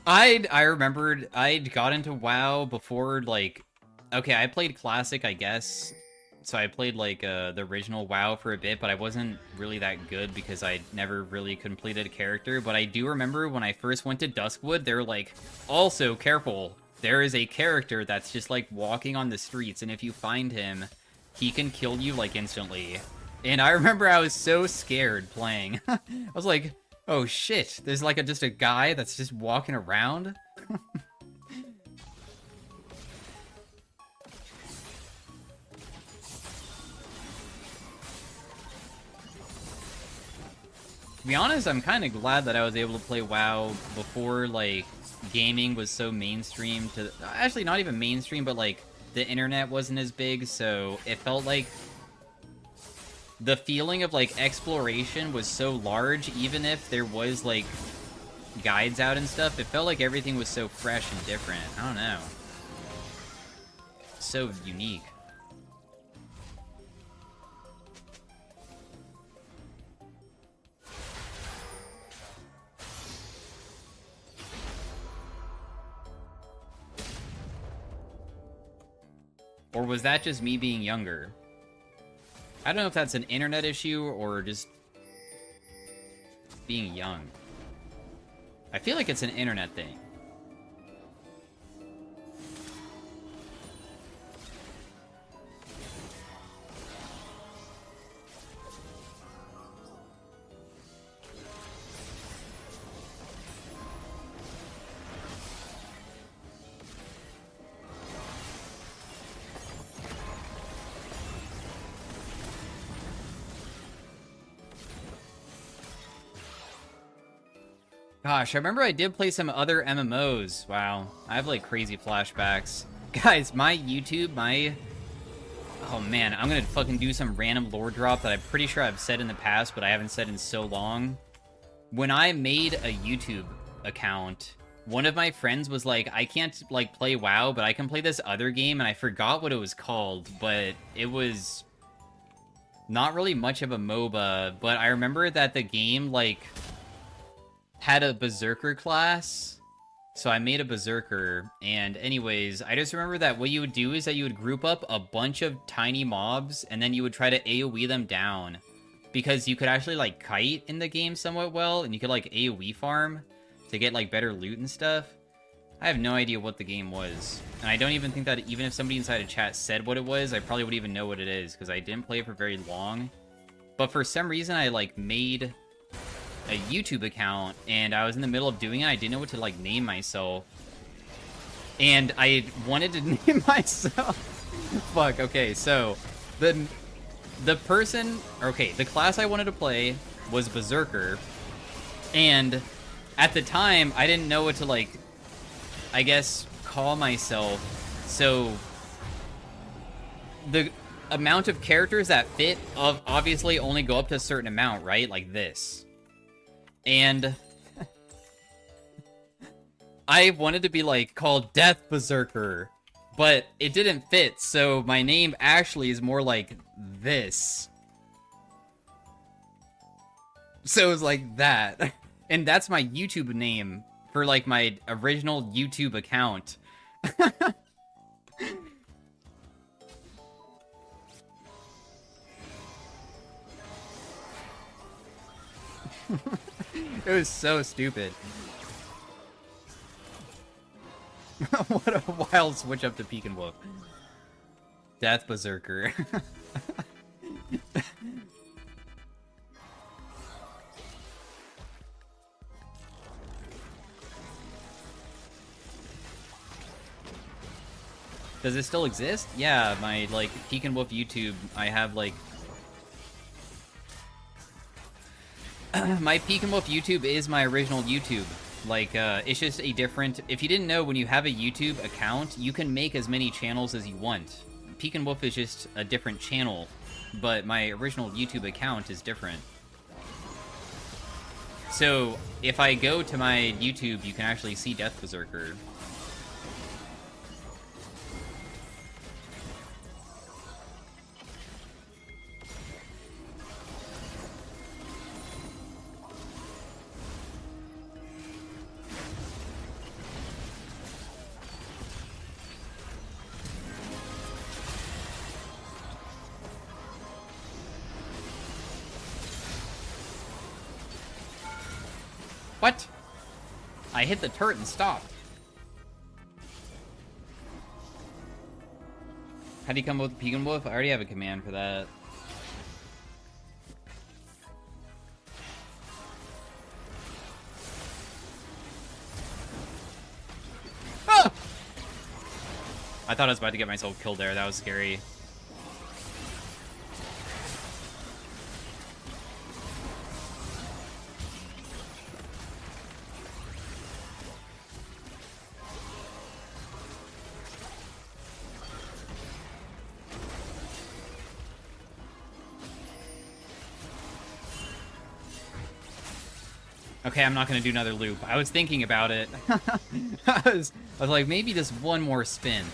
I remembered I'd got into WoW before, like, okay, I played Classic, I guess. So I played, like, the original WoW for a bit, but I wasn't really that good because I never really completed a character. But I do remember when I first went to Duskwood, they were like, also, careful, there is a character that's just, like, walking on the streets, and if you find him, he can kill you, like, instantly. And I remember I was so scared playing. I was like, oh shit, there's like just a guy that's just walking around? To be honest, I'm kind of glad that I was able to play WoW before, like, gaming was so mainstream to... Actually, not even mainstream, but, like, the internet wasn't as big, so it felt like... The feeling of, like, exploration was so large, even if there was, like, guides out and stuff, it felt like everything was so fresh and different. I don't know. So unique. Or was that just me being younger? I don't know if that's an internet issue or just being young. I feel like it's an internet thing. Gosh, I remember I did play some other MMOs. Wow, I have like crazy flashbacks. Guys, my YouTube, oh man, I'm gonna fucking do some random lore drop that I'm pretty sure I've said in the past, but I haven't said in so long. When I made a YouTube account, one of my friends was like, I can't like play WoW, but I can play this other game, and I forgot what it was called, but it was not really much of a MOBA, but I remember that the game like had a berserker class, so I made a berserker. And anyways, I just remember that what you would do is that you would group up a bunch of tiny mobs, and then you would try to AoE them down, because you could actually like kite in the game somewhat well, and you could like AoE farm to get like better loot and stuff. I have no idea what the game was, and I don't even think that even if somebody inside a chat said what it was, I probably would even know what it is, because I didn't play it for very long. But for some reason, I like made a YouTube account, and I was in the middle of doing it. I didn't know what to like name myself, and I wanted to name myself. Fuck. Okay, so the class I wanted to play was Berserker, and at the time I didn't know what to like, I guess, call myself. So the amount of characters that fit obviously only go up to a certain amount, right? Like this. And I wanted to be like called Death Berserker, but it didn't fit, so my name actually is more like this. So it was like that. And that's my YouTube name for like my original YouTube account. It was so stupid. What a wild switch up to Pekin Wolf. Death Berserker. Does it still exist? Yeah, my like Pekin Wolf YouTube, I have like my Pekin Wolf YouTube is my original YouTube. Like, it's just a different... If you didn't know, when you have a YouTube account, you can make as many channels as you want. Pekin Wolf is just a different channel, but my original YouTube account is different. So, if I go to my YouTube, you can actually see Death Berserker. What? I hit the turret and stopped. How do you come up with Pekin Wolf? I already have a command for that. Ah! I thought I was about to get myself killed there. That was scary. Okay, I'm not gonna do another loop. I was thinking about it. I was like, maybe just one more spin.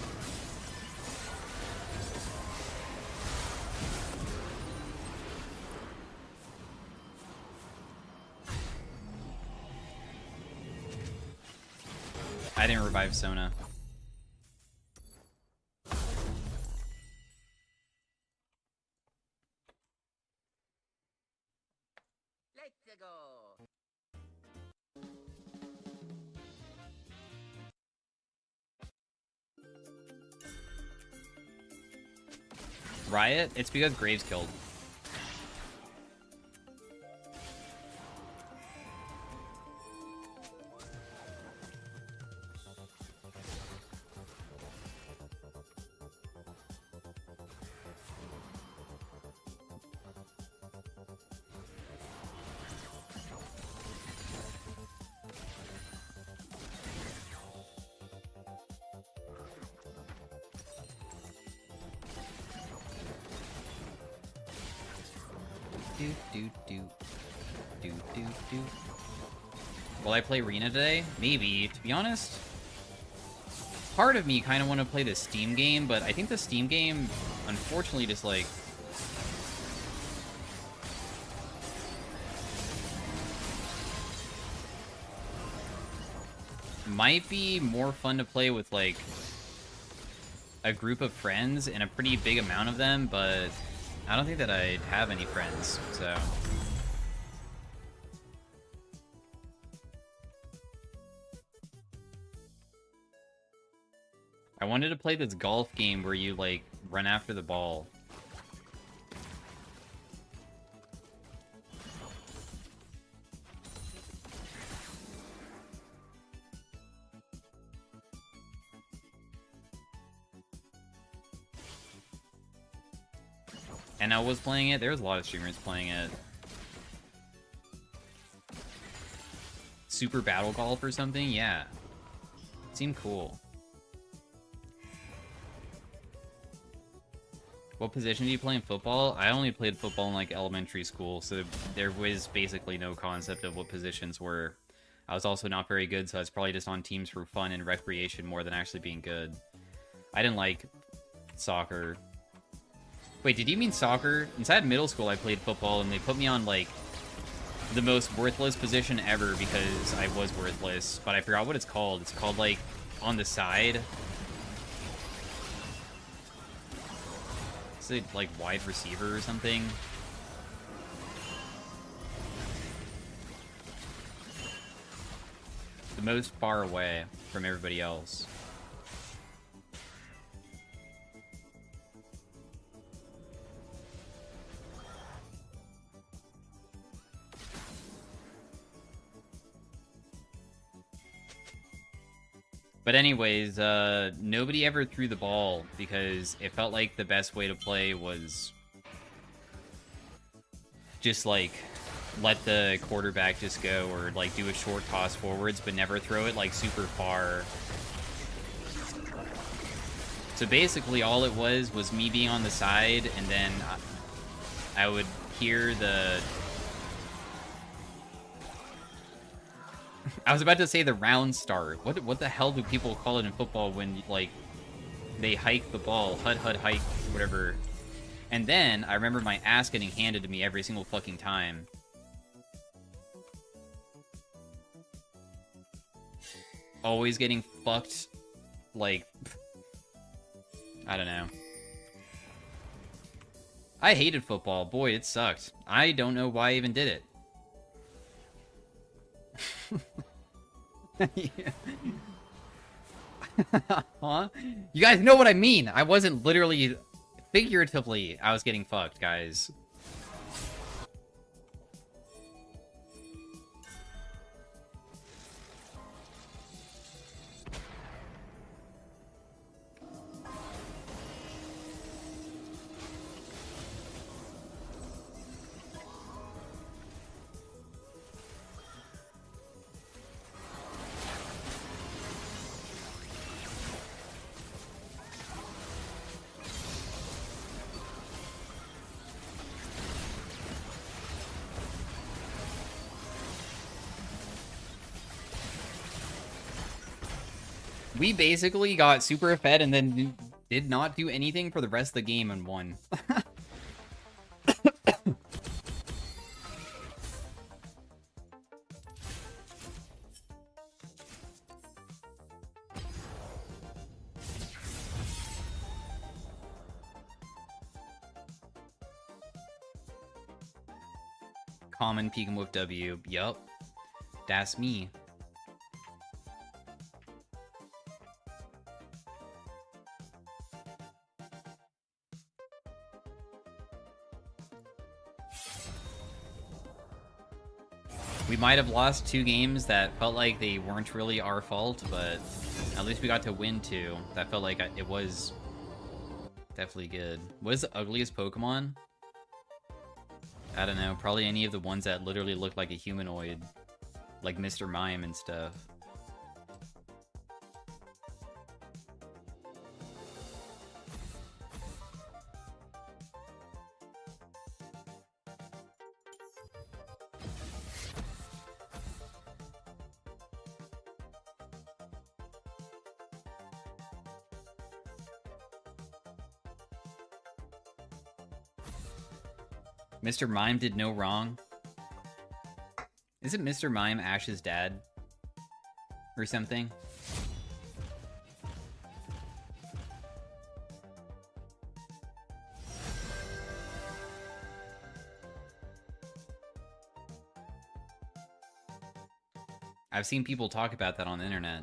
I didn't revive Sona. Let's go. Riot? It's because Graves killed. do do do do do do. Will I play Arena today? Maybe. To be honest, part of me kind of want to play the Steam game, but I think the Steam game, unfortunately, just like might be more fun to play with like a group of friends and a pretty big amount of them, but I don't think that I'd have any friends, so. I wanted to play this golf game where you, like, run after the ball. And I was playing it. There was a lot of streamers playing it. Super Battle Golf or something? Yeah. It seemed cool. What position do you play in football? I only played football in, like, elementary school, so there was basically no concept of what positions were. I was also not very good, so I was probably just on teams for fun and recreation more than actually being good. I didn't like soccer. Wait, did you mean soccer? Inside middle school, I played football, and they put me on, like, the most worthless position ever because I was worthless, but I forgot what it's called. It's called, like, on the side. Is it, like, wide receiver or something? The most far away from everybody else. But anyways, nobody ever threw the ball because it felt like the best way to play was just, like, let the quarterback just go or, like, do a short toss forwards but never throw it, like, super far. So basically all it was me being on the side, and then I would hear the... I was about to say the round start. What the hell do people call it in football when, like, they hike the ball? Hud hike, whatever. And then I remember my ass getting handed to me every single fucking time. Always getting fucked, like... I don't know. I hated football. Boy, it sucked. I don't know why I even did it. Huh? You guys know what I mean. I wasn't literally, figuratively, I was getting fucked, guys. We basically got super fed and then did not do anything for the rest of the game and won. Common peeking with W. Yup. That's me. We might have lost 2 games that felt like they weren't really our fault, but at least we got to win 2. That felt like it was definitely good. What is the ugliest Pokemon? I don't know. Probably any of the ones that literally look like a humanoid. Like Mr. Mime and stuff. Mr. Mime did no wrong. Isn't Mr. Mime Ash's dad? Or something? I've seen people talk about that on the internet.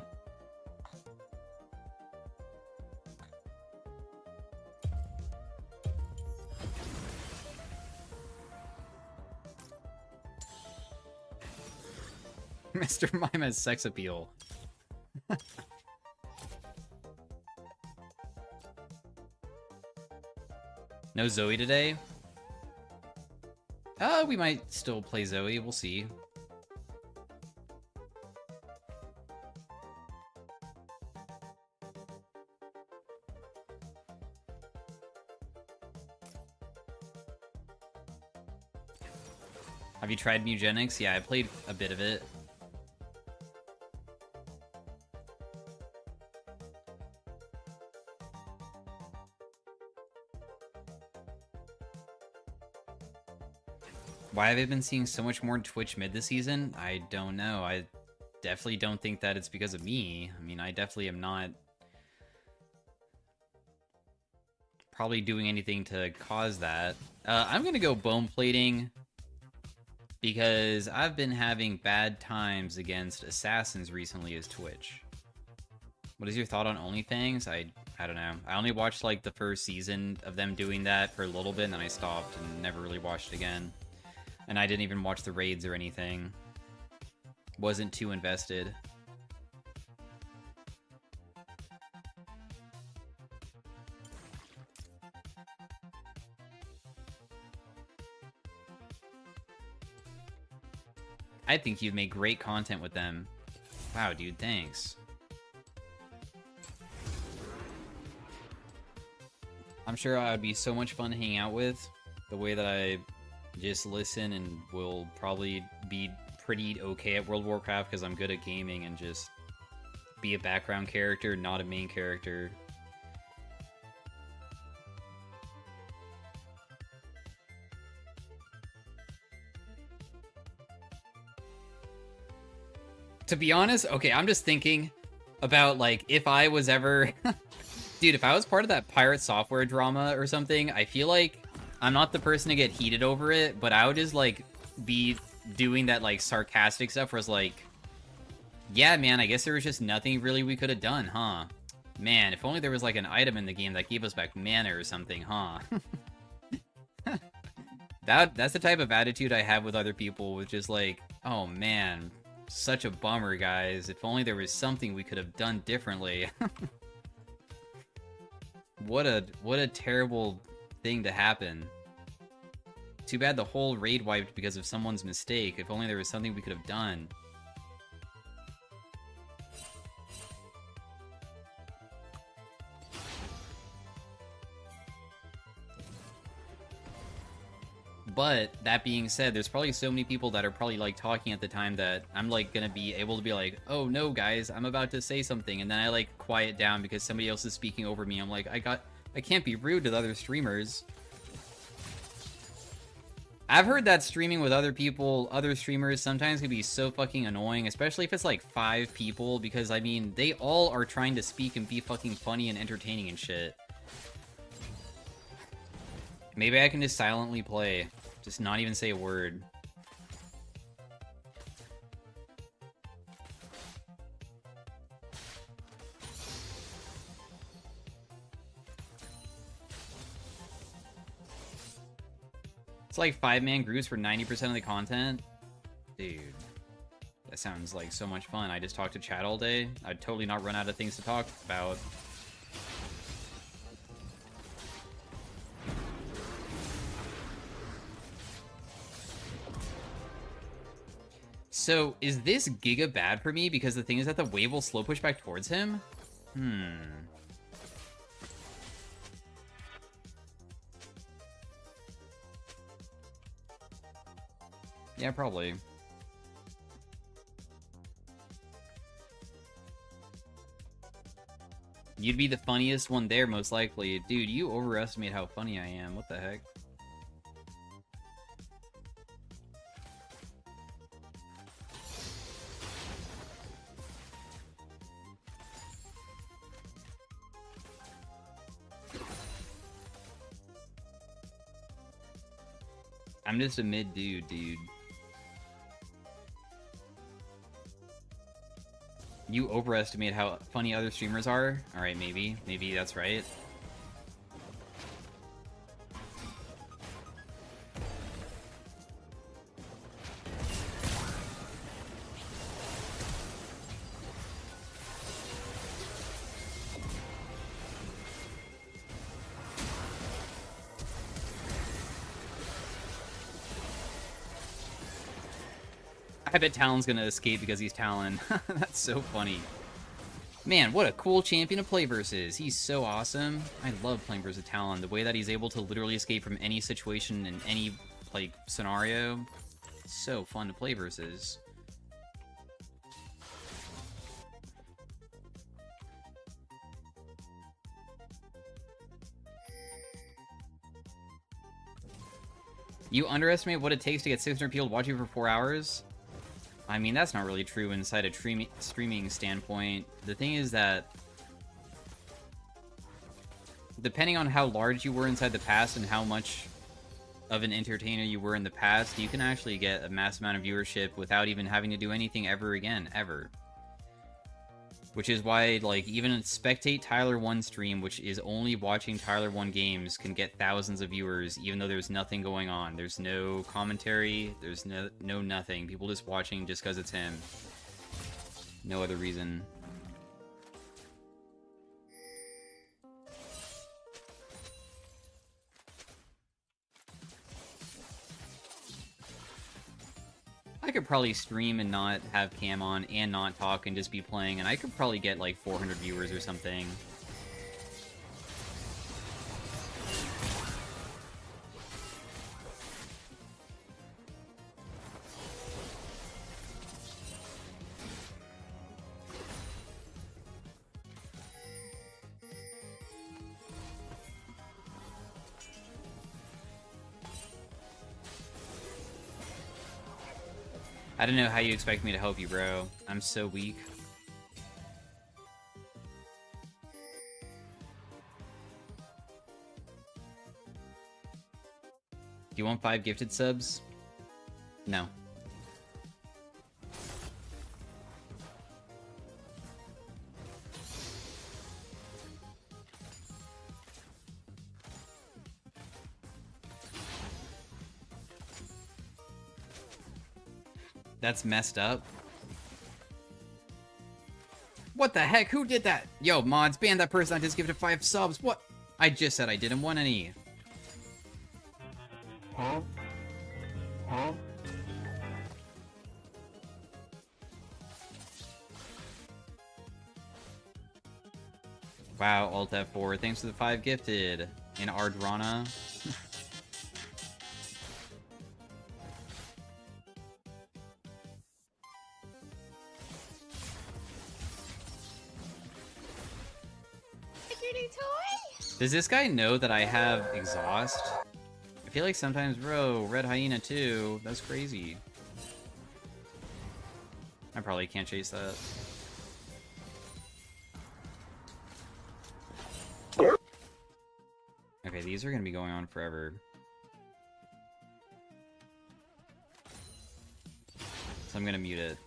Mr. Mime has sex appeal. No Zoe today? We might still play Zoe. We'll see. Have you tried Mugenics? Yeah, I played a bit of it. Why have I been seeing so much more Twitch mid this season? I don't know. I definitely don't think that it's because of me. I mean, I definitely am not probably doing anything to cause that. I'm gonna go bone plating because I've been having bad times against assassins recently as Twitch. What is your thought on OnlyFans? I don't know. I only watched like the first season of them doing that for a little bit and then I stopped and never really watched it again. And I didn't even watch the raids or anything. Wasn't too invested. I think you've made great content with them. Wow, dude, thanks. I'm sure I would be so much fun hanging out with. The way that I just listen and will probably be pretty okay at World of Warcraft because I'm good at gaming and just be a background character, not a main character. To be honest, okay, I'm just thinking about, like, if I was ever... Dude, if I was part of that pirate software drama or something, I feel like I'm not the person to get heated over it, but I would just, like, be doing that, like, sarcastic stuff where it's like, yeah, man, I guess there was just nothing really we could have done, huh? Man, if only there was, like, an item in the game that gave us back mana or something, huh? That's the type of attitude I have with other people, with just like, oh, man... Such a bummer, guys. If only there was something we could have done differently. What a terrible thing to happen. Too bad the whole raid wiped because of someone's mistake. If only there was something we could have done. But, that being said, there's probably so many people that are probably, like, talking at the time that I'm, like, gonna be able to be like, oh, no, guys, I'm about to say something, and then I, like, quiet down because somebody else is speaking over me. I'm like, I can't be rude to the other streamers. I've heard that streaming with other people, other streamers, sometimes can be so fucking annoying, especially if it's, like, 5 people, because, I mean, they all are trying to speak and be fucking funny and entertaining and shit. Maybe I can just silently play. Just not even say a word. It's like 5-man groups for 90% of the content? Dude. That sounds like so much fun. I just talk to chat all day. I'd totally not run out of things to talk about. So, is this Giga bad for me? Because the thing is that the wave will slow push back towards him? Yeah, probably. You'd be the funniest one there, most likely. Dude, you overestimate how funny I am. What the heck? I'm just a mid dude. You overestimate how funny other streamers are? Alright, maybe. Maybe that's right. I bet Talon's gonna escape because he's Talon. That's so funny. Man, what a cool champion to play versus. He's so awesome. I love playing versus Talon. The way that he's able to literally escape from any situation in any, like, scenario. So fun to play versus. You underestimate what it takes to get 600 people to watch you for 4 hours? I mean, that's not really true inside a streaming standpoint. The thing is that, depending on how large you were inside the past and how much of an entertainer you were in the past, you can actually get a mass amount of viewership without even having to do anything ever again, ever. Which is why, like, even a Spectate Tyler 1 stream, which is only watching Tyler 1 games, can get thousands of viewers, even though there's nothing going on. There's no commentary, there's no nothing. People just watching just because it's him. No other reason. I could probably stream and not have cam on and not talk and just be playing, and I could probably get like 400 viewers or something. I don't know how you expect me to help you, bro. I'm so weak. Do you want 5 gifted subs? No. That's messed up. What the heck? Who did that? Yo, mods, ban that person I just gifted 5 subs. What? I just said I didn't want any. Huh? Huh? Wow, Alt F4. Thanks for the 5 gifted. In Ardrana. Does this guy know that I have exhaust? I feel like sometimes, bro, Red Hyena too. That's crazy. I probably can't chase that. Okay, these are gonna be going on forever. So I'm gonna mute it.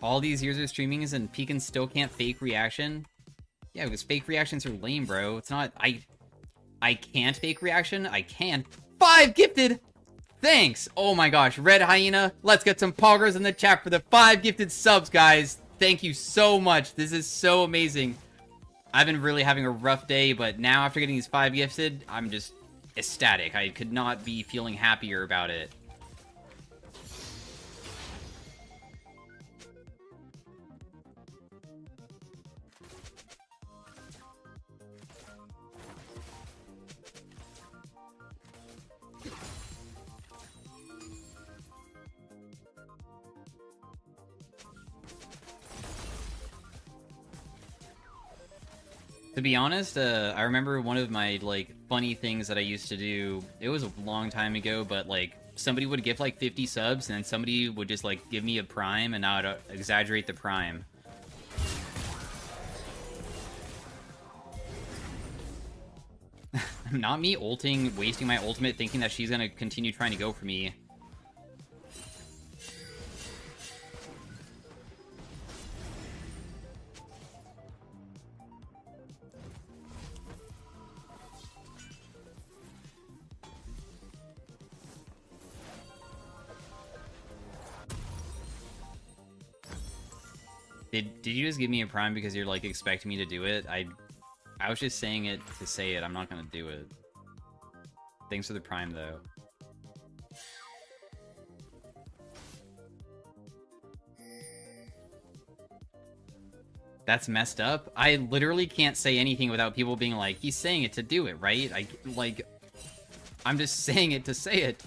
All these years of streaming is and Pekin still can't fake reaction? Yeah, because fake reactions are lame, bro. It's not... I can't fake reaction? I can. 5 gifted! Thanks! Oh my gosh, Red Hyena, let's get some poggers in the chat for the 5 gifted subs, guys. Thank you so much. This is so amazing. I've been really having a rough day, but now after getting these 5 gifted, I'm just ecstatic. I could not be feeling happier about it. To be honest, I remember one of my, like, funny things that I used to do, it was a long time ago, but, like, somebody would give, like, 50 subs, and then somebody would just, like, give me a prime, and I would exaggerate the prime. Not me ulting, wasting my ultimate, thinking that she's gonna continue trying to go for me. Did you just give me a prime because you're, like, expecting me to do it? I was just saying it to say it. I'm not gonna do it. Thanks for the prime, though. That's messed up. I literally can't say anything without people being like, he's saying it to do it, right? I'm just saying it to say it.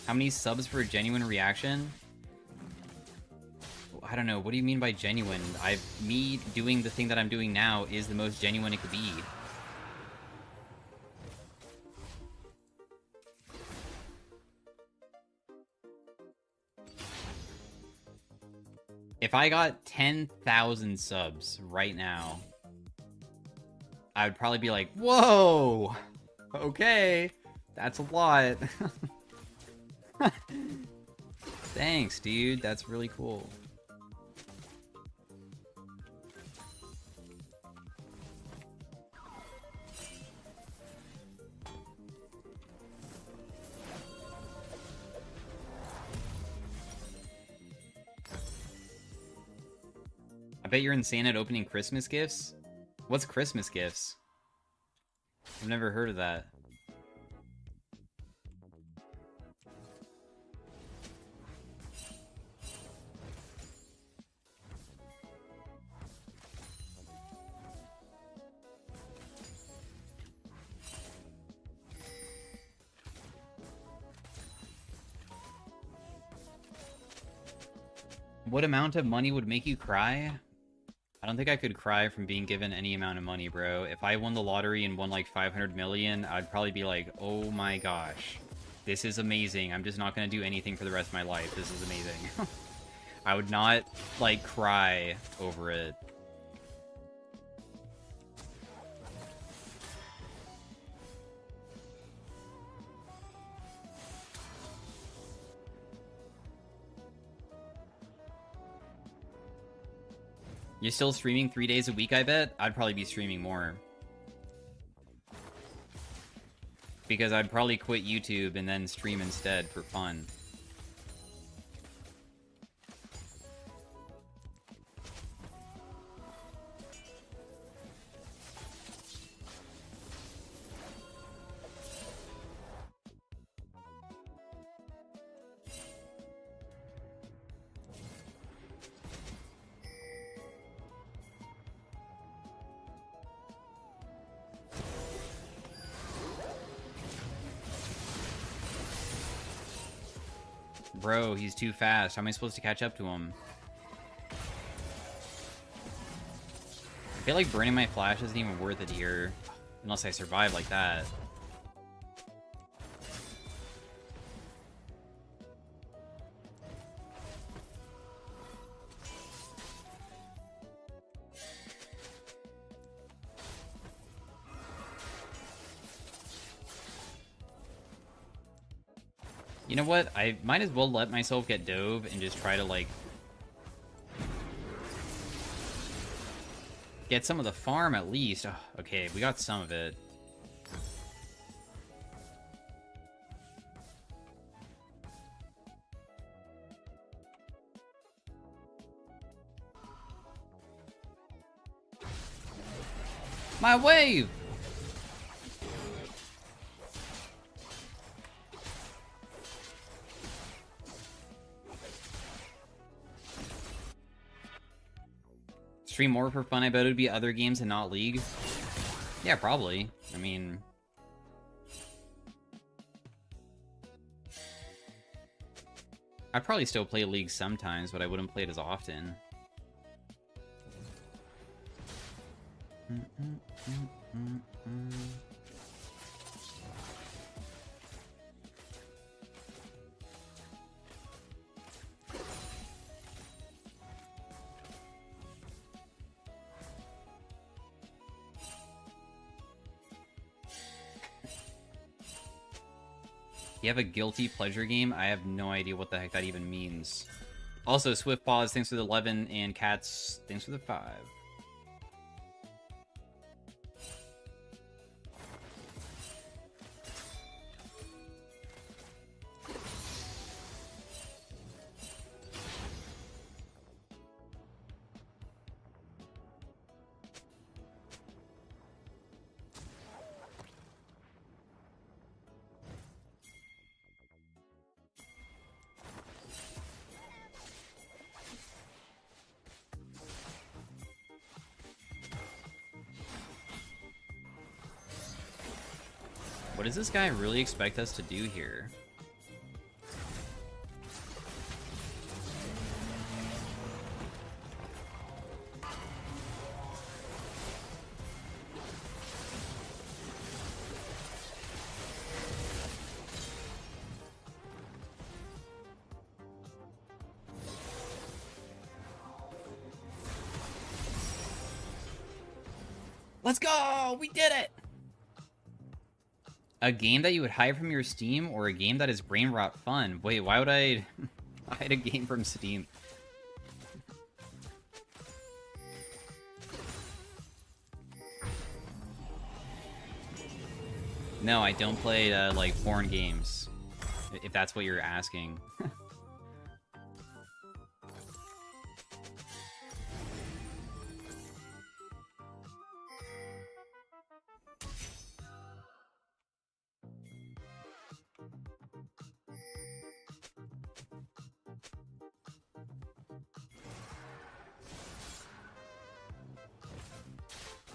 How many subs for a genuine reaction? I don't know. What do you mean by genuine? Me doing the thing that I'm doing now is the most genuine it could be. If I got 10,000 subs right now, I would probably be like, whoa! Okay, that's a lot. Thanks, dude. That's really cool. I bet you're insane at opening Christmas gifts? What's Christmas gifts? I've never heard of that. What amount of money would make you cry? I don't think I could cry from being given any amount of money, bro. If I won the lottery and won like 500 million, I'd probably be like, oh my gosh, this is amazing. I'm just not going to do anything for the rest of my life. This is amazing. I would not, like, cry over it. You're still streaming 3 days a week, I bet? I'd probably be streaming more. Because I'd probably quit YouTube and then stream instead for fun. Bro, he's too fast. How am I supposed to catch up to him? I feel like burning my flash isn't even worth it here. Unless I survive like that. You know what? I might as well let myself get dove and just try to, like, get some of the farm at least. Oh, okay, we got some of it. My wave! Stream more for fun, I bet it would be other games and not League. Yeah, probably. I mean... I probably still play League sometimes, but I wouldn't play it as often. You have a guilty pleasure game? I have no idea what the heck that even means. Also, Swift Paws, thanks for the 11, and Cats, thanks for the 5. What does this guy really expect us to do here? Let's go! We did it! A game that you would hide from your Steam, or a game that is brain rot fun? Wait, why would I hide a game from Steam? No, I don't play, like, porn games. If that's what you're asking.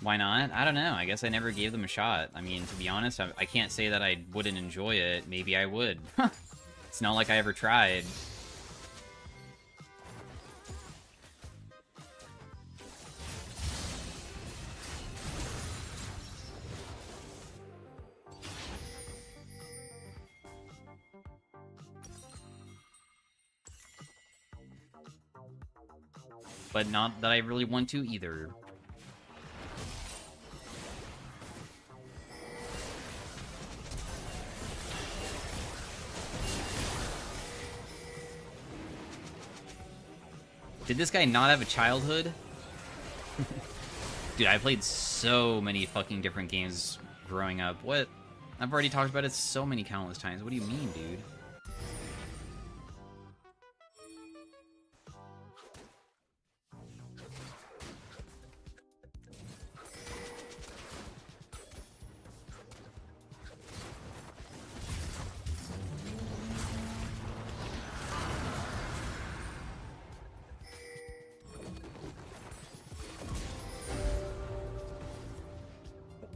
Why not? I don't know. I guess I never gave them a shot. I mean, to be honest, I can't say that I wouldn't enjoy it. Maybe I would. It's not like I ever tried. But not that I really want to either. Did this guy not have a childhood? Dude, I played so many fucking different games growing up. What? I've already talked about it so many countless times. What do you mean, dude?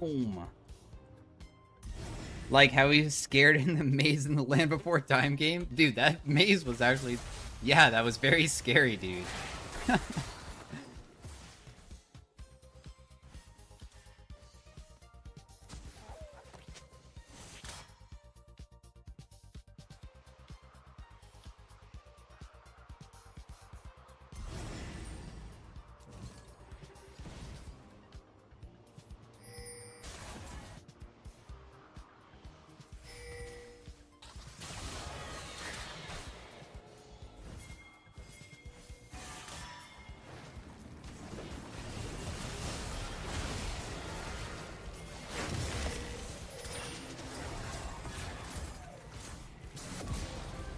Boom. Like how he was scared in the maze in the Land Before Time game? Dude, that maze was actually... Yeah, that was very scary, dude.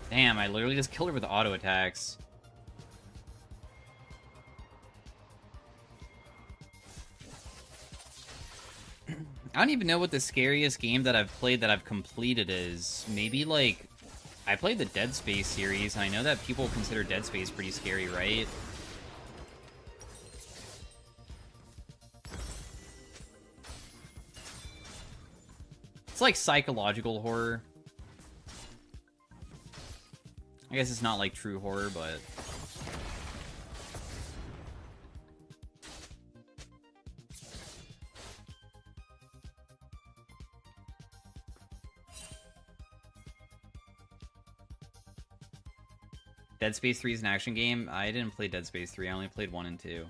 Damn, I literally just killed her with auto attacks. I don't even know what the scariest game that I've played that I've completed is. Maybe, like... I played the Dead Space series, and I know that people consider Dead Space pretty scary, right? It's like psychological horror. I guess it's not like true horror, but... Dead Space 3 is an action game? I didn't play Dead Space 3, I only played 1 and 2.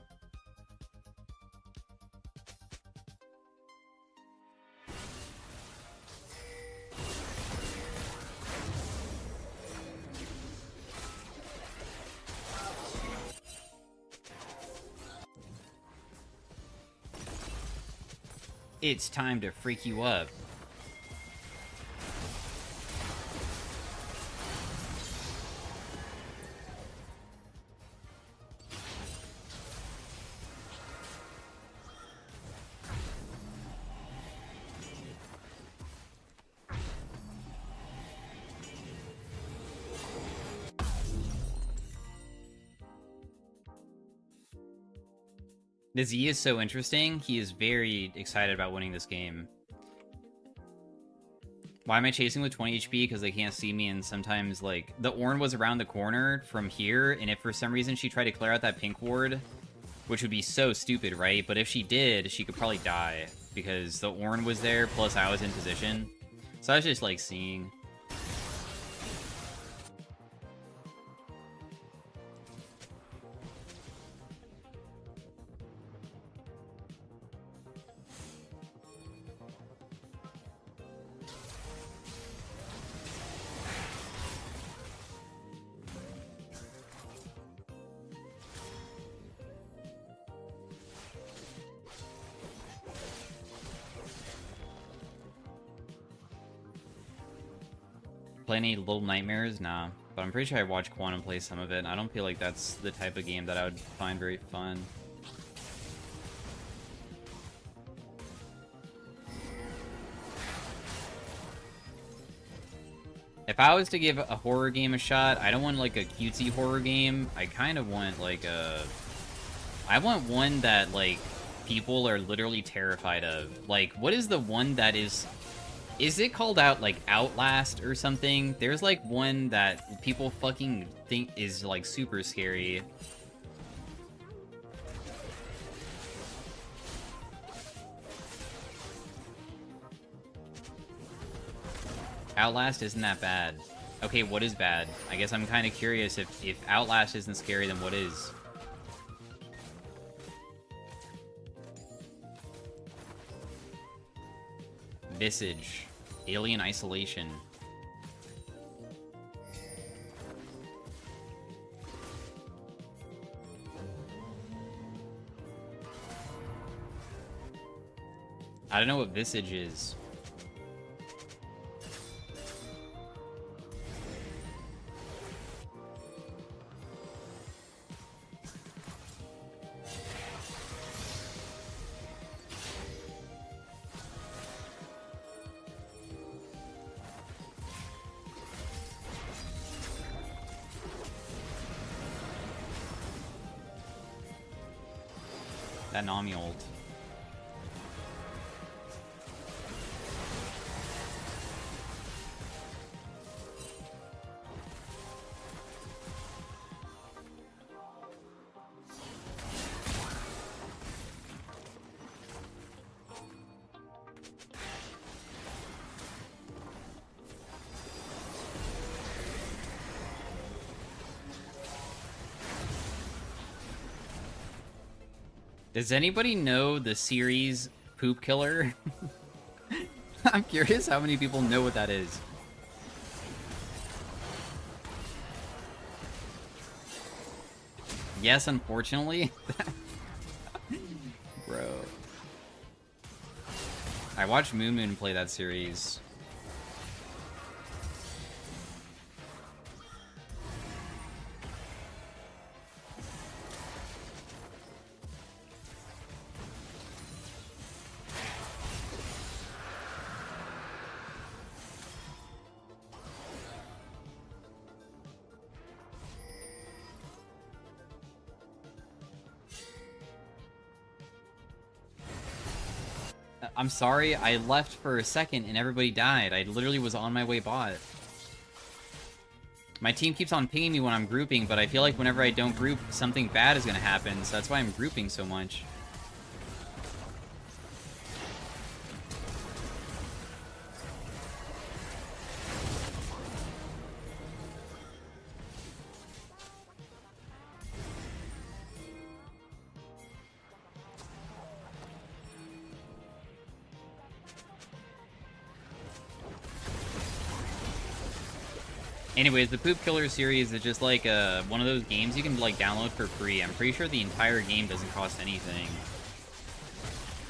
It's time to freak you up. The Z is so interesting. He is very excited about winning this game. Why am I chasing with 20 HP? Because they can't see me, and sometimes, like, the Ornn was around the corner from here, and if for some reason she tried to clear out that pink ward, which would be so stupid, right? But if she did, she could probably die, because the Ornn was there, plus I was in position. So I was just, like, seeing... Play any Little Nightmares? Nah. But I'm pretty sure I watched Quantum play some of it, and I don't feel like that's the type of game that I would find very fun. If I was to give a horror game a shot, I don't want like a cutesy horror game. I kind of want like a... I want one that like people are literally terrified of. Like, what is the one that is... Is it called out, like, Outlast or something? There's, like, one that people fucking think is, like, super scary. Outlast isn't that bad. Okay, what is bad? I guess I'm kind of curious if Outlast isn't scary, then what is? Visage. Alien Isolation. I don't know what Visage is. That Nami ult. Does anybody know the series Poop Killer? I'm curious how many people know what that is. Yes, unfortunately. Bro. I watched Moon Moon play that series. I'm sorry, I left for a second and everybody died. I literally was on my way bot. My team keeps on pinging me when I'm grouping, but I feel like whenever I don't group, something bad is gonna happen, so that's why I'm grouping so much. Anyways, the Poop Killer series is just like one of those games you can like download for free. I'm pretty sure the entire game doesn't cost anything.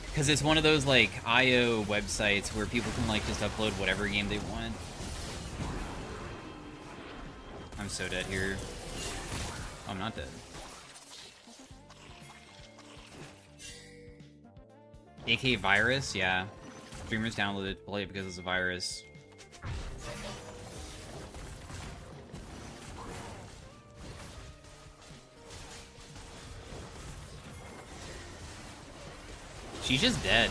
Because it's one of those like IO websites where people can like just upload whatever game they want. I'm so dead here. Oh, I'm not dead. AK virus? Yeah. Streamers downloaded it to play it because it's a virus. She's just dead.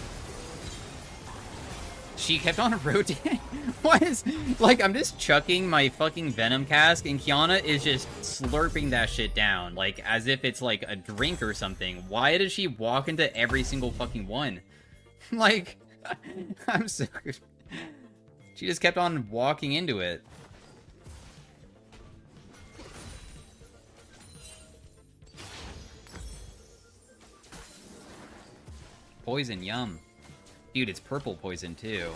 She kept on rotating. What is... Like, I'm just chucking my fucking Venom cask, and Kiana is just slurping that shit down. Like, as if it's, like, a drink or something. Why does she walk into every single fucking one? Like, I'm so... She just kept on walking into it. Poison, yum. Dude, it's purple poison, too.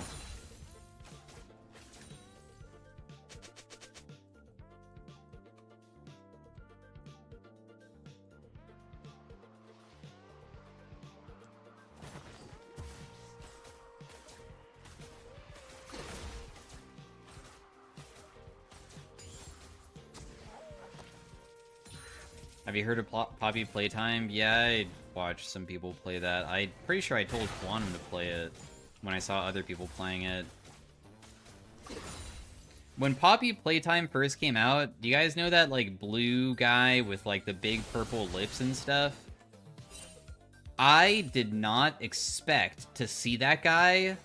Have you heard of Poppy Playtime? Yeah, I watched some people play that. I'm pretty sure I told Quantum to play it when I saw other people playing it. When Poppy Playtime first came out, do you guys know that, like, blue guy with, like, the big purple lips and stuff? I did not expect to see that guy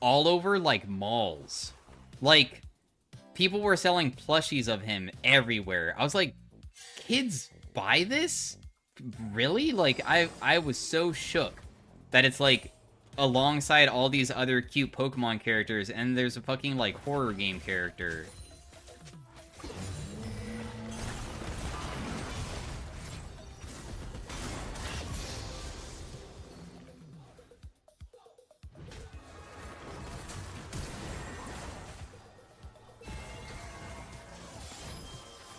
all over, like, malls. Like, people were selling plushies of him everywhere. I was like, kids buy this? Really? Like, I was so shook that it's, like, alongside all these other cute Pokemon characters, and there's a fucking, like, horror game character.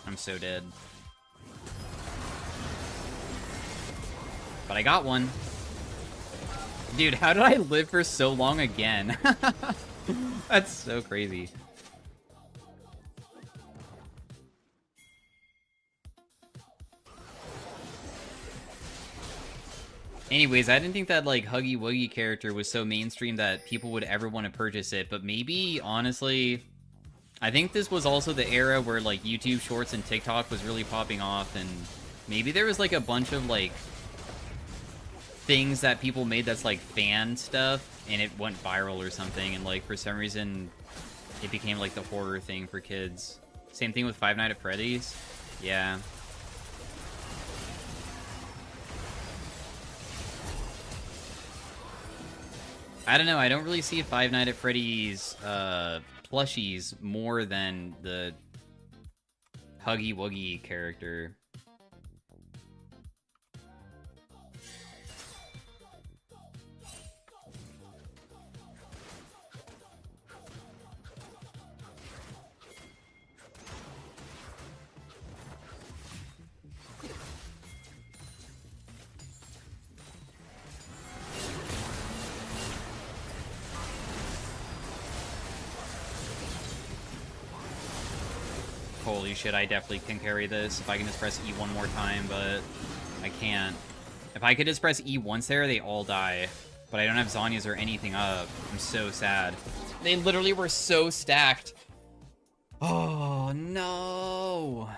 I'm so dead. But I got one. Dude, how did I live for so long again? That's so crazy. Anyways, I didn't think that, like, Huggy Wuggy character was so mainstream that people would ever want to purchase it, but maybe, honestly, I think this was also the era where, like, YouTube Shorts and TikTok was really popping off, and maybe there was, like, a bunch of, like, things that people made that's, like, fan stuff, and it went viral or something, and, like, for some reason, it became, like, the horror thing for kids. Same thing with Five Nights at Freddy's. Yeah. I don't know, I don't really see Five Nights at Freddy's, plushies more than the Huggy Wuggy character. Holy shit, I definitely can carry this if I can just press E one more time, but I can't. If I could just press E once there, they all die. But I don't have Zhonya's or anything up. I'm so sad. They literally were so stacked. Oh, no.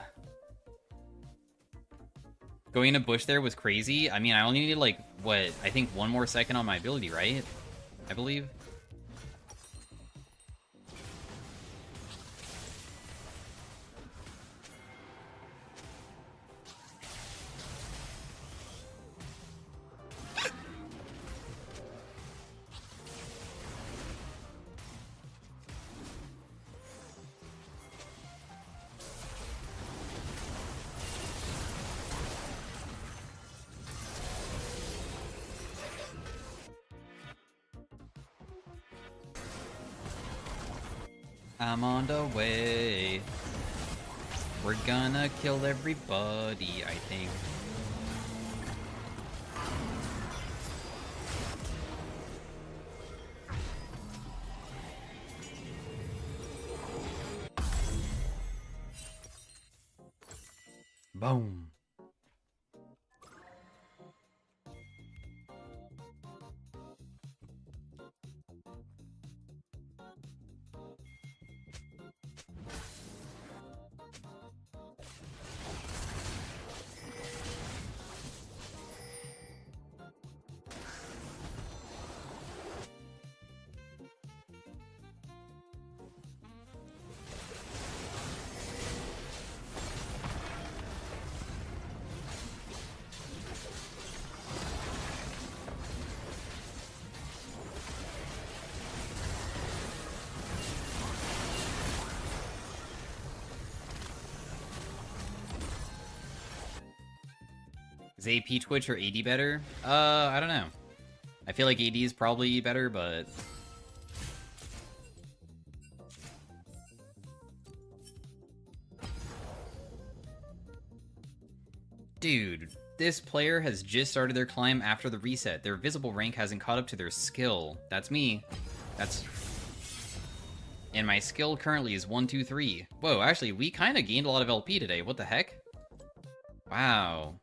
Going to bush there was crazy. I mean, I only needed, like, what, I think one more second on my ability, right? I believe. I'm on the way. We're gonna kill everybody, I think. Boom. Is AP Twitch or AD better? I don't know. I feel like AD is probably better, but... Dude, this player has just started their climb after the reset. Their visible rank hasn't caught up to their skill. That's me. That's... And my skill currently is 1, 2, 3. Whoa, actually, we kind of gained a lot of LP today. What the heck? Wow.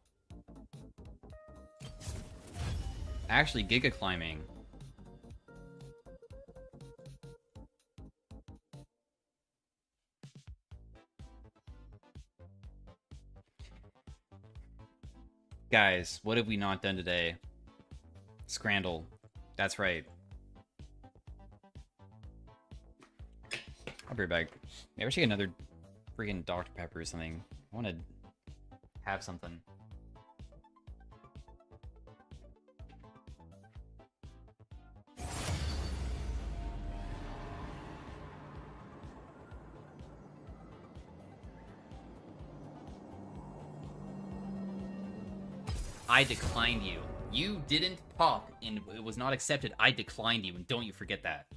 Actually, giga climbing. Guys, what have we not done today? Scrandle. That's right. I'll be right back. Maybe I should get another freaking Dr. Pepper or something. I want to have something. I declined you. You didn't pop and it was not accepted. I declined you, and don't you forget that.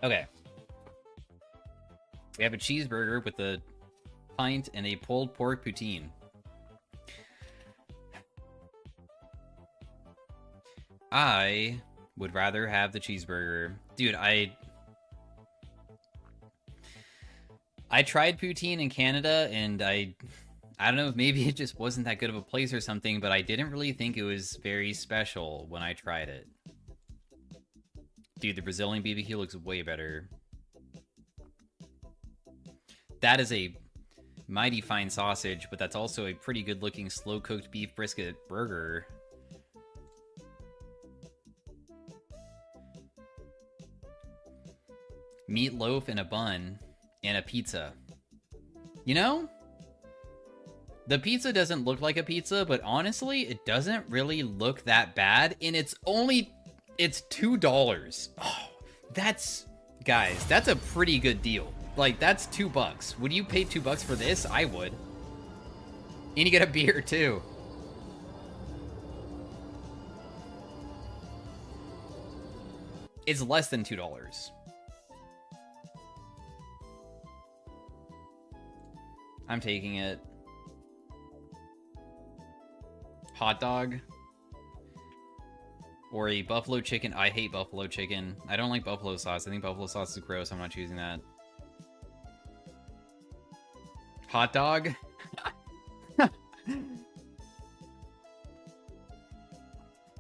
Okay. We have a cheeseburger with a pint and a pulled pork poutine. I would rather have the cheeseburger. Dude, I tried poutine in Canada, and I don't know, maybe it just wasn't that good of a place or something, but I didn't really think it was very special when I tried it. Dude, the Brazilian BBQ looks way better. That is a mighty fine sausage, but that's also a pretty good looking slow cooked beef brisket burger. Meatloaf and a bun and a pizza. You know, the pizza doesn't look like a pizza, but honestly, it doesn't really look that bad, and it's $2. Oh, guys, that's a pretty good deal. Like, that's $2. Would you pay $2 for this? I would. And you get a beer, too. It's less than $2. I'm taking it. Hot dog. Or a buffalo chicken. I hate buffalo chicken. I don't like buffalo sauce. I think buffalo sauce is gross. I'm not choosing that. Hot dog?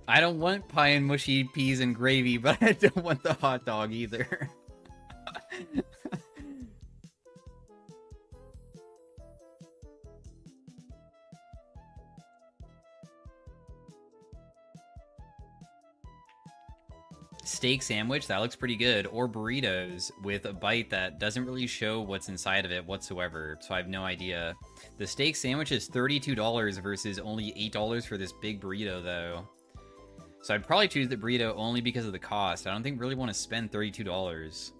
I don't want pie and mushy peas and gravy, but I don't want the hot dog either. Steak sandwich, that looks pretty good. Or burritos with a bite that doesn't really show what's inside of it whatsoever, so I have no idea. The steak sandwich is $32 versus only $8 for this big burrito, though. So I'd probably choose the burrito only because of the cost. I don't think really want to spend $32.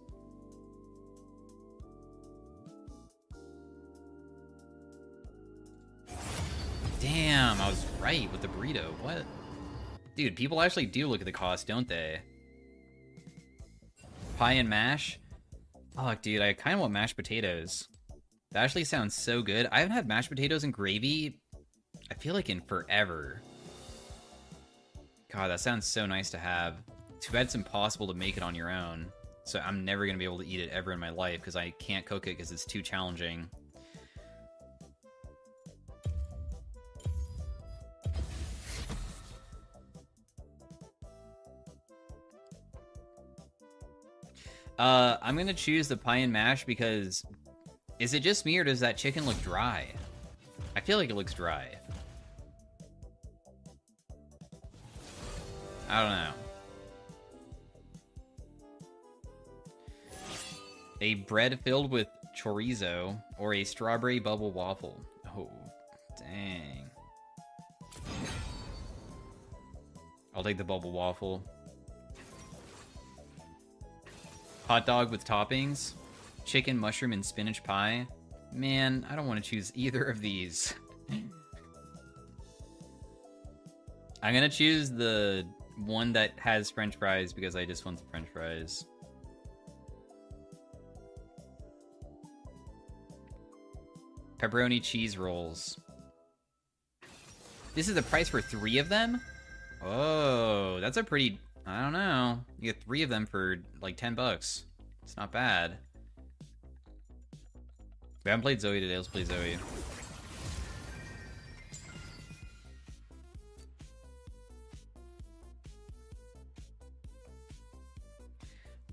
Damn, I was right with the burrito. What? Dude, people actually do look at the cost, don't they? Pie and mash? Fuck, dude, I kind of want mashed potatoes. That actually sounds so good. I haven't had mashed potatoes and gravy, I feel like, in forever. God, that sounds so nice to have. Too bad it's impossible to make it on your own. So I'm never going to be able to eat it ever in my life because I can't cook it because it's too challenging. I'm gonna choose the pie and mash because is it just me or does that chicken look dry? I feel like it looks dry. I don't know. A bread filled with chorizo or a strawberry bubble waffle. Oh, dang. I'll take the bubble waffle. Hot dog with toppings. Chicken, mushroom, and spinach pie. Man, I don't want to choose either of these. I'm gonna choose the one that has french fries because I just want the french fries. Pepperoni cheese rolls. This is the price for 3 of them? Oh, that's a pretty... I don't know. You get 3 of them for like $10. It's not bad. We haven't played Zoe today. Let's play Zoe.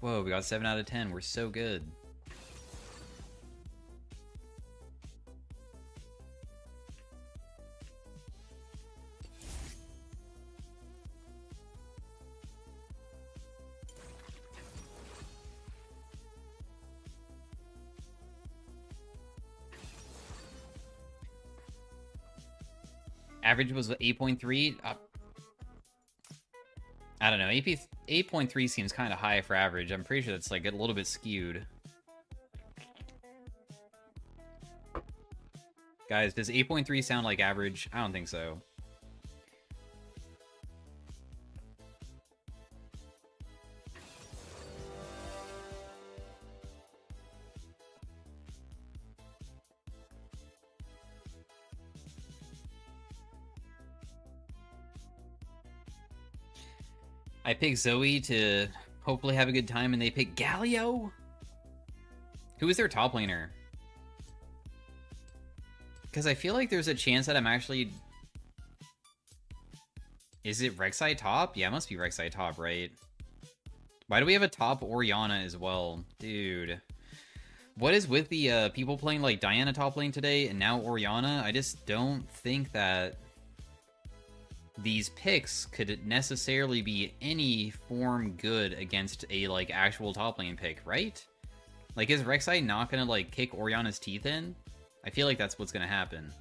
Whoa, we got 7 out of 10. We're so good. Average was 8.3. I don't know. 8.3 seems kind of high for average. I'm pretty sure that's like a little bit skewed. Guys, does 8.3 sound like average? I don't think so. I pick Zoe to hopefully have a good time, and they pick Galio? Who is their top laner? Because I feel like there's a chance that I'm actually... Is it Rek'Sai top? Yeah, it must be Rek'Sai top, right? Why do we have a top Orianna as well? Dude. What is with the people playing like Diana top lane today and now Orianna? I just don't think that these picks could necessarily be any form good against a like actual top lane pick, right? Like, is Rek'Sai not gonna like kick Orianna's teeth in? I feel like that's what's gonna happen.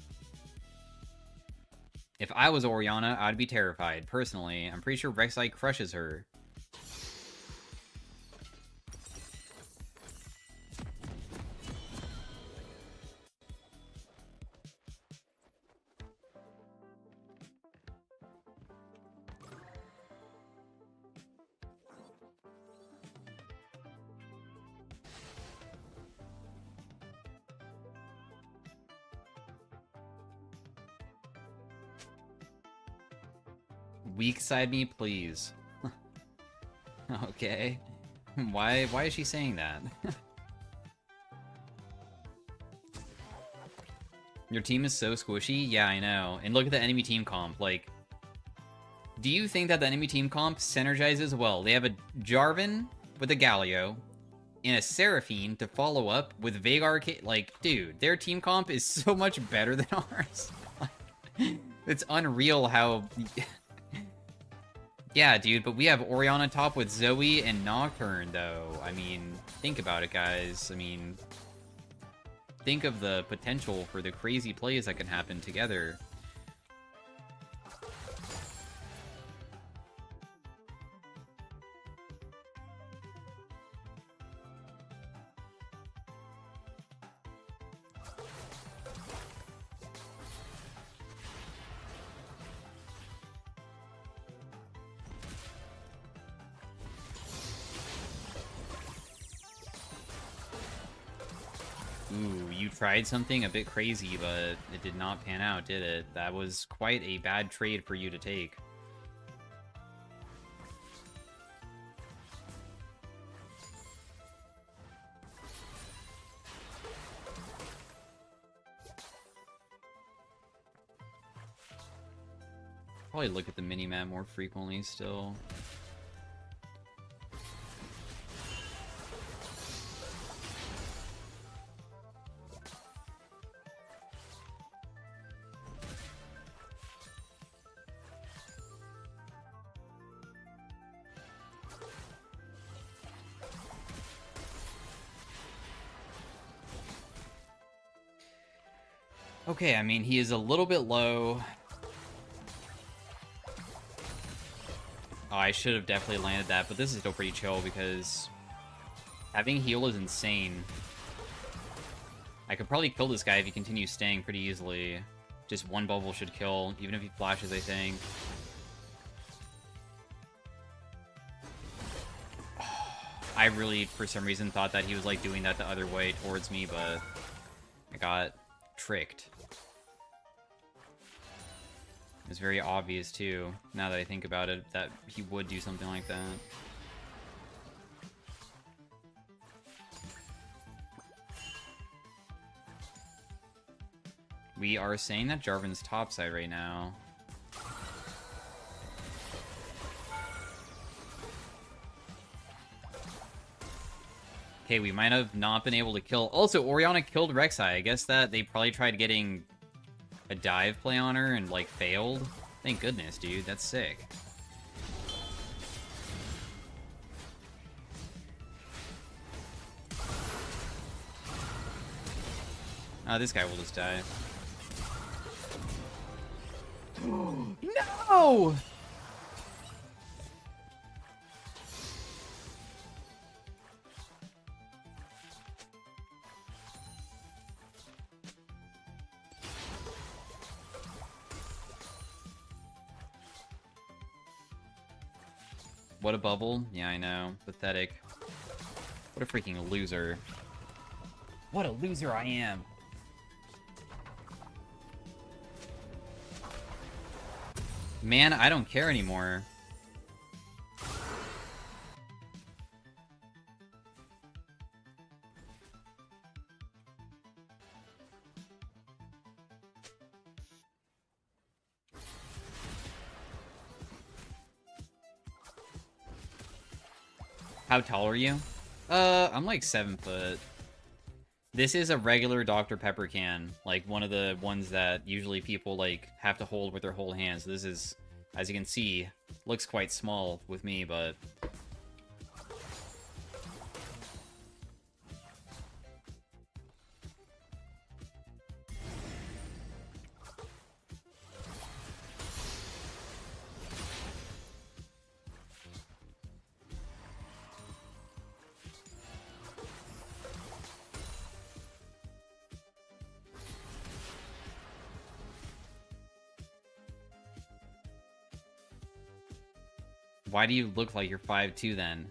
If I was Orianna, I'd be terrified. Personally, I'm pretty sure Rek'Sai crushes her. Weak side me, please. Okay. Why is she saying that? Your team is so squishy? Yeah, I know. And look at the enemy team comp. Like, do you think that the enemy team comp synergizes well? They have a Jarvan with a Galio and a Seraphine to follow up with Veigar. Like, dude, their team comp is so much better than ours. It's unreal how... Yeah, dude, but we have Orianna top with Zoe and Nocturne, though. I mean, think about it, guys. I mean, think of the potential for the crazy plays that can happen together. Ooh, you tried something a bit crazy, but it did not pan out, did it? That was quite a bad trade for you to take. Probably look at the minimap more frequently still. Okay, I mean, he is a little bit low. Oh, I should have definitely landed that, but this is still pretty chill because having heal is insane. I could probably kill this guy if he continues staying pretty easily. Just one bubble should kill, even if he flashes, I think. I really, for some reason, thought that he was like doing that the other way towards me, but I got tricked. It's very obvious too, now that I think about it, that he would do something like that. We are saying that Jarvan's topside right now. Okay, we might have not been able to kill... Also, Orianna killed Rek'Sai. I guess that they probably tried getting a dive play on her and, like, failed. Thank goodness, dude. That's sick. Oh, this guy will just die. No! What a bubble. Yeah, I know. Pathetic. What a freaking loser. What a loser I am. Man, I don't care anymore. How tall are you? I'm like 7 foot. This is a regular Dr. Pepper can, like one of the ones that usually people like have to hold with their whole hands. This is, as you can see, looks quite small with me, but why do you look like you're 5'2" then?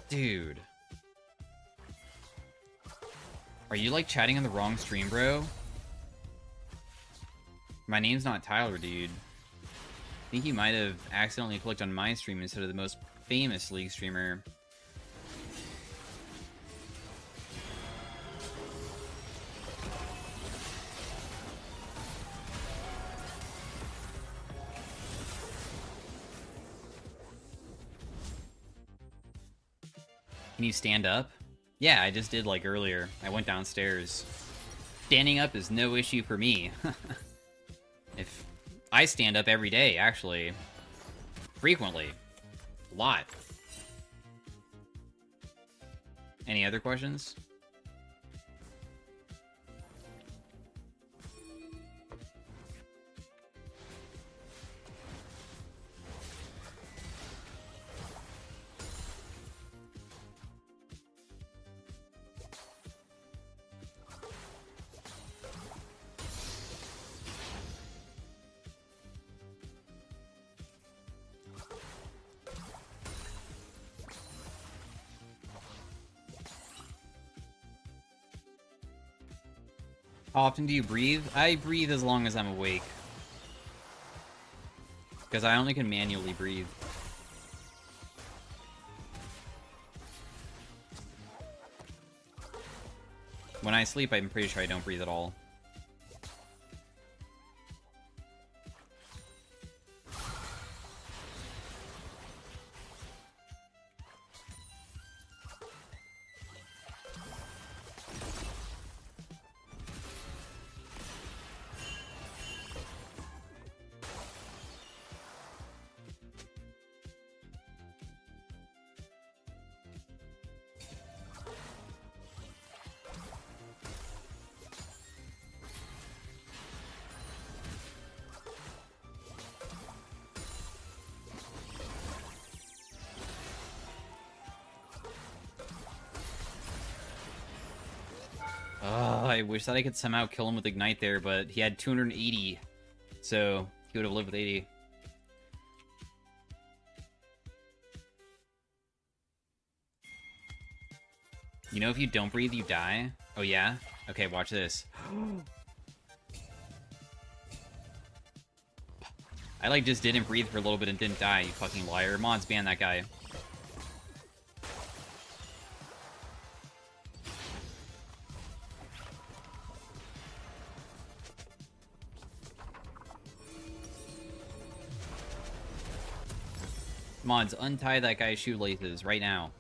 Dude. Are you like chatting on the wrong stream, bro? My name's not Tyler, dude. I think you might have accidentally clicked on my stream instead of the most famous League streamer. Can you stand up? Yeah, I just did like earlier. I went downstairs. Standing up is no issue for me. If I stand up every day, actually. Frequently. A lot. Any other questions? How often do you breathe? I breathe as long as I'm awake. Because I only can manually breathe. When I sleep, I'm pretty sure I don't breathe at all. I wish that I could somehow kill him with Ignite there, but he had 280, so he would have lived with 80. You know if you don't breathe, you die? Oh yeah? Okay, watch this. I like just didn't breathe for a little bit and didn't die, you fucking liar. Mods, ban that guy. Mods, untie that guy's shoelaces right now.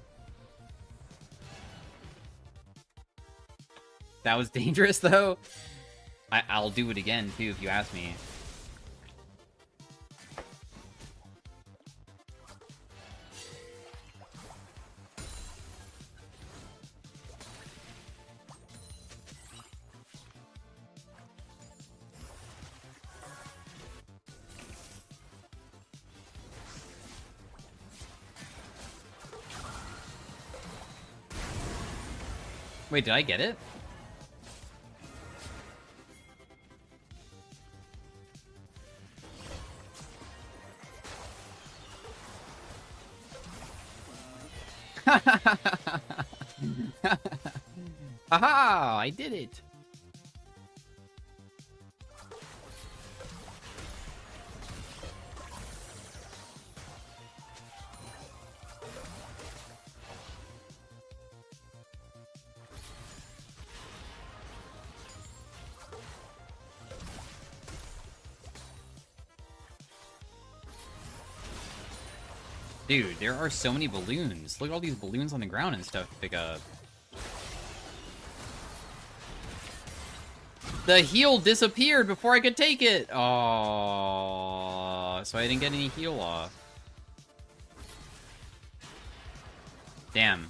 That was dangerous, though. I'll do it again, too, if you ask me. Wait, did I get it? Aha! I did it! Dude, there are so many balloons. Look at all these balloons on the ground and stuff to pick up. The heal disappeared before I could take it! Oh, so I didn't get any heal off. Damn.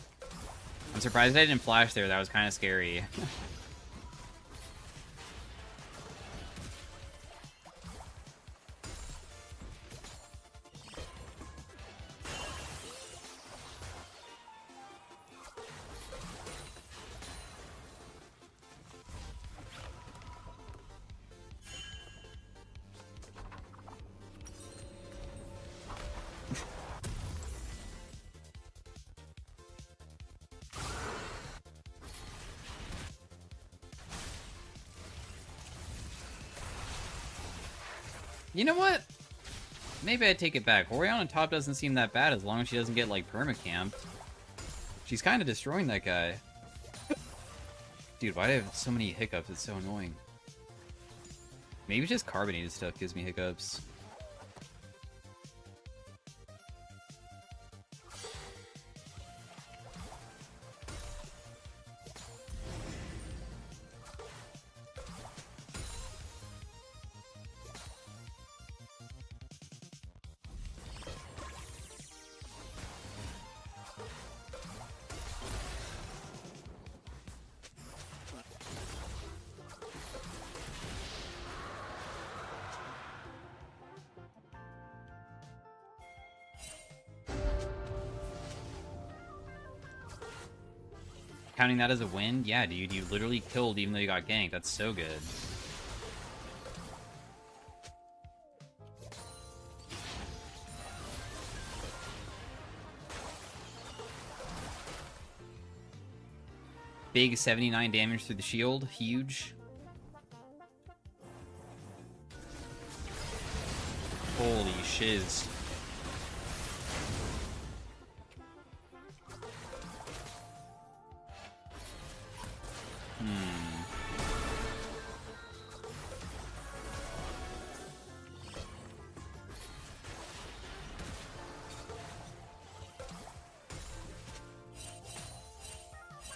I'm surprised I didn't flash there. That was kind of scary. You know what? Maybe I take it back. Orion on top doesn't seem that bad as long as she doesn't get, like, permacamped. She's kind of destroying that guy. Dude, why do I have so many hiccups? It's so annoying. Maybe just carbonated stuff gives me hiccups. Counting that as a win? Yeah, dude, you literally killed even though you got ganked. That's so good. Big 79 damage through the shield. Huge. Holy shiz.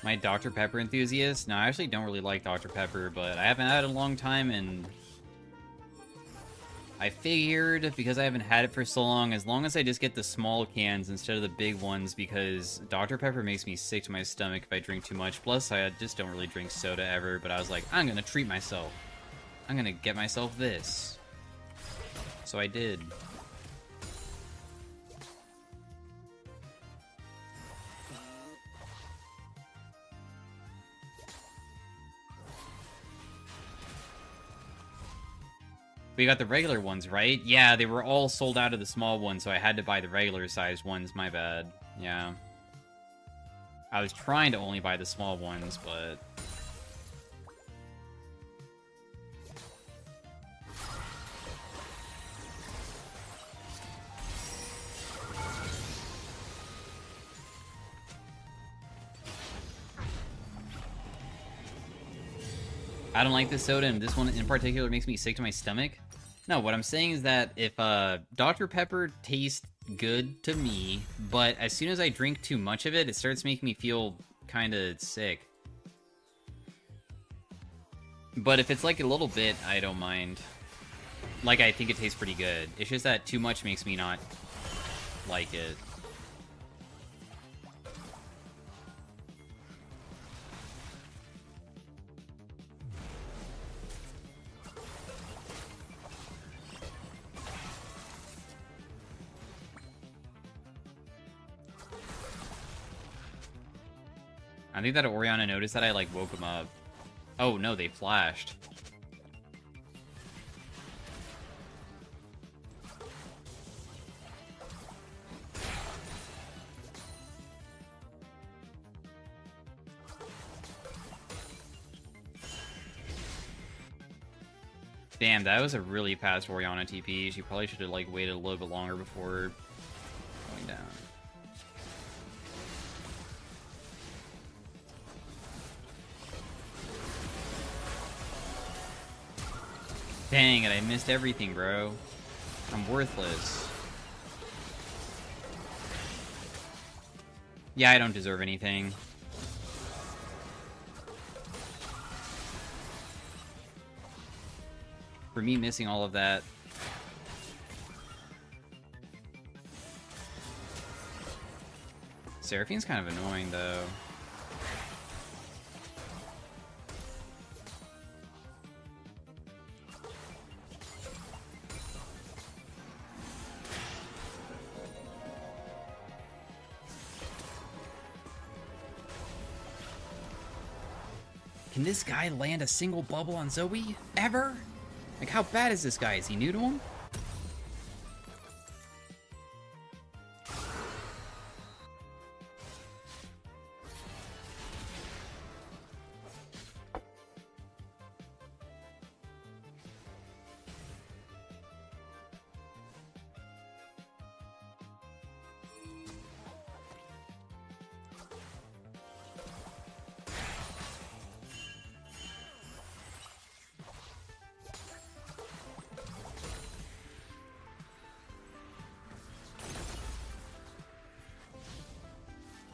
My Dr. Pepper enthusiast? No, I actually don't really like Dr. Pepper, but I haven't had it in a long time, and I figured, because I haven't had it for so long as I just get the small cans instead of the big ones, because Dr. Pepper makes me sick to my stomach if I drink too much. Plus, I just don't really drink soda ever, but I was like, I'm gonna treat myself. I'm gonna get myself this. So I did. We got the regular ones, right? Yeah, they were all sold out of the small ones, so I had to buy the regular sized ones. My bad. Yeah. I was trying to only buy the small ones, but... I don't like this soda, and this one in particular makes me sick to my stomach. No, what I'm saying is that if Dr. Pepper tastes good to me, but as soon as I drink too much of it, it starts making me feel kind of sick. But if it's like a little bit, I don't mind. Like, I think it tastes pretty good. It's just that too much makes me not like it. I think that Oriana noticed that I, like, woke him up. Oh, no, they flashed. Damn, that was a really fast Oriana TP. She probably should have, like, waited a little bit longer before going down. Dang it, I missed everything, bro. I'm worthless. Yeah, I don't deserve anything. For me missing all of that. Seraphine's kind of annoying, though. Can this guy land a single bubble on Zoe? Ever? Like, how bad is this guy? Is he new to him?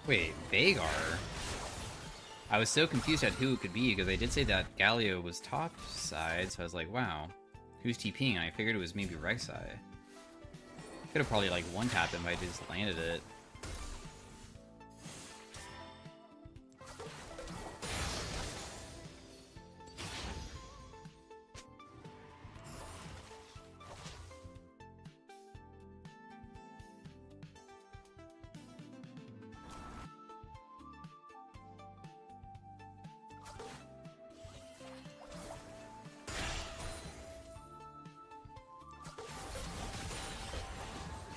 Wait, Vagar? I was so confused at who it could be, because I did say that Galio was top side, so I was like, wow, who's TPing? And I figured it was maybe Rek'Sai. Could have probably, like, one-tapped him if I just landed it.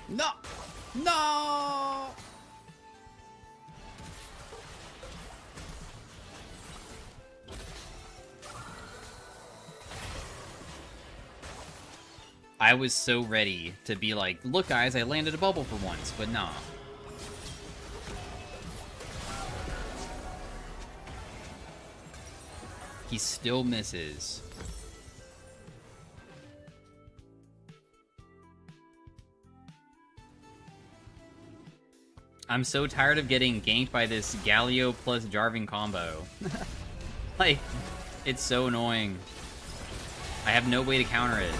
No! No! I was so ready to be like, look guys, I landed a bubble for once, but nah. He still misses. I'm so tired of getting ganked by this Galio plus Jarvan combo. Like, it's so annoying. I have no way to counter it.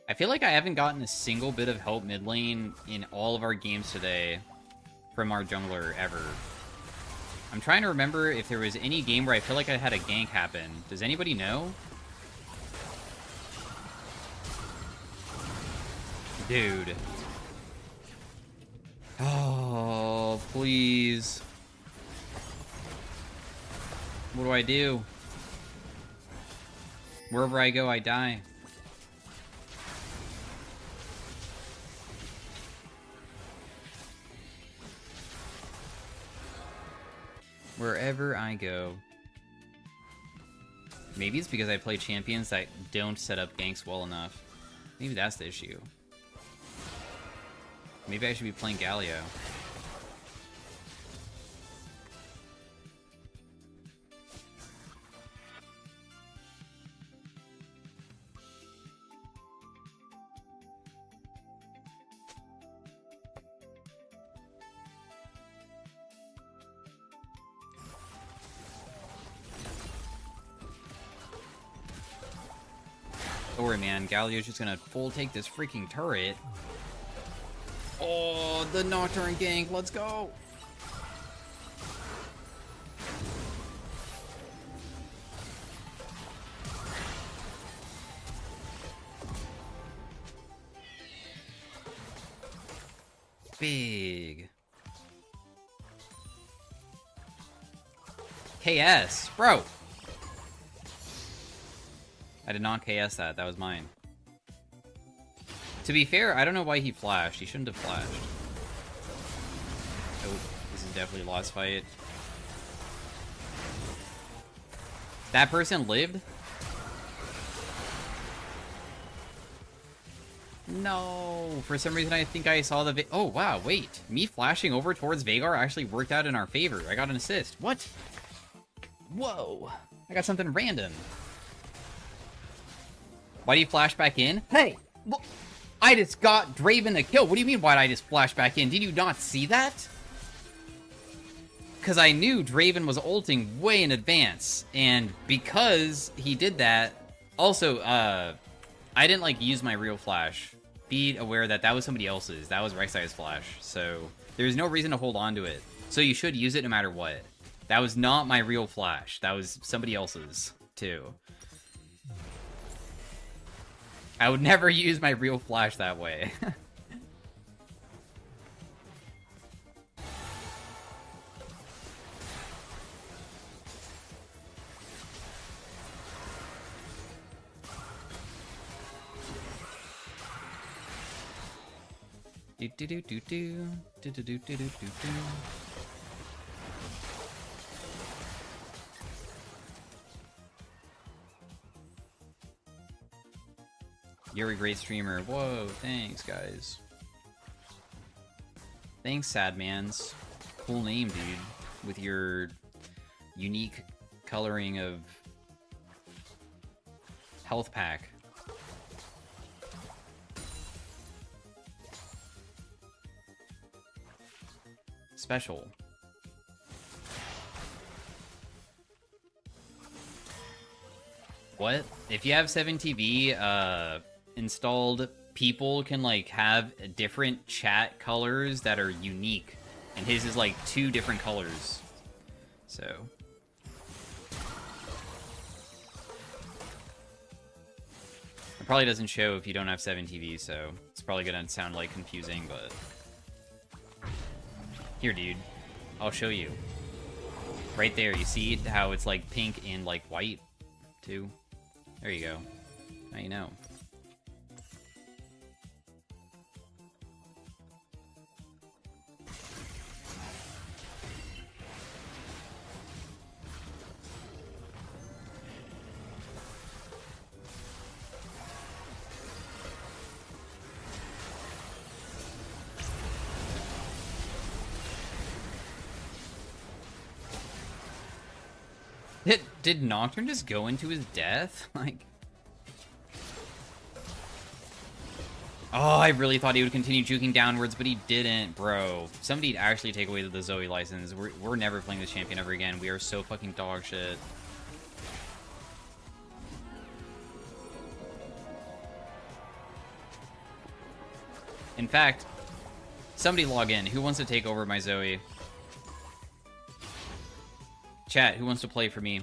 I feel like I haven't gotten a single bit of help mid lane in all of our games today from our jungler ever. I'm trying to remember if there was any game where I feel like I had a gank happen. Does anybody know? Dude. Oh, please. What do I do? Wherever I go, I die. Wherever I go. Maybe it's because I play champions that don't set up ganks well enough. Maybe that's the issue. Maybe I should be playing Galio. Don't worry, man. Galio's just gonna full take this freaking turret. Oh, the Nocturne gank. Let's go. Big. KS, bro. I did not KS that. That was mine. To be fair, I don't know why he flashed. He shouldn't have flashed. Oh, this is definitely a lost fight. That person lived? No, for some reason I think I saw the oh wow, wait. Me flashing over towards Vhagar actually worked out in our favor. I got an assist. What? Whoa. I got something random. Why do you flash back in? Hey! Look, I just got Draven a kill. What do you mean why did I just flash back in? Did you not see that? Because I knew Draven was ulting way in advance. And because he did that... Also, I didn't, like, use my real flash. Be aware that that was somebody else's. That was Rek'Sai's flash. So, there's no reason to hold on to it. So you should use it no matter what. That was not my real flash. That was somebody else's, too. I would never use my real flash that way. Do do do do do do do do do do do. You're a great streamer. Whoa, thanks, guys. Thanks, Sadmans. Cool name, dude. With your unique coloring of health pack. Special. What? If you have 7TV installed, people can like have different chat colors that are unique, and his is like 2 different colors. So it probably doesn't show if you don't have 7TV, so it's probably gonna sound like confusing, but here, dude, I'll show you. Right there, you see how it's like pink and like white too? There you go. Now you know. Did Nocturne just go into his death? Like... Oh, I really thought he would continue juking downwards, but he didn't, bro. Somebody'd actually take away the Zoe license. We're never playing this champion ever again. We are so fucking dog shit. In fact, somebody log in. Who wants to take over my Zoe? Chat, who wants to play for me?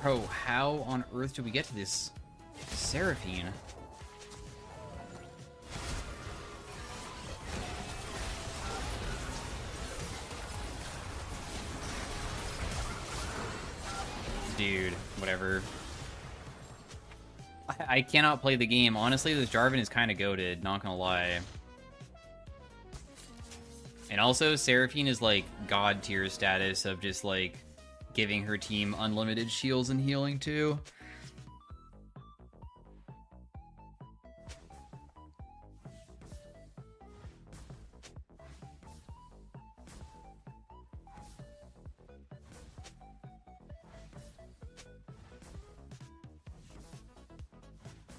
Bro, how on earth do we get to this Seraphine? Dude, whatever. I cannot play the game. Honestly, this Jarvan is kind of goated, not gonna lie. And also, Seraphine is like god tier status of just like giving her team unlimited shields and healing too.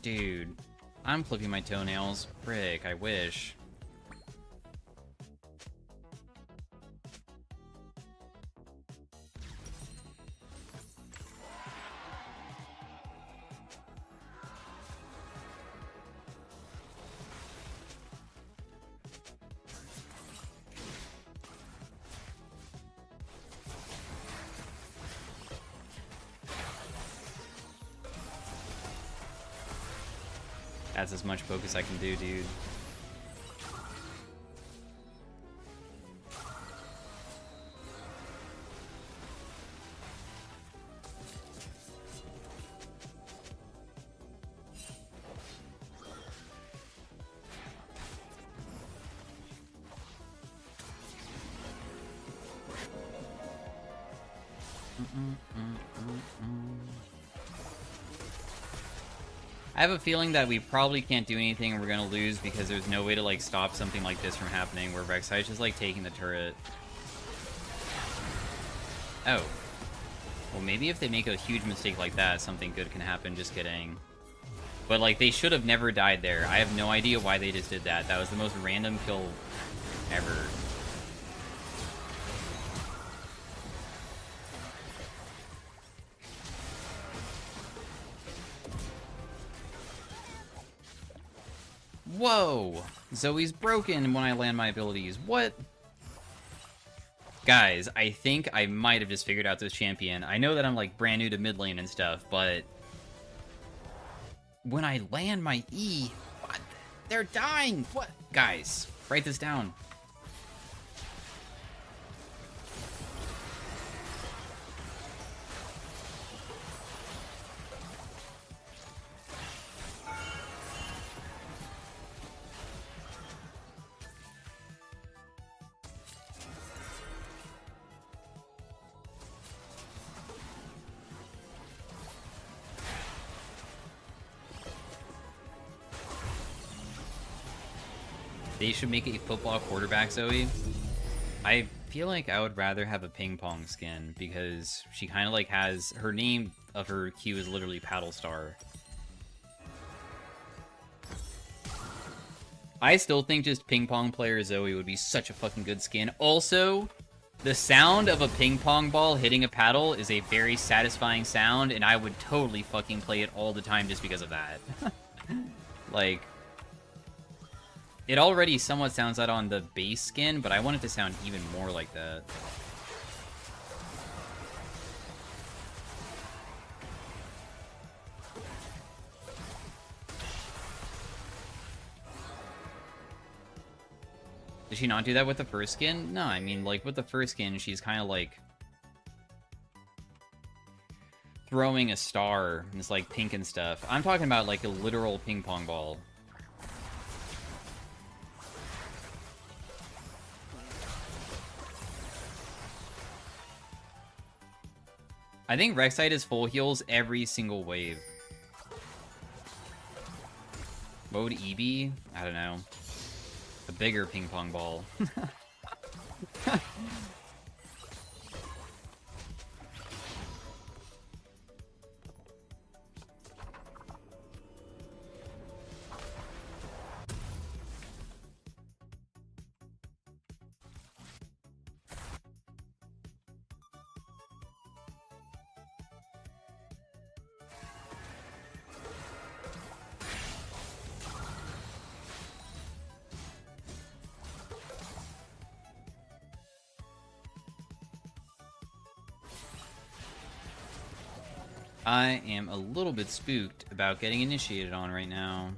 Dude, I'm clipping my toenails. Frick, I wish. That's as much focus I can do, dude. I have a feeling that we probably can't do anything and we're gonna lose because there's no way to like stop something like this from happening where Rek'Sai's just like taking the turret. Oh. Well, maybe if they make a huge mistake like that, something good can happen, just kidding. But like, they should have never died there. I have no idea why they just did that. That was the most random kill ever. Whoa! Zoe's broken when I land my abilities. What? Guys, I think I might have just figured out this champion. I know that I'm like brand new to mid lane and stuff, but when I land my E, what? They're dying! What? Guys, write this down. They should make a football quarterback, Zoe. I feel like I would rather have a ping pong skin because she kind of like has her name of her Q is literally Paddle Star. I still think just ping pong player Zoe would be such a fucking good skin. Also, the sound of a ping pong ball hitting a paddle is a very satisfying sound, and I would totally fucking play it all the time just because of that. Like, it already somewhat sounds that on the base skin, but I want it to sound even more like that. Did she not do that with the first skin? No, I mean, like, with the first skin, she's kind of, like, throwing a star, and it's, like, pink and stuff. I'm talking about, like, a literal ping pong ball. I think Rek'Sai is full heals every single wave. What would E be? I don't know. A bigger ping pong ball. I am a little bit spooked about getting initiated on right now.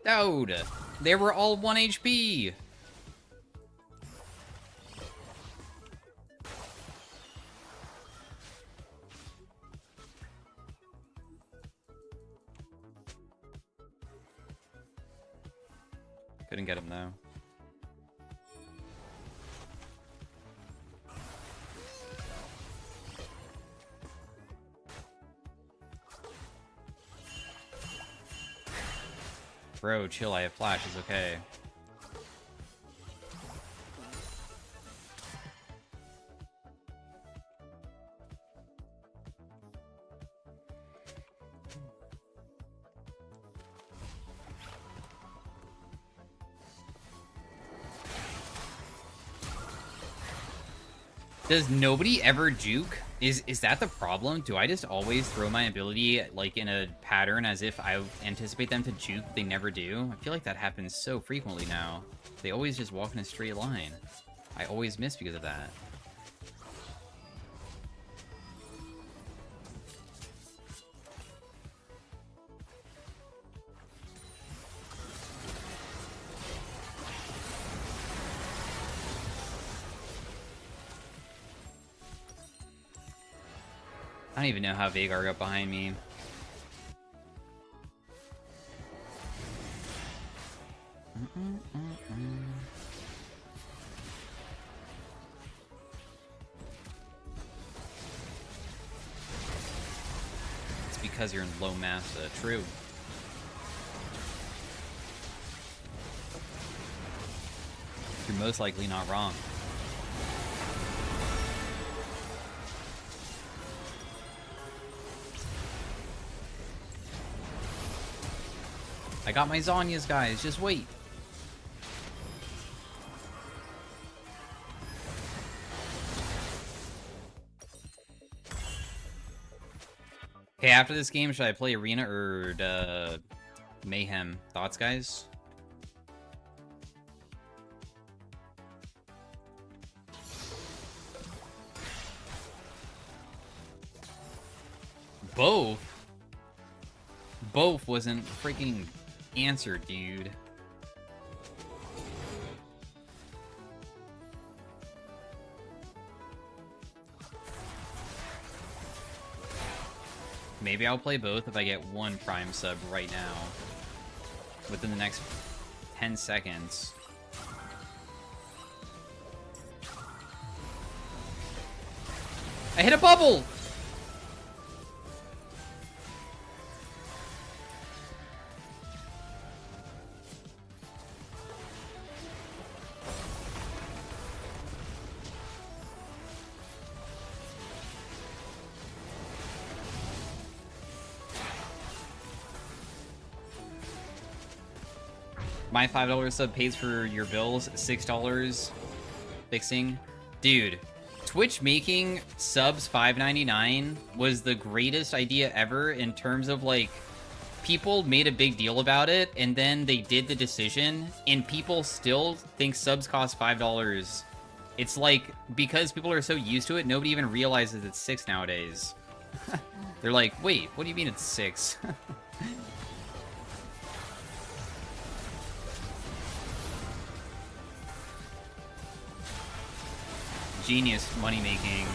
Dude, they were all 1 HP. Couldn't get him though. Bro, chill, I have flash, it's okay. Does nobody ever juke? Is that the problem? Do I just always throw my ability like in a pattern as if I anticipate them to juke? They never do. I feel like that happens so frequently now. They always just walk in a straight line. I always miss because of that. I don't even know how Vagar got behind me. It's because you're in low mass, true. You're most likely not wrong. I got my Zhonya's, guys. Just wait. Okay, after this game, should I play Arena or Mayhem? Thoughts, guys? Both? Both wasn't freaking answered, dude. Maybe I'll play both if I get one Prime sub right now. Within the next 10 seconds. I hit a bubble! My $5 sub pays for your bills, $6 fixing. Dude, Twitch making subs $5.99 was the greatest idea ever in terms of, like, people made a big deal about it, and then they did the decision, and people still think subs cost $5. It's like, because people are so used to it, nobody even realizes it's $6 nowadays. They're like, wait, what do you mean it's $6? Genius money making.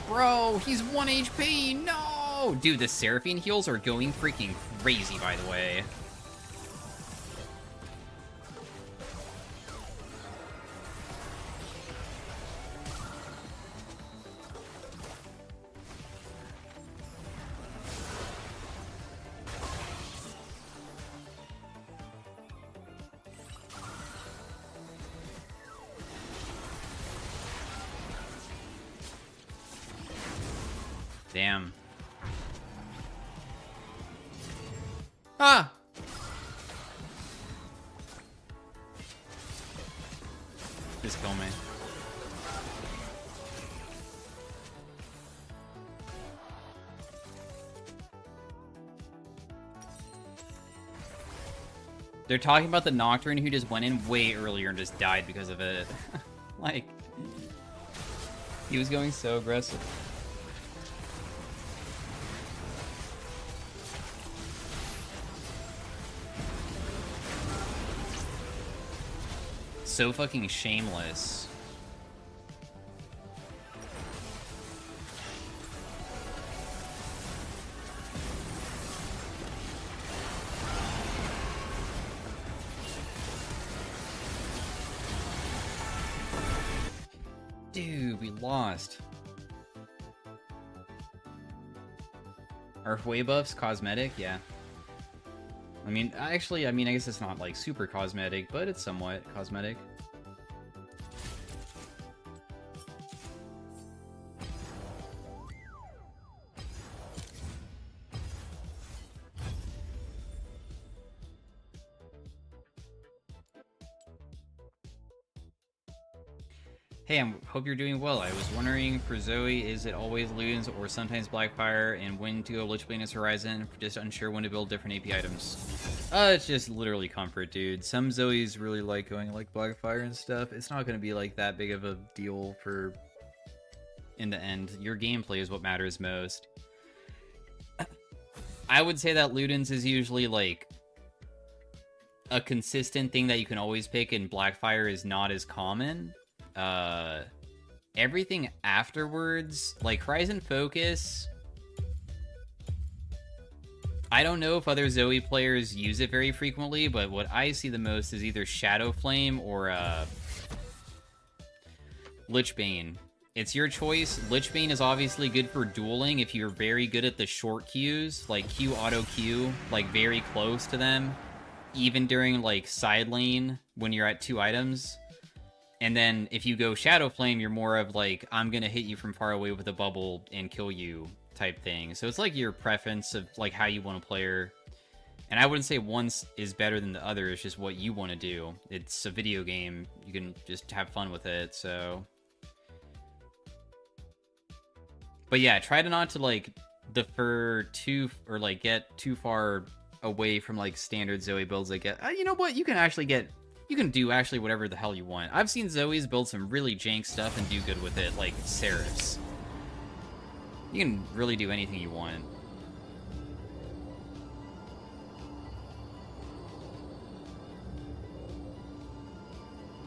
Bro, he's 1 HP. No! Dude, the Seraphine heals are going freaking crazy, by the way. Damn. Ah! Just kill me. They're talking about the Nocturne who just went in way earlier and just died because of it. Like, he was going so aggressive. So fucking shameless. Dude, we lost. Are Hue buffs cosmetic? Yeah. I mean, actually, I guess it's not like super cosmetic, but it's somewhat cosmetic. Hey, I hope you're doing well. I was wondering for Zoe, is it always Ludens or sometimes Blackfire, and when to go Lichbane as Horizon? Just unsure when to build different AP items. It's just literally comfort, dude. Some Zoes really like going like Blackfire and stuff. It's not going to be like that big of a deal for in the end. Your gameplay is what matters most. I would say that Ludens is usually like a consistent thing that you can always pick, and Blackfire is not as common. Everything afterwards, like Horizon Focus, I don't know if other Zoe players use it very frequently, but what I see the most is either Shadow Flame or Lichbane. It's your choice. Lichbane is obviously good for dueling if you're very good at the short Qs, like Q auto Q, like very close to them, even during like side lane when you're at 2 items. And then if you go Shadow Flame, you're more of like, I'm gonna hit you from far away with a bubble and kill you type thing. So it's like your preference of like how you want to play her. And I wouldn't say one is better than the other, it's just what you want to do. It's a video game, you can just have fun with it, so... But yeah, try to not to like defer too, or like get too far away from like standard Zoe builds that get, you know what, you can do actually whatever the hell you want. I've seen Zoes build some really jank stuff and do good with it, like Seraphs. You can really do anything you want.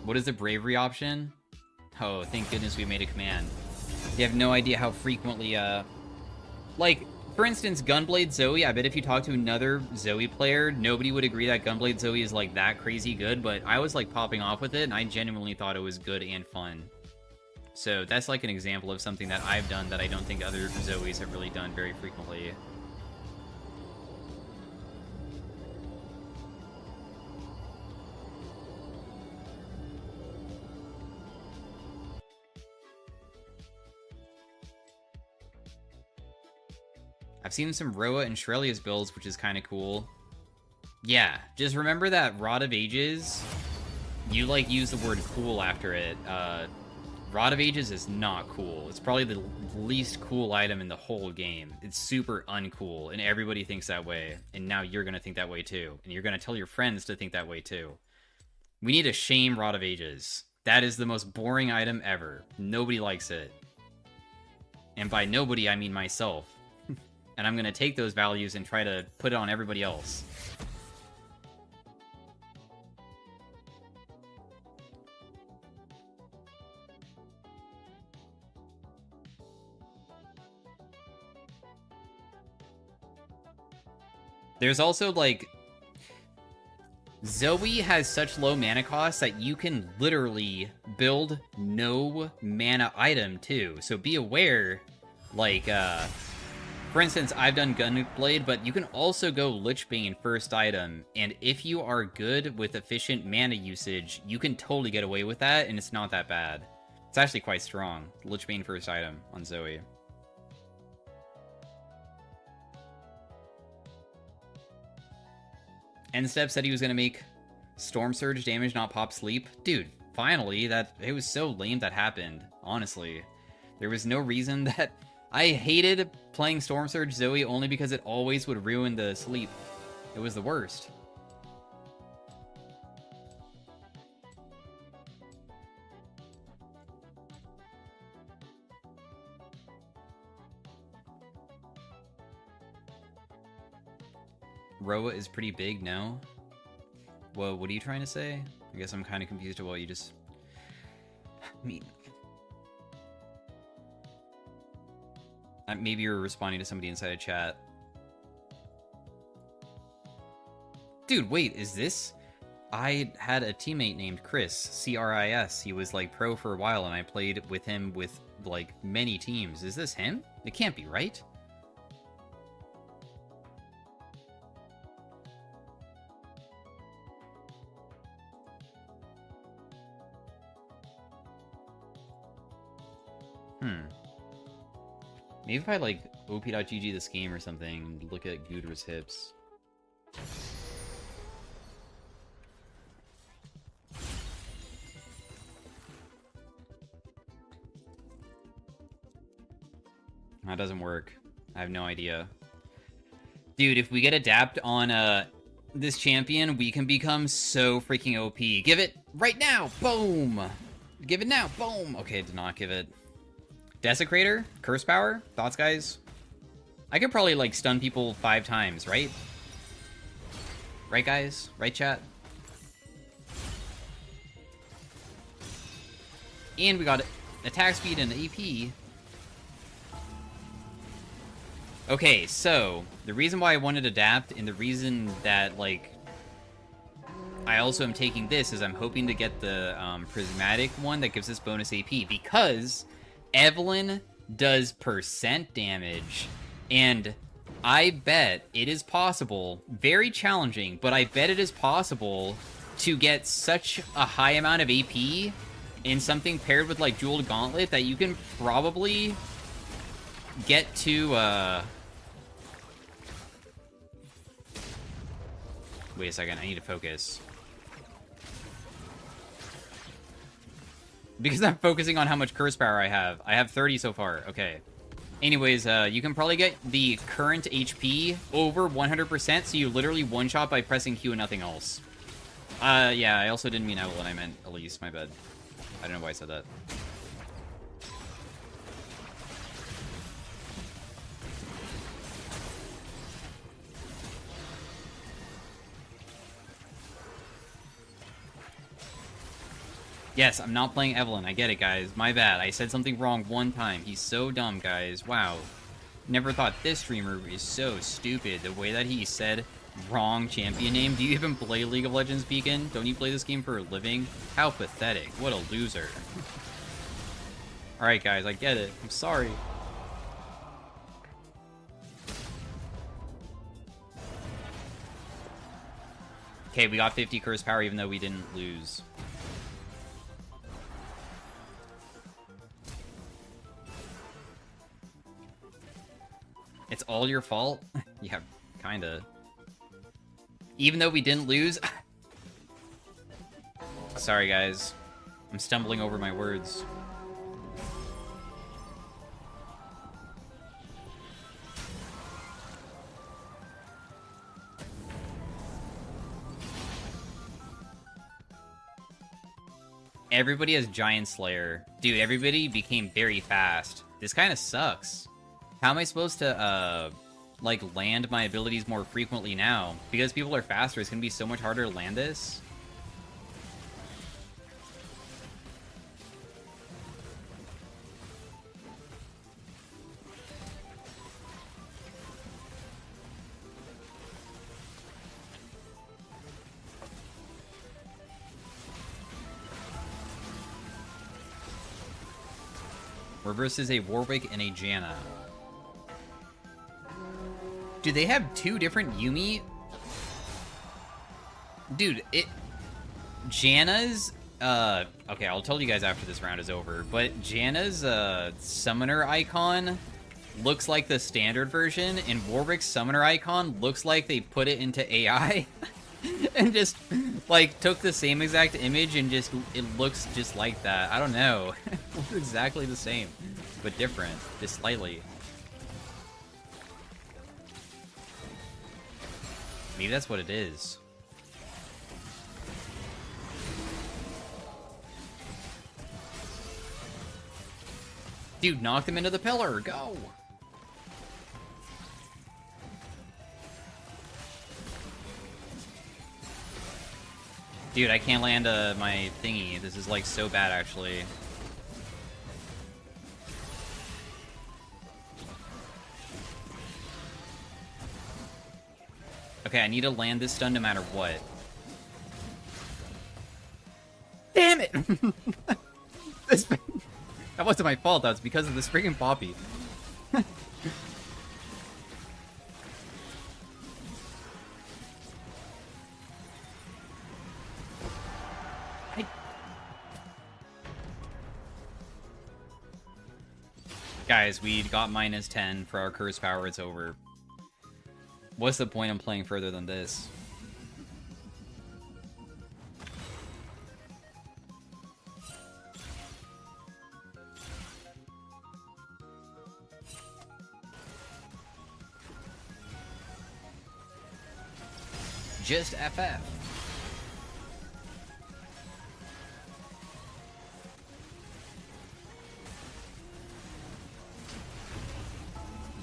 What is the bravery option? Oh, thank goodness we made a command. You have no idea how frequently, like, for instance, Gunblade Zoe, I bet if you talk to another Zoe player, nobody would agree that Gunblade Zoe is, like, that crazy good, but I was, like, popping off with it, and I genuinely thought it was good and fun. So that's, like, an example of something that I've done that I don't think other Zoes have really done very frequently. I've seen some Roa and Shrelia's builds, which is kind of cool. Yeah, just remember that Rod of Ages, you, like, use the word cool after it. Rod of Ages is not cool. It's probably the least cool item in the whole game. It's super uncool, and everybody thinks that way. And now you're going to think that way, too. And you're going to tell your friends to think that way, too. We need to shame Rod of Ages. That is the most boring item ever. Nobody likes it. And by nobody, I mean myself. And I'm going to take those values and try to put it on everybody else. There's also, like... Zoe has such low mana cost that you can literally build no mana item, too. So be aware, like, for instance, I've done Gunblade, but you can also go Lichbane first item, and if you are good with efficient mana usage, you can totally get away with that, and it's not that bad. It's actually quite strong. Lichbane first item on Zoe. Endstep said he was going to make Storm Surge damage, not pop sleep. Dude, finally, it was so lame that happened, honestly. There was no reason that... I hated playing Storm Surge Zoe only because it always would ruin the sleep. It was the worst. Roa is pretty big, no? Whoa, what are you trying to say? I guess I'm kind of confused about what you just... mean. Maybe you're responding to somebody inside a chat. Dude, wait, is this... I had a teammate named Chris, C-R-I-S. He was, like, pro for a while, and I played with him with, like, many teams. Is this him? It can't be, right? Maybe if I, like, op.gg this game or something, and look at Gooder's hips. That doesn't work. I have no idea. Dude, if we get adapt on this champion, we can become so freaking OP. Give it right now! Boom! Give it now! Boom! Okay, did not give it. Desecrator? Curse power? Thoughts, guys? I could probably, like, stun people 5 times, right? Right, guys? Right, chat? And we got attack speed and AP. Okay, so, the reason why I wanted to adapt, and the reason that, like, I also am taking this is I'm hoping to get the prismatic one that gives us bonus AP, because Evelyn does percent damage, and I bet it is possible, very challenging, but I bet it is possible to get such a high amount of AP in something paired with, like, Jeweled Gauntlet that you can probably get to, Wait a second, I need to focus. Because I'm focusing on how much curse power I have. I have 30 so far, okay. Anyways, you can probably get the current HP over 100%, so you literally one-shot by pressing Q and nothing else. Yeah, I also didn't mean Evelyn, I meant Elise, my bad. I don't know why I said that. Yes, I'm not playing Evelyn. I get it, guys. My bad. I said something wrong one time. He's so dumb, guys. Wow. Never thought this streamer is so stupid. The way that he said wrong champion name. Do you even play League of Legends, Beacon? Don't you play this game for a living? How pathetic. What a loser. Alright, guys. I get it. I'm sorry. Okay, we got 50 curse power even though we didn't lose. It's all your fault? Yeah, kinda. Even though we didn't lose? Sorry, guys. I'm stumbling over my words. Everybody has Giant Slayer. Dude, everybody became very fast. This kind of sucks. How am I supposed to, like, land my abilities more frequently now? Because people are faster, it's gonna be so much harder to land this. We're versus a Warwick and a Janna. Dude, they have 2 different Yumi? Dude, Janna's, okay, I'll tell you guys after this round is over, but Janna's, summoner icon looks like the standard version, and Warwick's summoner icon looks like they put it into AI, and just, like, took the same exact image and just, it looks just like that. I don't know. It looks exactly the same, but different, just slightly. Maybe that's what it is. Dude, knock them into the pillar. Go! Dude, I can't land my thingy. This is, like, so bad, actually. Okay, I need to land this stun no matter what. Damn it! That wasn't my fault, that was because of this freaking Poppy. Guys, we got -10 for our curse power, it's over. What's the point in playing further than this? Just FF.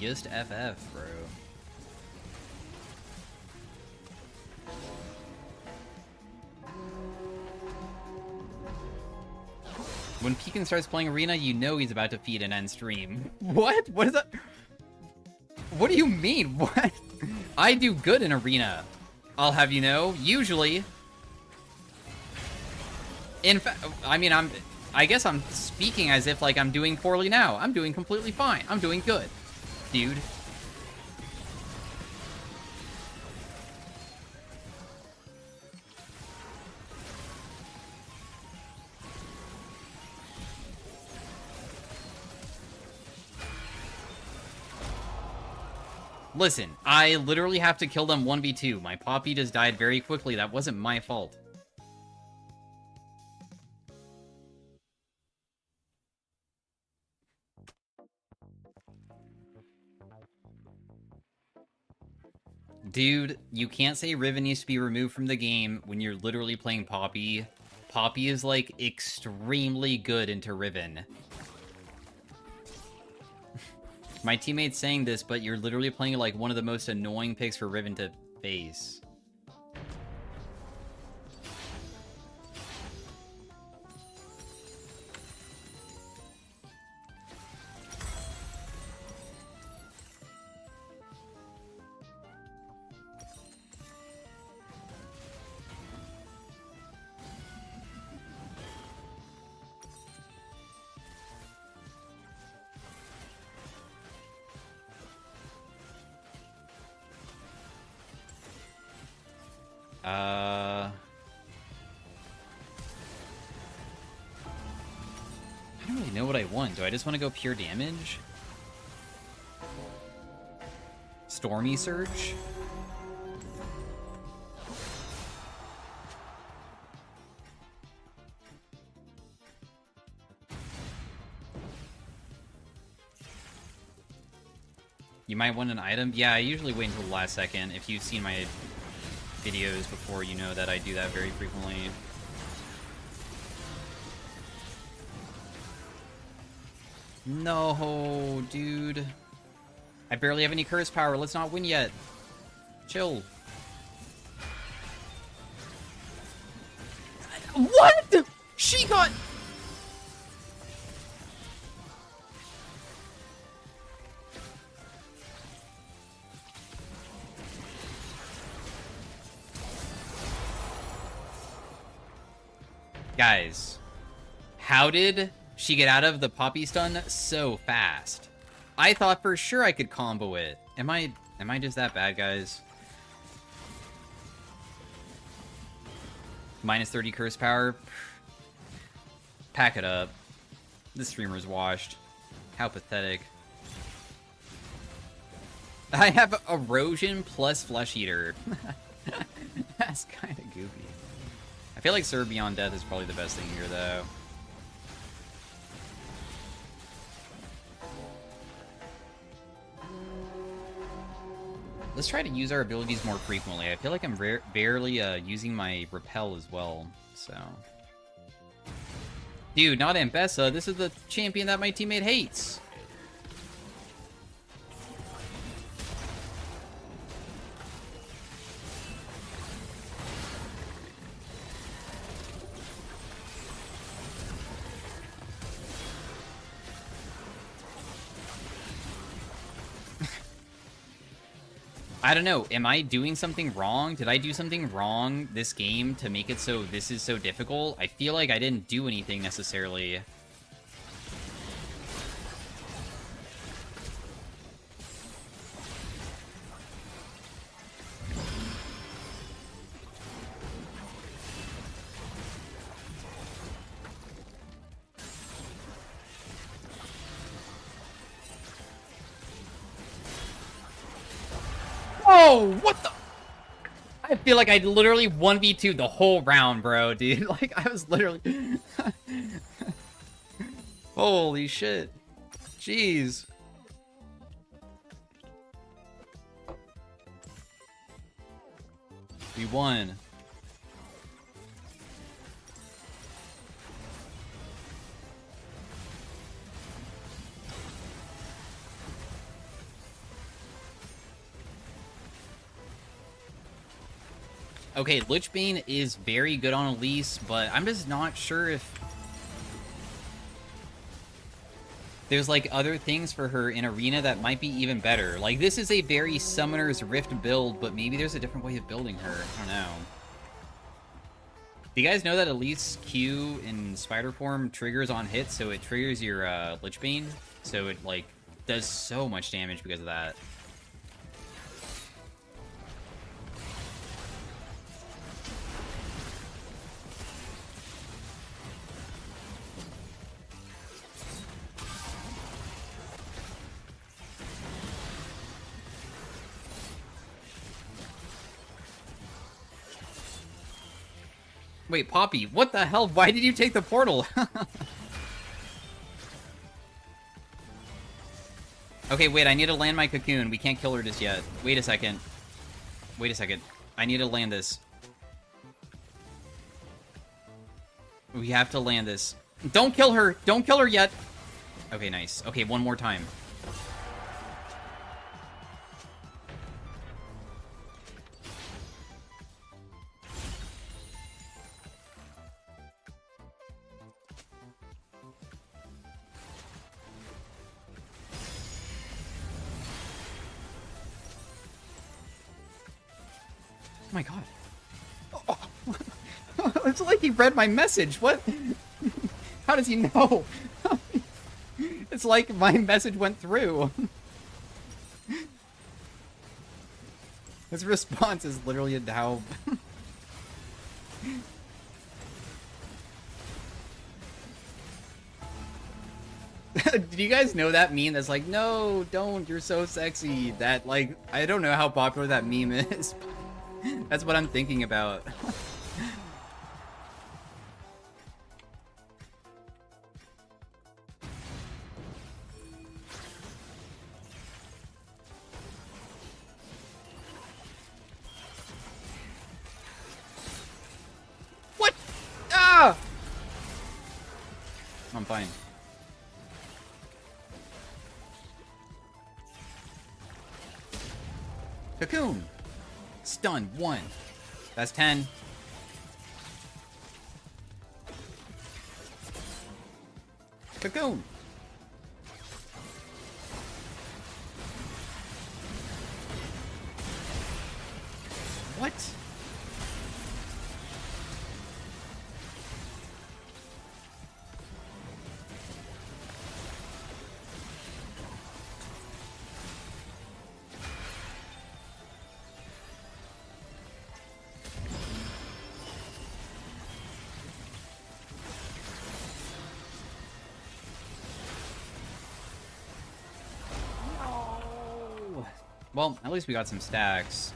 Just FF, bro. When Pekin starts playing Arena, you know he's about to feed an end stream. What? What is that? What do you mean? What? I do good in Arena. I'll have you know, usually. In fact, I mean, I guess I'm speaking as if, like, I'm doing poorly now. I'm doing completely fine. I'm doing good, dude. Listen, I literally have to kill them 1v2. My Poppy just died very quickly. That wasn't my fault. Dude, you can't say Riven needs to be removed from the game when you're literally playing Poppy. Poppy is, like, extremely good into Riven. My teammate's saying this, but you're literally playing, like, one of the most annoying picks for Riven to face. I don't really know what I want. Do I just want to go pure damage? Stormy Surge? You might want an item? Yeah, I usually wait until the last second. If you've seen my videos before, you know that I do that very frequently. No, dude. I barely have any curse power. Let's not win yet. Chill. What? She got... Guys, how did she get out of the Poppy stun so fast? I thought for sure I could combo it. Am I just that bad, guys? Minus 30 curse power. Pack it up. This streamer's washed. How pathetic. I have erosion plus flesh eater. That's kind of goofy. I feel like Serve Beyond Death is probably the best thing here, though. Let's try to use our abilities more frequently. I feel like I'm barely using my repel as well, so... Dude, not Ambessa. This is the champion that my teammate hates. I don't know. Am I doing something wrong? Did I do something wrong this game to make it so this is so difficult? I feel like I didn't do anything necessarily. Oh, what the? I feel like I literally 1v2 the whole round, bro, dude. Like, I was literally... Holy shit. Jeez. We won. Okay, Lich Bane is very good on Elise, but I'm just not sure if there's, like, other things for her in Arena that might be even better. Like, this is a very Summoner's Rift build, but maybe there's a different way of building her. I don't know. Do you guys know that Elise Q in Spider form triggers on hit, so it triggers your Lich Bane? So it, like, does so much damage because of that. Wait, Poppy, what the hell? Why did you take the portal? Okay, wait, I need to land my cocoon. We can't kill her just yet. Wait a second. Wait a second. I need to land this. We have to land this. Don't kill her! Don't kill her yet! Okay, nice. Okay, one more time. Oh my god. Oh. It's like he read my message. What? How does he know? It's like my message went through. His response is literally a Daub. Do you guys know that meme that's like, no, don't, you're so sexy? That, like, I don't know how popular that meme is. That's what I'm thinking about. What? Ah! I'm fine. Cocoon! Stun, 1. That's 10. Cocoon! What? Well, at least we got some stacks.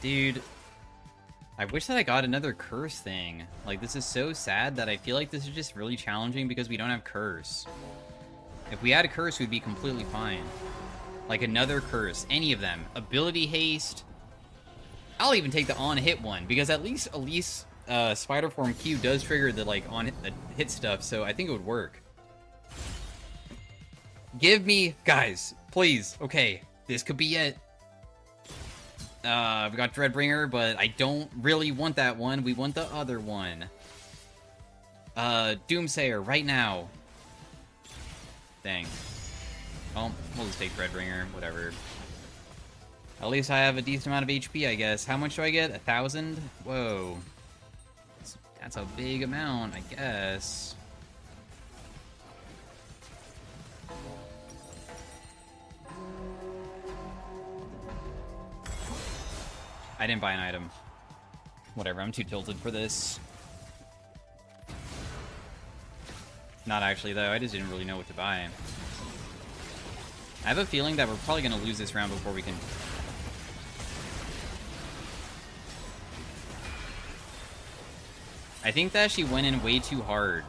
Dude, I wish that I got another curse thing. Like, this is so sad that I feel like this is just really challenging because we don't have curse. If we had a curse, we'd be completely fine. Like, another curse, any of them. Ability haste. I'll even take the on-hit one, because at least Elise Spider Form Q does trigger the, like, on-hit stuff, so I think it would work. Give me... Guys, please. Okay, this could be it. We got Dreadbringer, but I don't really want that one. We want the other one. Doomsayer, right now. Dang. Well, we'll just take Dreadbringer, whatever. At least I have a decent amount of HP, I guess. How much do I get? 1,000? Whoa. That's a big amount, I guess. I didn't buy an item. Whatever, I'm too tilted for this. Not actually, though. I just didn't really know what to buy. I have a feeling that we're probably going to lose this round before we can... I think that she went in way too hard.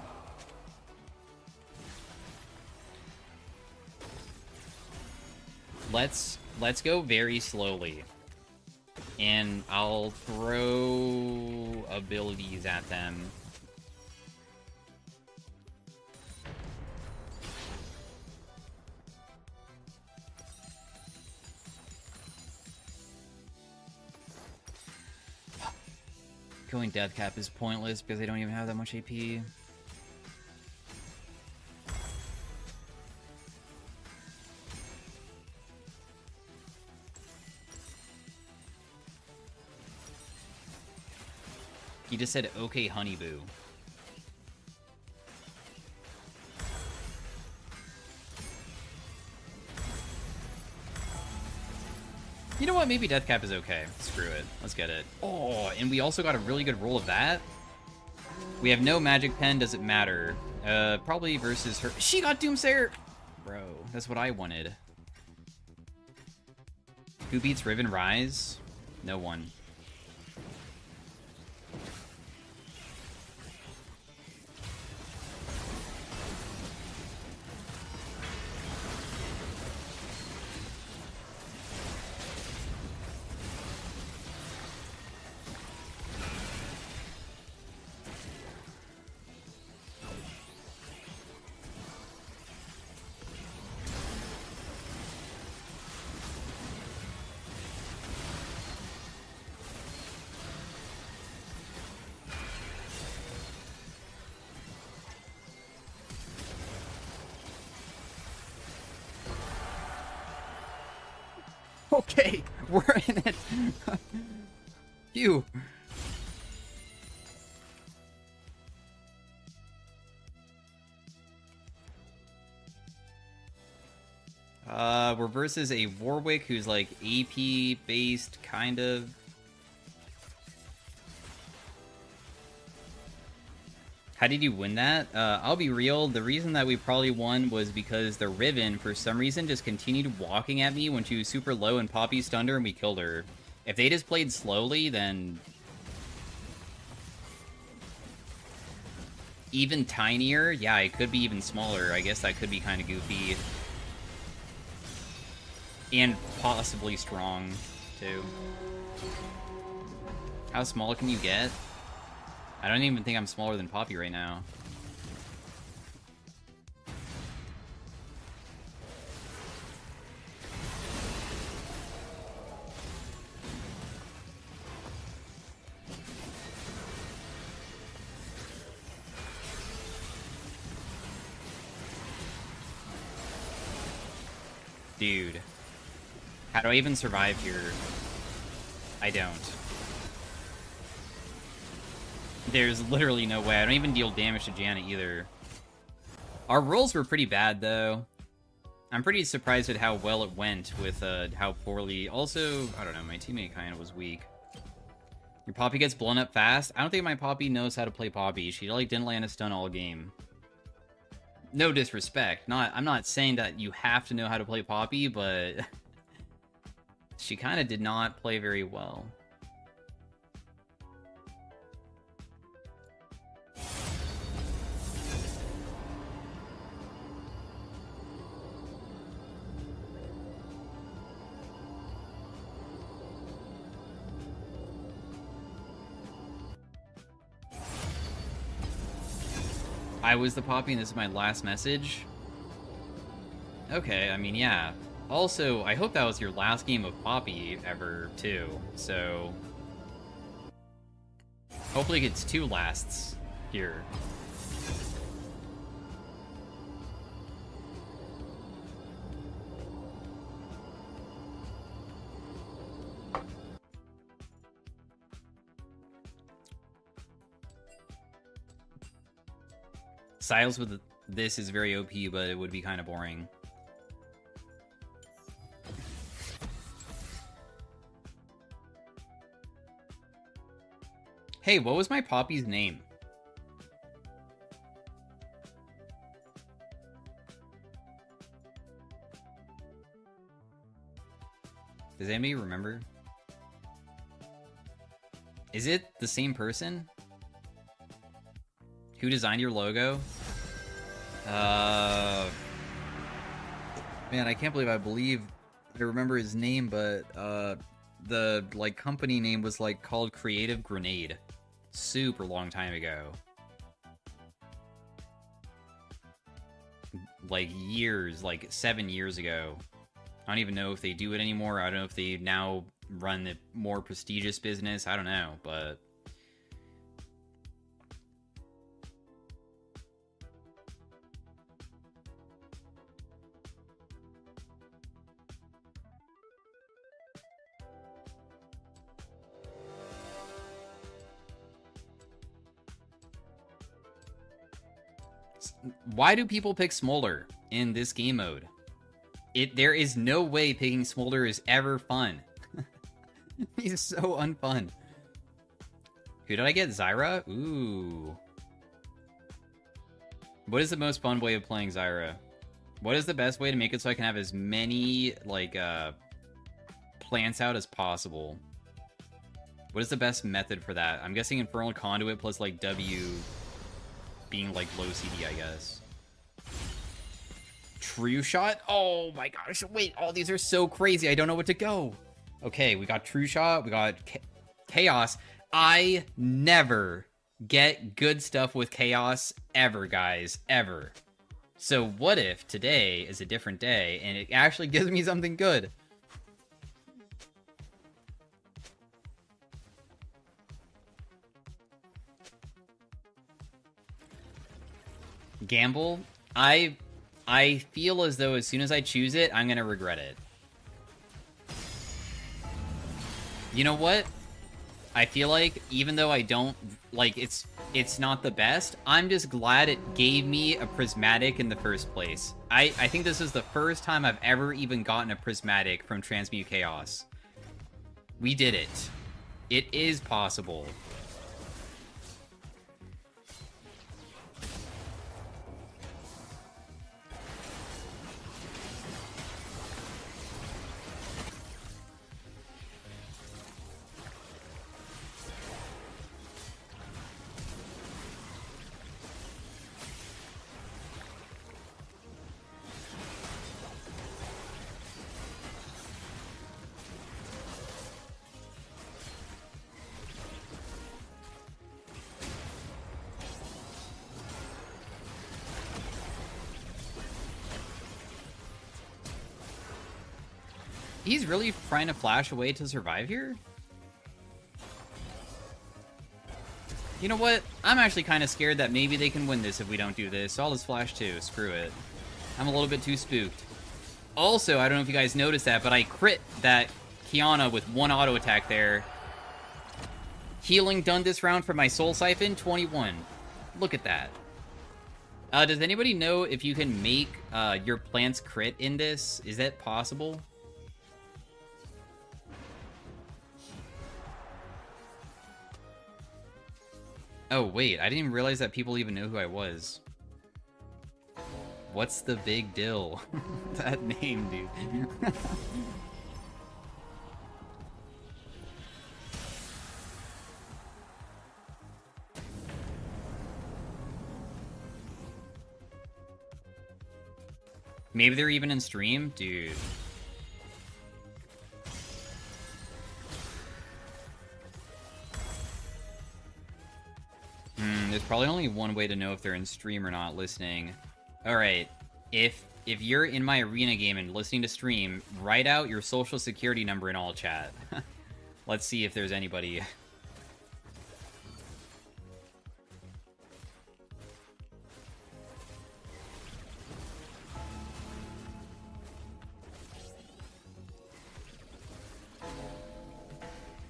let's go very slowly. And I'll throw abilities at them. Going death cap is pointless because I don't even have that much AP. He just said, okay, honeyboo. You know what? Maybe death cap is okay. Screw it. Let's get it. Oh, and we also got a really good roll of that. We have no magic pen. Does it matter? Probably versus her. She got Doomsayer! Bro, that's what I wanted. Who beats Riven Rise? No one. Okay, we're in it. Phew. We're versus a Warwick who's like AP based, kind of. How did you win that? I'll be real, the reason that we probably won was because the Riven, for some reason, just continued walking at me when she was super low and Poppy stunned her and we killed her. If they just played slowly, then... Even tinier? Yeah, it could be even smaller. I guess that could be kind of goofy. And possibly strong, too. How small can you get? I don't even think I'm smaller than Poppy right now. Dude. How do I even survive here? I don't. There's literally no way. I don't even deal damage to Janet either. Our rolls were pretty bad, though. I'm pretty surprised at how well it went with how poorly... Also, I don't know, my teammate kind of was weak. Your Poppy gets blown up fast? I don't think my Poppy knows how to play Poppy. She, like, didn't land a stun all game. No disrespect. I'm not saying that you have to know how to play Poppy, but... she kind of did not play very well. I was the Poppy and this is my last message? Okay, I mean, yeah. Also, I hope that was your last game of Poppy ever, too. So... hopefully it gets 2 lasts here. Styles with this is very OP, but it would be kind of boring. Hey, what was my Poppy's name? Does anybody remember? Is it the same person? Who designed your logo? Man, I can't believe I believe I remember his name, but the like company name was like called Creative Grenade. Super long time ago. Like years, like 7 years ago. I don't even know if they do it anymore. I don't know if they now run a more prestigious business. I don't know, but why do people pick Smolder in this game mode? There is no way picking Smolder is ever fun. He's so unfun. Who did I get? Zyra? Ooh. What is the most fun way of playing Zyra? What is the best way to make it so I can have as many, like, plants out as possible? What is the best method for that? I'm guessing Infernal Conduit plus, like, W being, like, low CD, I guess. True Shot? Oh my gosh, wait, all these are so crazy. I don't know what to go. Okay, we got True Shot, we got Chaos. I never get good stuff with Chaos ever, guys, ever. So what if today is a different day and it actually gives me something good? Gamble? I feel as though as soon as I choose it, I'm gonna regret it. You know what? I feel like even though I don't like it's not the best, I'm just glad it gave me a prismatic in the first place. I think this is the first time I've ever even gotten a prismatic from Transmute Chaos. We did it. It is possible. He's really trying to flash away to survive here? You know what? I'm actually kind of scared that maybe they can win this if we don't do this, so I'll just flash too. Screw it. I'm a little bit too spooked. Also, I don't know if you guys noticed that, but I crit that Kiana with one auto attack there. Healing done this round for my Soul Siphon, 21. Look at that. Does anybody know if you can make your plants crit in this? Is that possible? Oh, wait, I didn't even realize that people even know who I was. What's the big deal? That name, dude. Maybe they're even in stream? Dude. There's probably only one way to know if they're in stream or not listening. Alright, if you're in my arena game and listening to stream, write out your social security number in all chat. Let's see if there's anybody.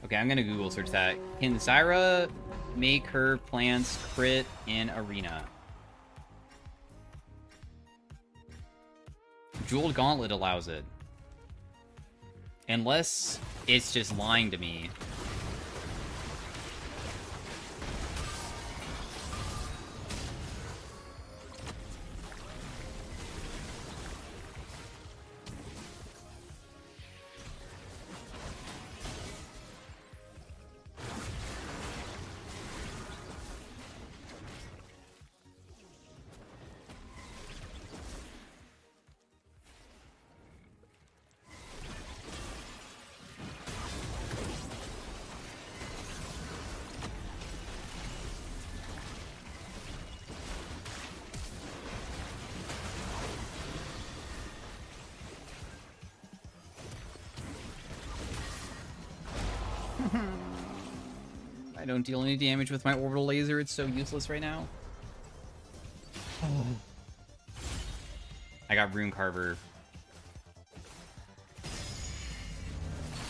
Okay, I'm gonna Google search that. Can Zyra make her plants crit in arena? Jeweled Gauntlet allows it. Unless it's just lying to me. I don't deal any damage with my orbital laser. It's so useless right now. I got Rune Carver.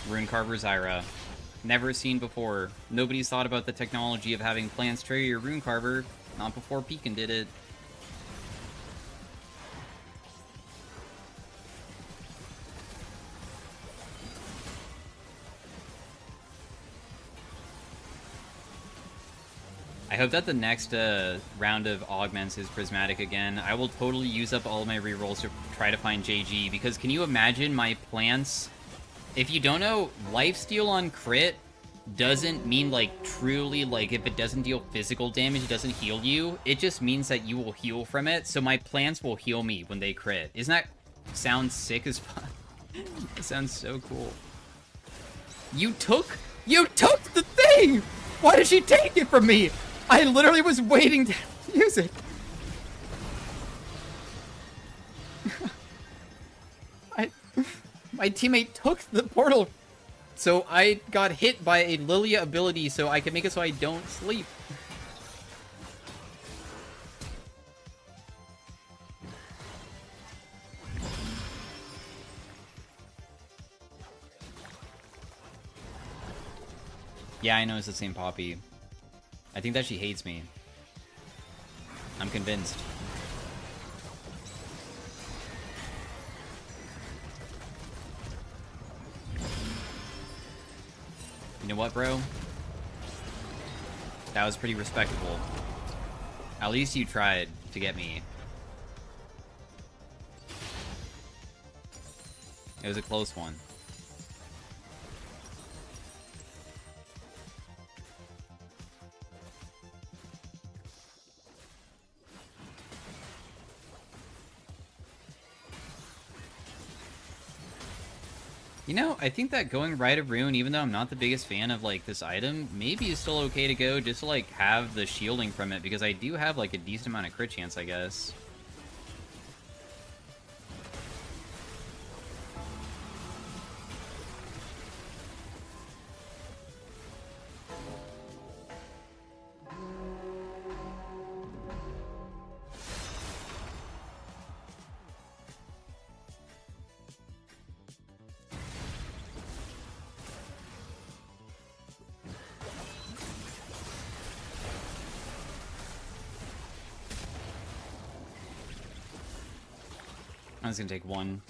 Rune Carver Zyra. Never seen before. Nobody's thought about the technology of having plants trigger your Rune Carver. Not before Pekin did it. I hope that the next round of augments is prismatic again. I will totally use up all of my rerolls to try to find JG, because can you imagine my plants? If you don't know, lifesteal on crit doesn't mean, like, truly, like, if it doesn't deal physical damage, it doesn't heal you. It just means that you will heal from it, so my plants will heal me when they crit. Isn't that sound sick as fuck? It sounds so cool. You took the thing! Why did she take it from me? I literally was waiting to use it. My teammate took the portal, so I got hit by a Lilia ability so I can make it so I don't sleep. Yeah, I know it's the same Poppy. I think that she hates me. I'm convinced. You know what, bro? That was pretty respectable. At least you tried to get me. It was a close one. You know, I think that going Rite of Ruin, even though I'm not the biggest fan of, like, this item, maybe is still okay to go just to, like, have the shielding from it, because I do have, like, a decent amount of crit chance, I guess. I'm just gonna take one.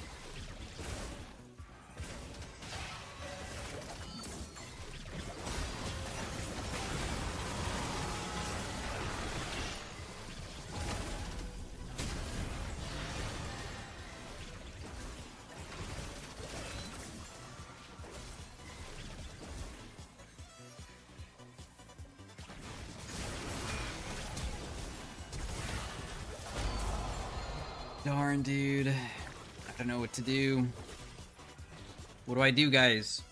Darn, dude. I don't know what to do. What do I do, guys?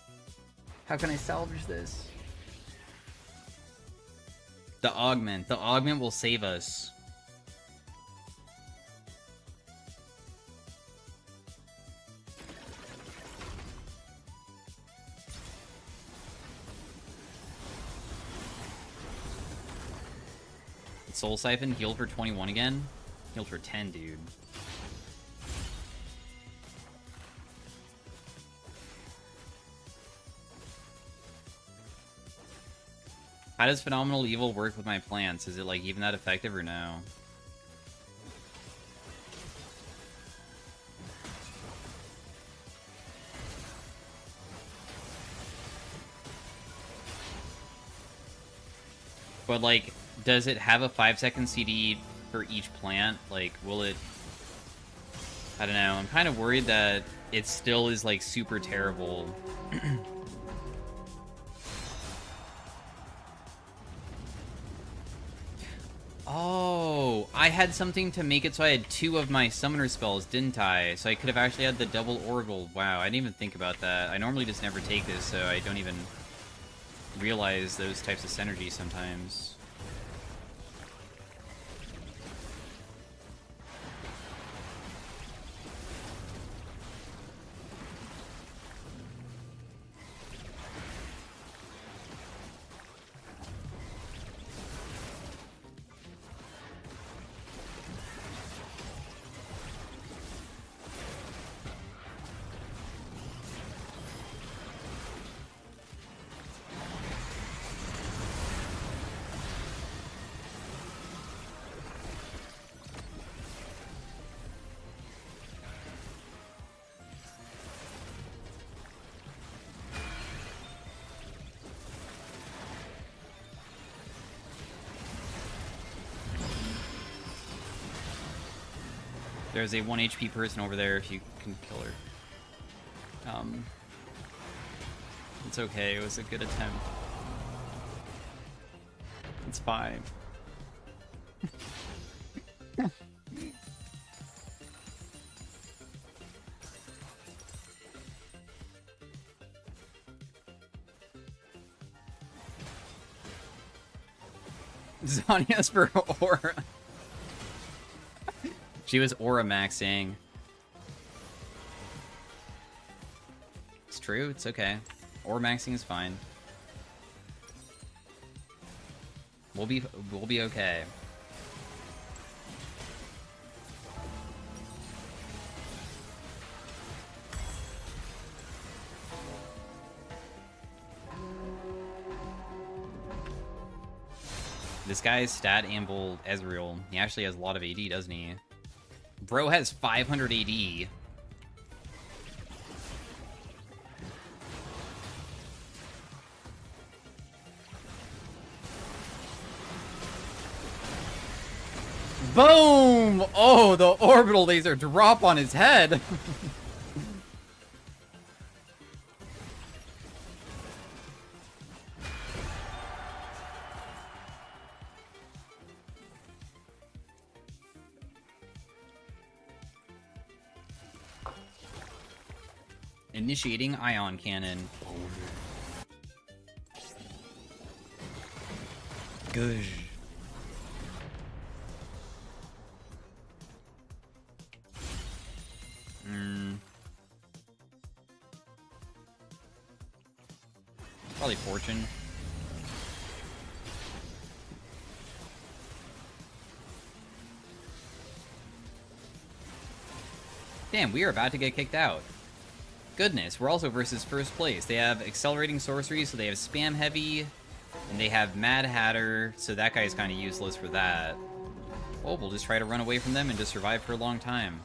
How can I salvage this? The augment. The augment will save us. Soul Siphon healed for 21 again? Healed for 10, dude. How does Phenomenal Evil work with my plants? Is it, like, even that effective or no? But, like, does it have a 5-second CD for each plant? Like, will it... I don't know. I'm kind of worried that it still is, like, super terrible. Oh, I had something to make it so I had 2 of my summoner spells, didn't I? So I could have actually had the double Oracle. Wow, I didn't even think about that. I normally just never take this, so I don't even realize those types of synergy sometimes. There's a 1 HP person over there if you can kill her. It's okay, it was a good attempt. It's fine. Zania's for Aura. She was Aura maxing. It's true, it's okay. Aura maxing is fine. We'll be okay. This guy's stat amble Ezreal. He actually has a lot of AD, doesn't he? Bro has 500 AD. Boom! Oh, the orbital laser drop on his head. Initiating ion cannon. Good. Probably Fortune. Damn, we are about to get kicked out. Goodness, we're also versus first place. They have accelerating sorcery, so they have spam heavy, and they have Mad Hatter, so that guy's kind of useless for that. Oh, we'll just try to run away from them and just survive for a long time.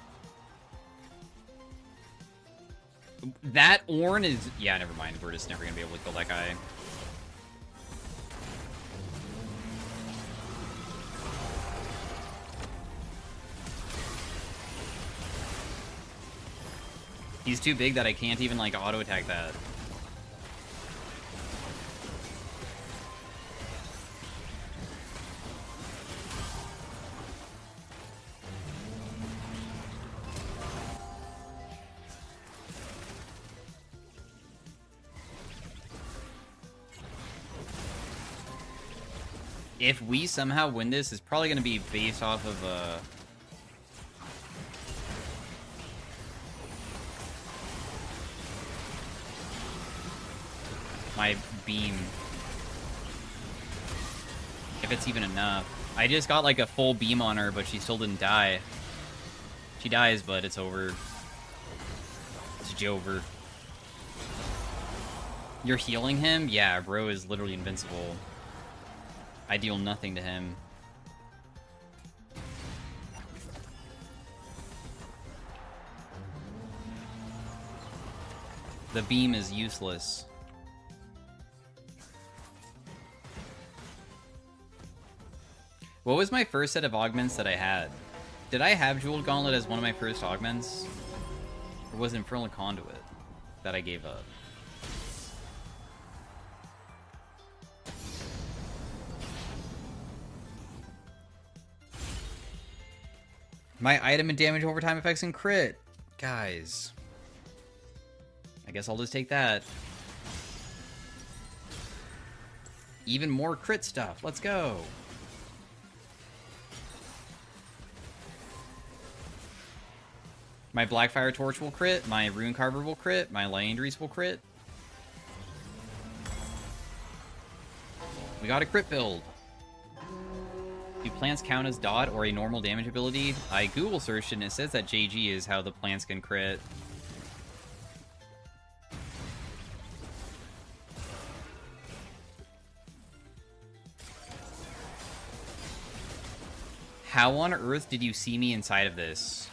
That Ornn is... Yeah, never mind. We're just never going to be able to kill that guy. He's too big that I can't even, like, auto-attack that. If we somehow win this, it's probably going to be based off of, my beam. If it's even enough. I just got, like, a full beam on her, but she still didn't die. She dies, but it's over. It's Jover. You're healing him? Yeah, bro is literally invincible. I deal nothing to him. The beam is useless. What was my first set of augments that I had? Did I have Jeweled Gauntlet as one of my first augments? Or was it Infernal Conduit that I gave up? My item and damage overtime effects and crit. Guys. I guess I'll just take that. Even more crit stuff. Let's go. My Blackfire Torch will crit. My Rune Carver will crit. My Liandry's will crit. We got a crit build. Do plants count as dot or a normal damage ability? I Google searched and it says that JG is how the plants can crit. How on earth did you see me inside of this?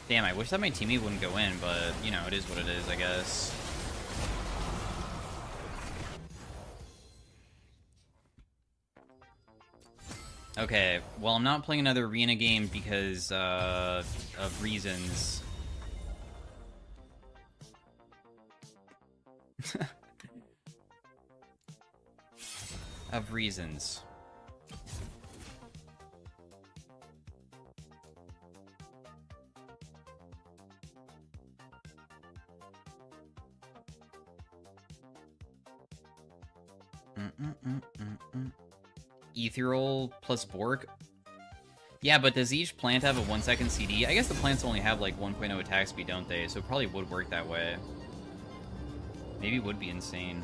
Damn, I wish that my teammate wouldn't go in, but, you know, it is what it is, I guess. Okay, well, I'm not playing another arena game because of reasons. Of reasons. Ethereal plus Bork. Yeah, but does each plant have a 1-second CD? I guess the plants only have like 1.0 attack speed, don't they? So it probably would work that way. Maybe it would be insane.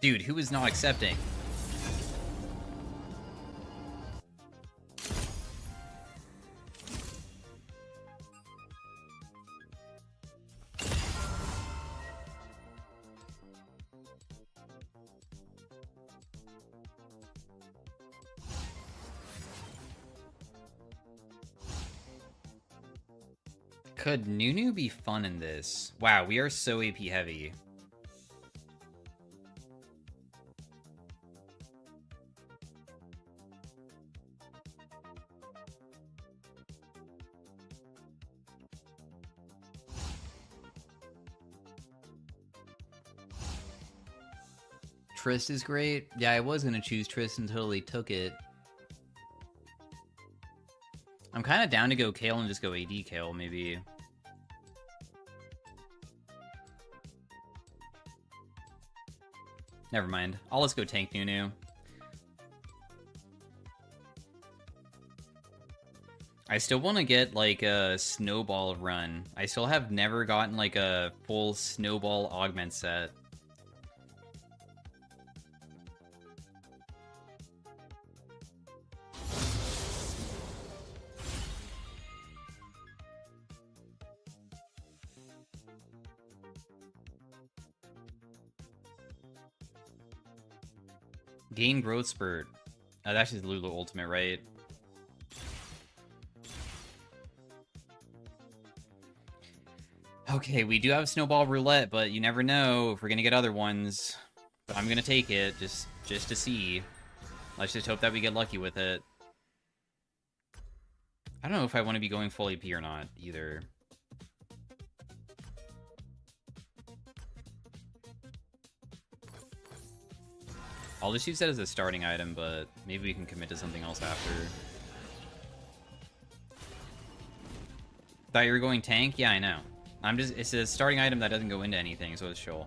Dude, who is not accepting? Could Nunu be fun in this? Wow, we are so AP heavy. Trist is great. Yeah, I was gonna choose Trist until they took it. I'm kind of down to go Kale and just go AD Kale, maybe. Never mind. I'll just go tank Nunu. I still want to get, like, a Snowball run. I still have never gotten, like, a full Snowball augment set. Gain growth spurt. That's just Lulu ultimate, right? Okay, we do have Snowball Roulette, but you never know if we're gonna get other ones. But I'm gonna take it, just to see. Let's just hope that we get lucky with it. I don't know if I want to be going full AP or not, either. I'll just use that as a starting item, but maybe we can commit to something else after. Thought you were going tank? Yeah, I know. It's a starting item that doesn't go into anything, so it's chill.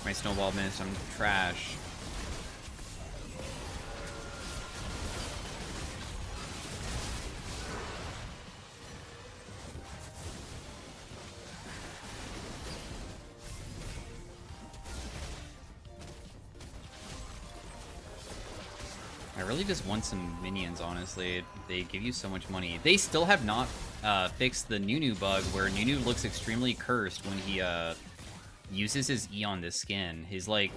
My snowball missed, I'm trash. I really just want some minions, honestly. They give you so much money. They still have not fixed the Nunu bug, where Nunu looks extremely cursed when he uses his E on this skin. His, like...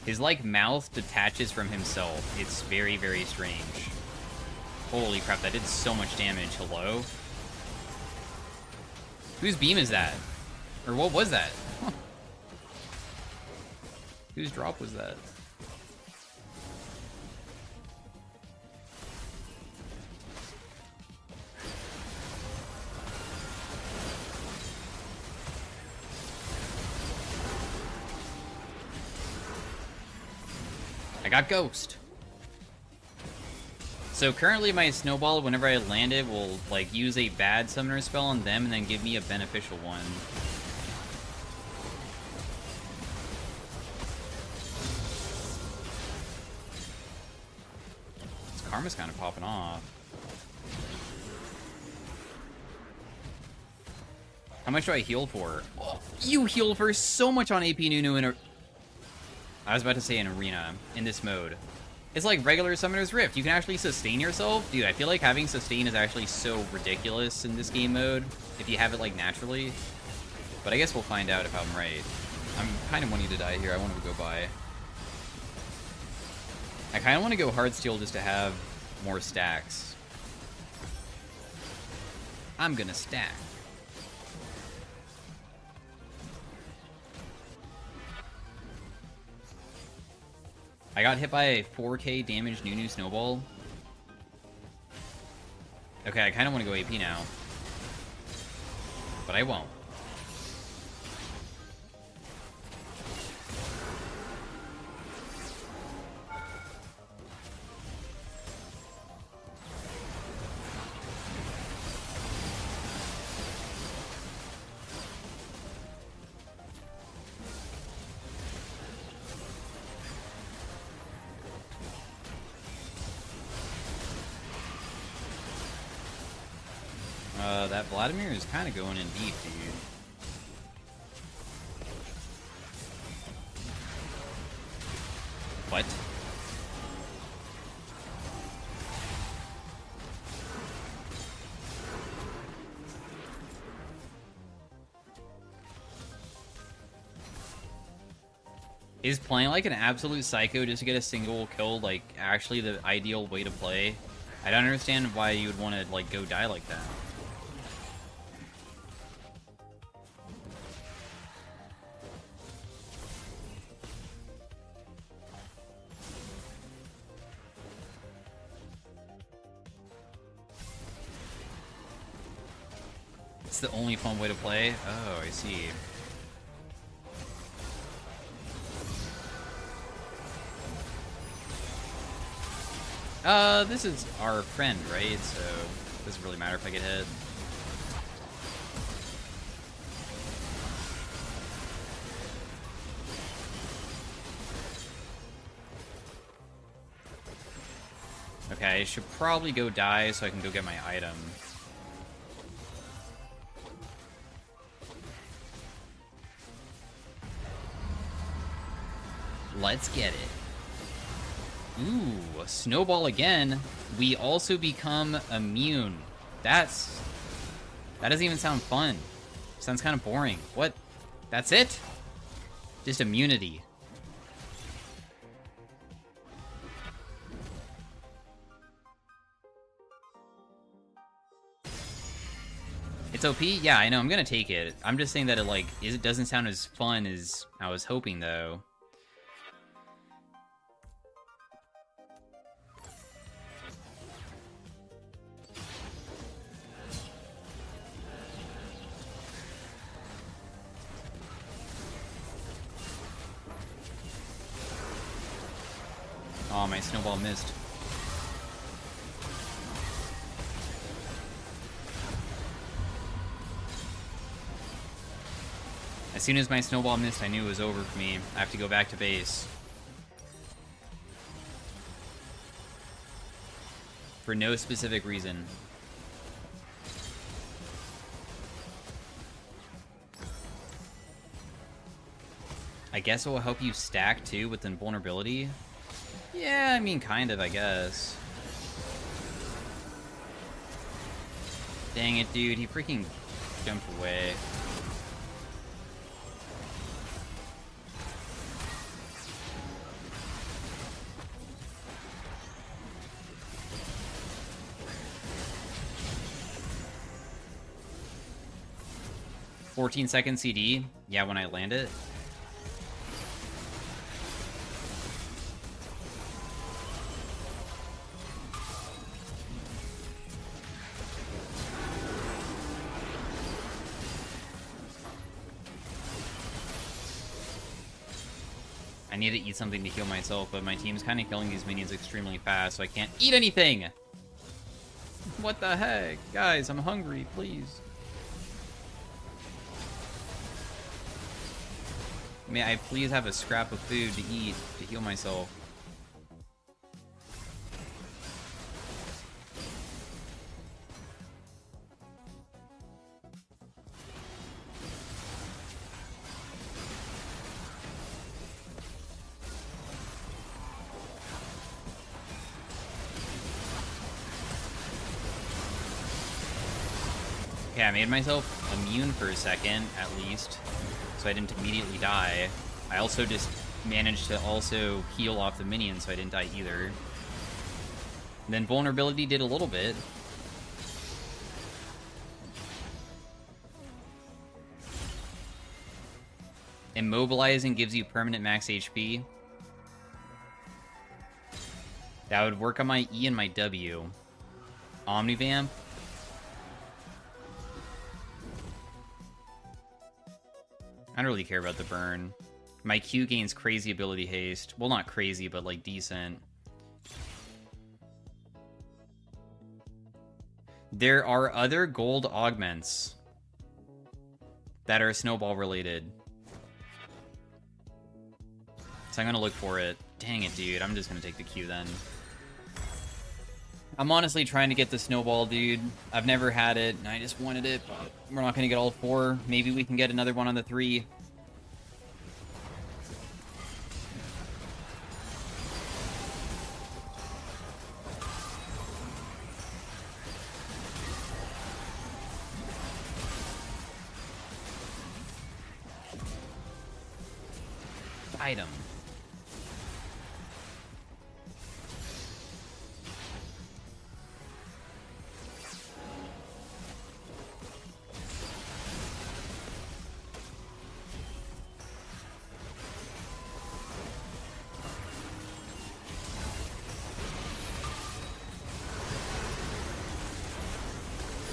His, like, mouth detaches from himself. It's very, very strange. Holy crap, that did so much damage. Hello? Whose beam is that? Or what was that? Whose drop was that? I got Ghost. So currently my Snowball, whenever I land it, will like use a bad summoner spell on them and then give me a beneficial one. Karma's kind of popping off. How much do I heal for? Oh, you heal for so much on AP Nunu in a... I was about to say an arena, in this mode. It's like regular Summoner's Rift. You can actually sustain yourself. Dude, I feel like having sustain is actually so ridiculous in this game mode if you have it, like, naturally. But I guess we'll find out if I'm right. I'm kind of wanting to die here. I want to go by. I kind of want to go Hardsteel just to have more stacks. I'm gonna stack. I got hit by a 4k damage Nunu Snowball. Okay, I kind of want to go AP now. But I won't. That Vladimir is kind of going in deep, dude. What? Is playing like an absolute psycho just to get a single kill, like, actually the ideal way to play? I don't understand why you would want to, like, go die like that. It's the only fun way to play? Oh, I see. This is our friend, right? So, it doesn't really matter if I get hit. Okay, I should probably go die so I can go get my item. Let's get it. Ooh, a snowball again. We also become immune. That doesn't even sound fun. Sounds kind of boring. What? That's it? Just immunity. It's OP? Yeah, I know. I'm gonna take it. I'm just saying that it doesn't sound as fun as I was hoping, though. Oh, my snowball missed. As soon as my snowball missed, I knew it was over for me. I have to go back to base. For no specific reason. I guess it will help you stack, too, with invulnerability. Yeah, I mean, kind of, I guess. Dang it, dude. He freaking jumped away. "14-second CD? Yeah, when I land it. I need to eat something to heal myself, but my team's kind of killing these minions extremely fast, so I can't eat anything! What the heck? Guys, I'm hungry, please. May I please have a scrap of food to eat to heal myself? Okay, I made myself immune for a second, at least, so I didn't immediately die. I also just managed to also heal off the minions, so I didn't die either. And then vulnerability did a little bit. Immobilizing gives you permanent max HP. That would work on my E and my W. Omnivamp. I don't really care about the burn. My Q gains crazy ability haste. Well, not crazy, but like decent. There are other gold augments that are snowball related. So I'm gonna look for it. Dang it, dude. I'm just gonna take the Q then. I'm honestly trying to get the snowball, dude. I've never had it, and I just wanted it, but we're not gonna get all 4. Maybe we can get another one on the 3. Item.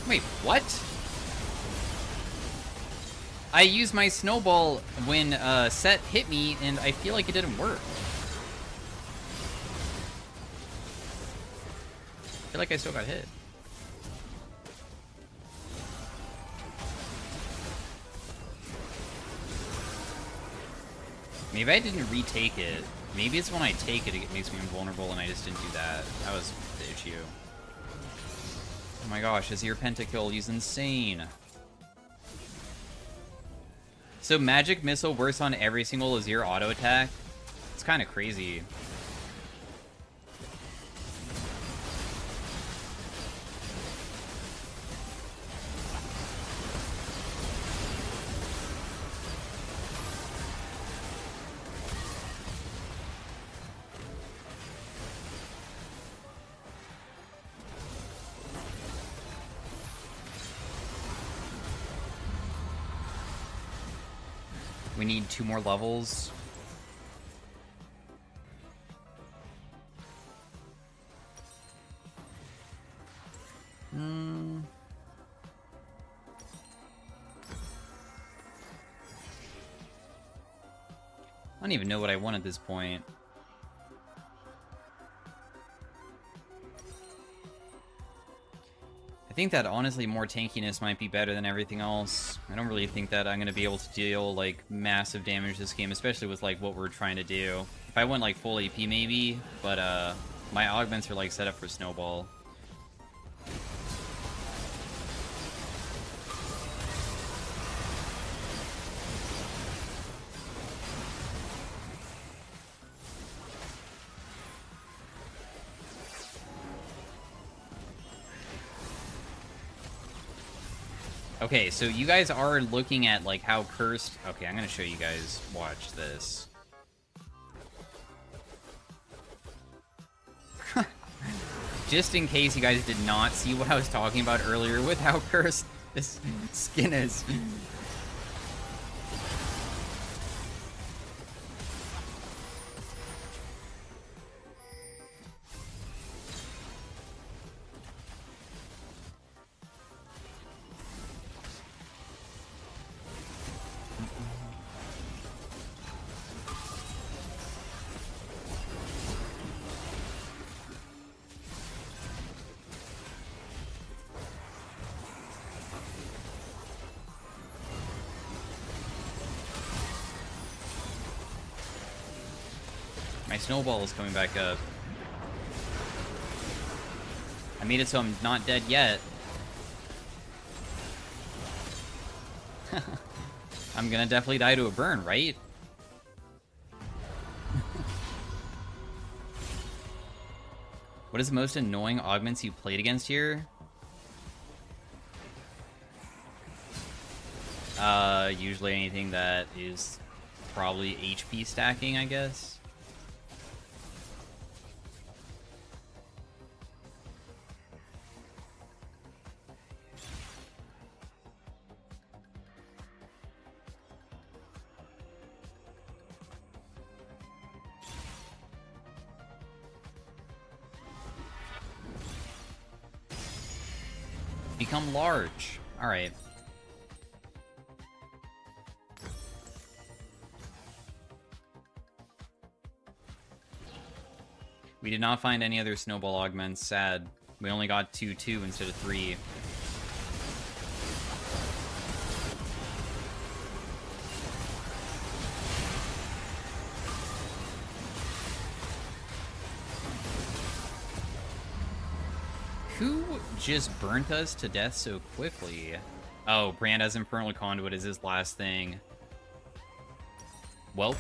Wait, what? I used my snowball when Set hit me, and I feel like it didn't work. I feel like I still got hit. Maybe I didn't retake it. Maybe it's when I take it, it makes me invulnerable, and I just didn't do that. That was the issue. Oh my gosh, his ear pentakill, he's insane. So magic missile works on every single Azir auto attack? It's kind of crazy. We need 2 more levels. I don't even know what I want at this point. I think that honestly more tankiness might be better than everything else. I don't really think that I'm going to be able to deal like massive damage this game, especially with like what we're trying to do. If I went like full AP maybe, but my augments are like set up for snowball. Okay, so you guys are looking at, like, how cursed... Okay, I'm gonna show you guys. Watch this. Just in case you guys did not see what I was talking about earlier with how cursed this skin is. My snowball is coming back up. I made it so I'm not dead yet. I'm gonna definitely die to a burn, right? What is the most annoying augments you played against here? Usually anything that is probably HP stacking, I guess. Become large. Alright. We did not find any other snowball augments. Sad. We only got 2 instead of 3. Who just burnt us to death so quickly? Oh, Brand has Infernal Conduit as his last thing. Well.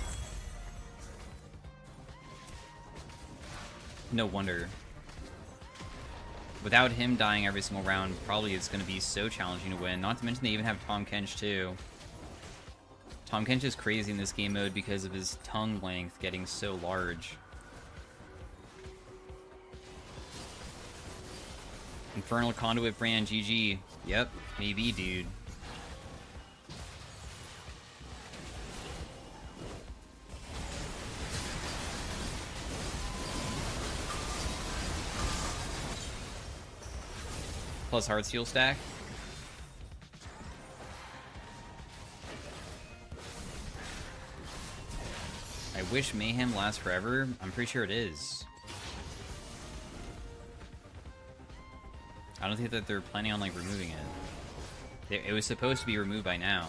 No wonder. Without him dying every single round, probably it's going to be so challenging to win. Not to mention they even have Tom Kench too. Tom Kench is crazy in this game mode because of his tongue length getting so large. Infernal Conduit Brand, GG. Yep, maybe, dude. Plus Heartsteel stack. I wish Mayhem lasts forever. I'm pretty sure it is. I don't think that they're planning on, like, removing it. It was supposed to be removed by now.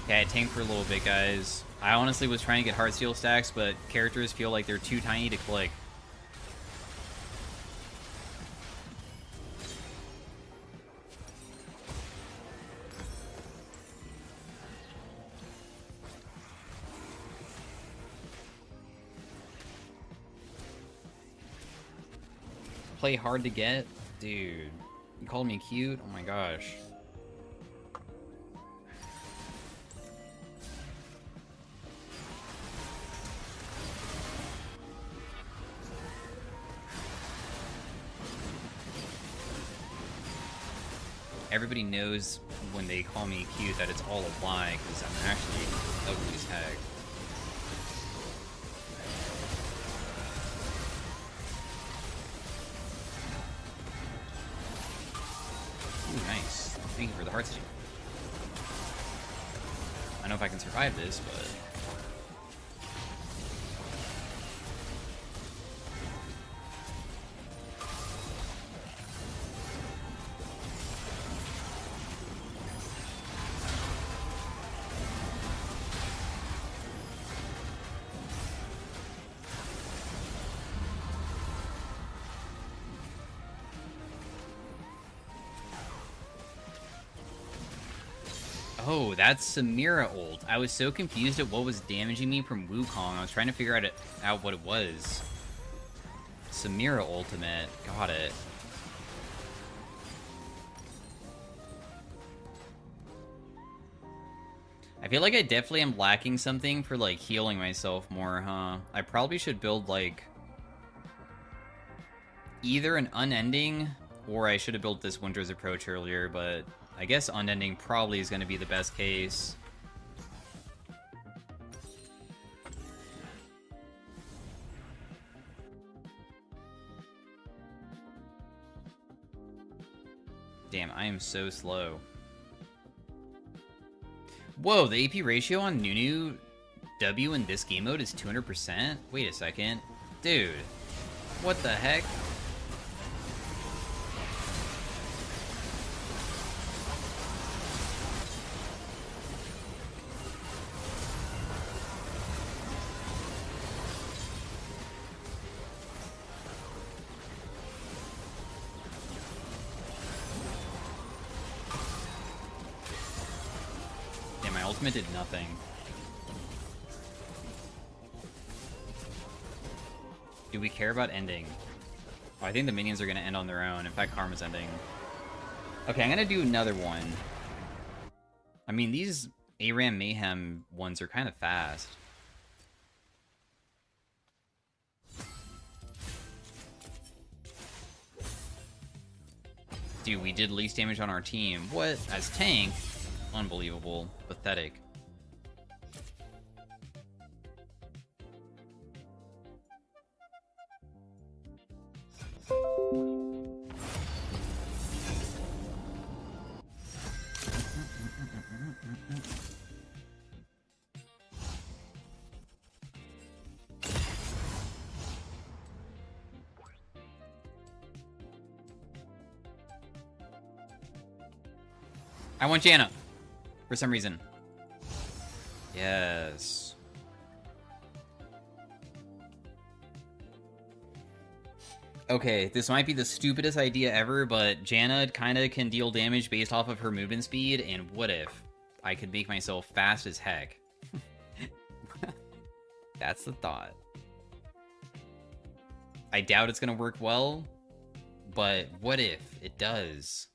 Okay, I tanked for a little bit, guys. I honestly was trying to get Heartsteel stacks, but characters feel like they're too tiny to click. Play hard to get? Dude. You called me cute? Oh my gosh. Everybody knows when they call me cute that it's all a lie, because I'm actually ugly as heck. Ooh, nice. Thank you for the Heartsteel. I don't know if I can survive this, but... Oh, that's Samira ult. I was so confused at what was damaging me from Wukong. I was trying to figure out what it was. Samira ultimate. Got it. I feel like I definitely am lacking something for, like, healing myself more, huh? I probably should build, like, either an Unending, or I should have built this Winter's Approach earlier, but... I guess Unending probably is going to be the best case. Damn, I am so slow. Whoa, the AP ratio on Nunu W in this game mode is 200%? Wait a second. Dude, what the heck? ultimate did nothing. Do we care about ending? Oh, I think the minions are going to end on their own. In fact, Karma's ending. Okay, I'm going to do another one. I mean, these ARAM Mayhem ones are kind of fast. Dude, we did least damage on our team. What? As tank? Unbelievable. Pathetic. I want Janna. For some reason. Yes. Okay, this might be the stupidest idea ever, but Janna kind of can deal damage based off of her movement speed, and what if I could make myself fast as heck? That's the thought. I doubt it's gonna work well, but what if it does?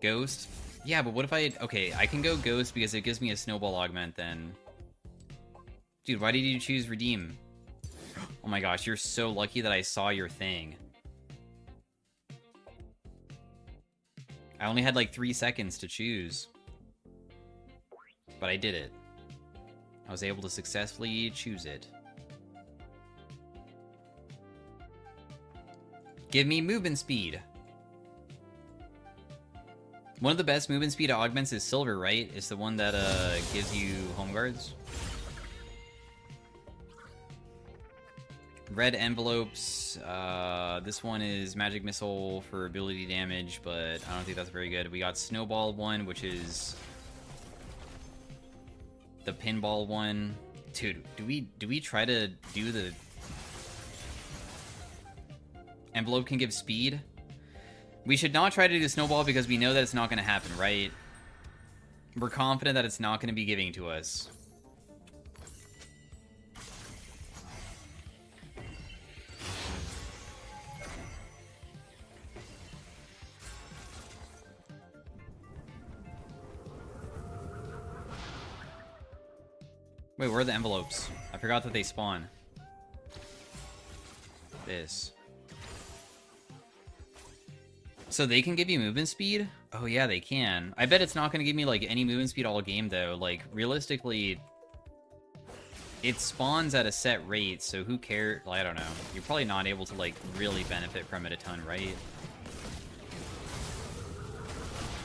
Ghost? Yeah, but what if I... Okay, I can go Ghost because it gives me a snowball augment then. Dude, why did you choose Redeem? Oh my gosh, you're so lucky that I saw your thing. I only had like 3 seconds to choose. But I did it. I was able to successfully choose it. Give me movement speed. One of the best movement speed augments is Silver, right? It's the one that gives you home guards. Red envelopes. This one is magic missile for ability damage, but I don't think that's very good. We got snowball one, which is the pinball one. Dude, do we try to do the envelope can give speed? We should not try to do snowball because we know that it's not going to happen, right? We're confident that it's not going to be giving to us. Wait, where are the envelopes? I forgot that they spawn. This. So they can give you movement speed? Oh yeah, they can. I bet it's not going to give me like any movement speed all game though. Like realistically, it spawns at a set rate, so who cares? Well, I don't know. You're probably not able to like really benefit from it a ton, right?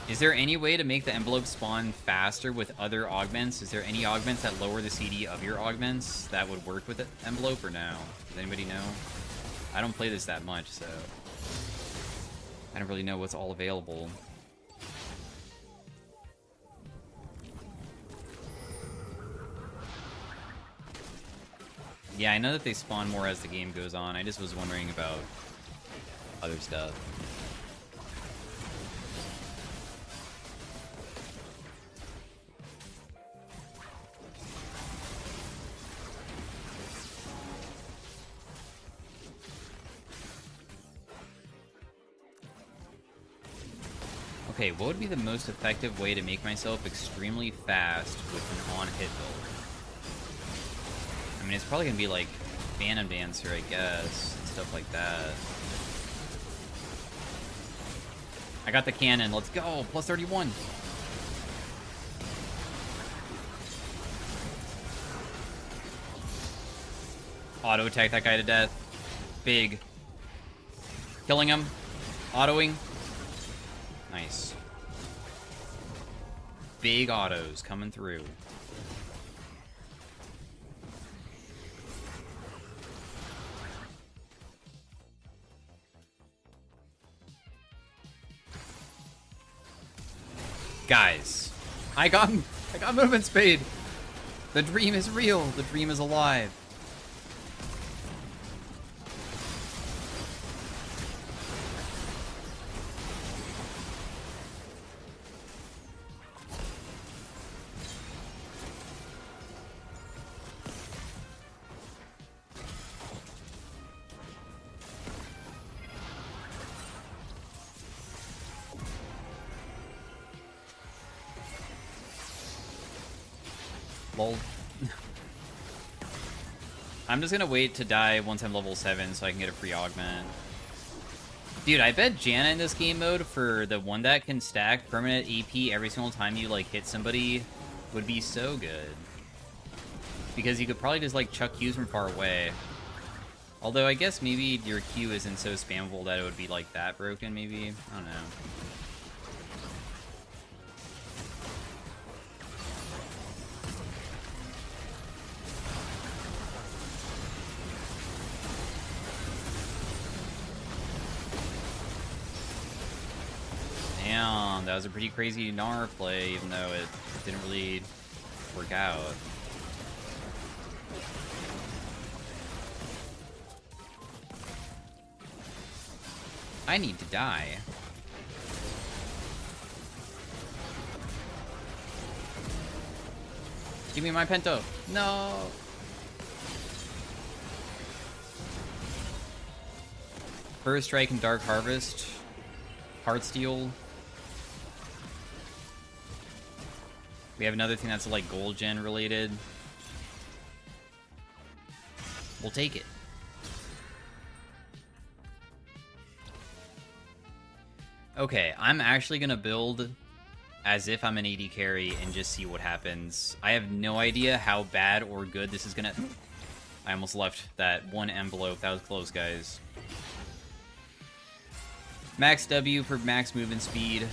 Is there any way to make the envelope spawn faster with other augments? Is there any augments that lower the CD of your augments that would work with the envelope or no? Does anybody know? I don't play this that much, so I don't really know what's all available. Yeah, I know that they spawn more as the game goes on. I just was wondering about other stuff. Okay, what would be the most effective way to make myself extremely fast with an on-hit build? I mean, it's probably going to be like Phantom Dancer, I guess, and stuff like that. I got the cannon, let's go! Plus 31! Auto attack that guy to death. Big. Killing him. Autoing. Nice. Big autos coming through. Guys, I got movement speed. The dream is real. The dream is alive. lol. I'm just gonna wait to die once I'm level 7 so I can get a free augment. Dude, I bet Janna in this game mode for the one that can stack permanent AP every single time you like hit somebody would be so good. Because you could probably just like chuck Qs from far away. Although I guess maybe your Q isn't so spammable that it would be like that broken, maybe? I don't know. Damn, that was a pretty crazy Gnar play, even though it didn't really work out. I need to die. Give me my Pento. No. First Strike and Dark Harvest. Heartsteel. We have another thing that's like gold gen related. We'll take it. Okay, I'm actually gonna build as if I'm an AD carry and just see what happens. I have no idea how bad or good this is gonna... I almost left that one envelope. That was close, guys. Max W for max movement speed.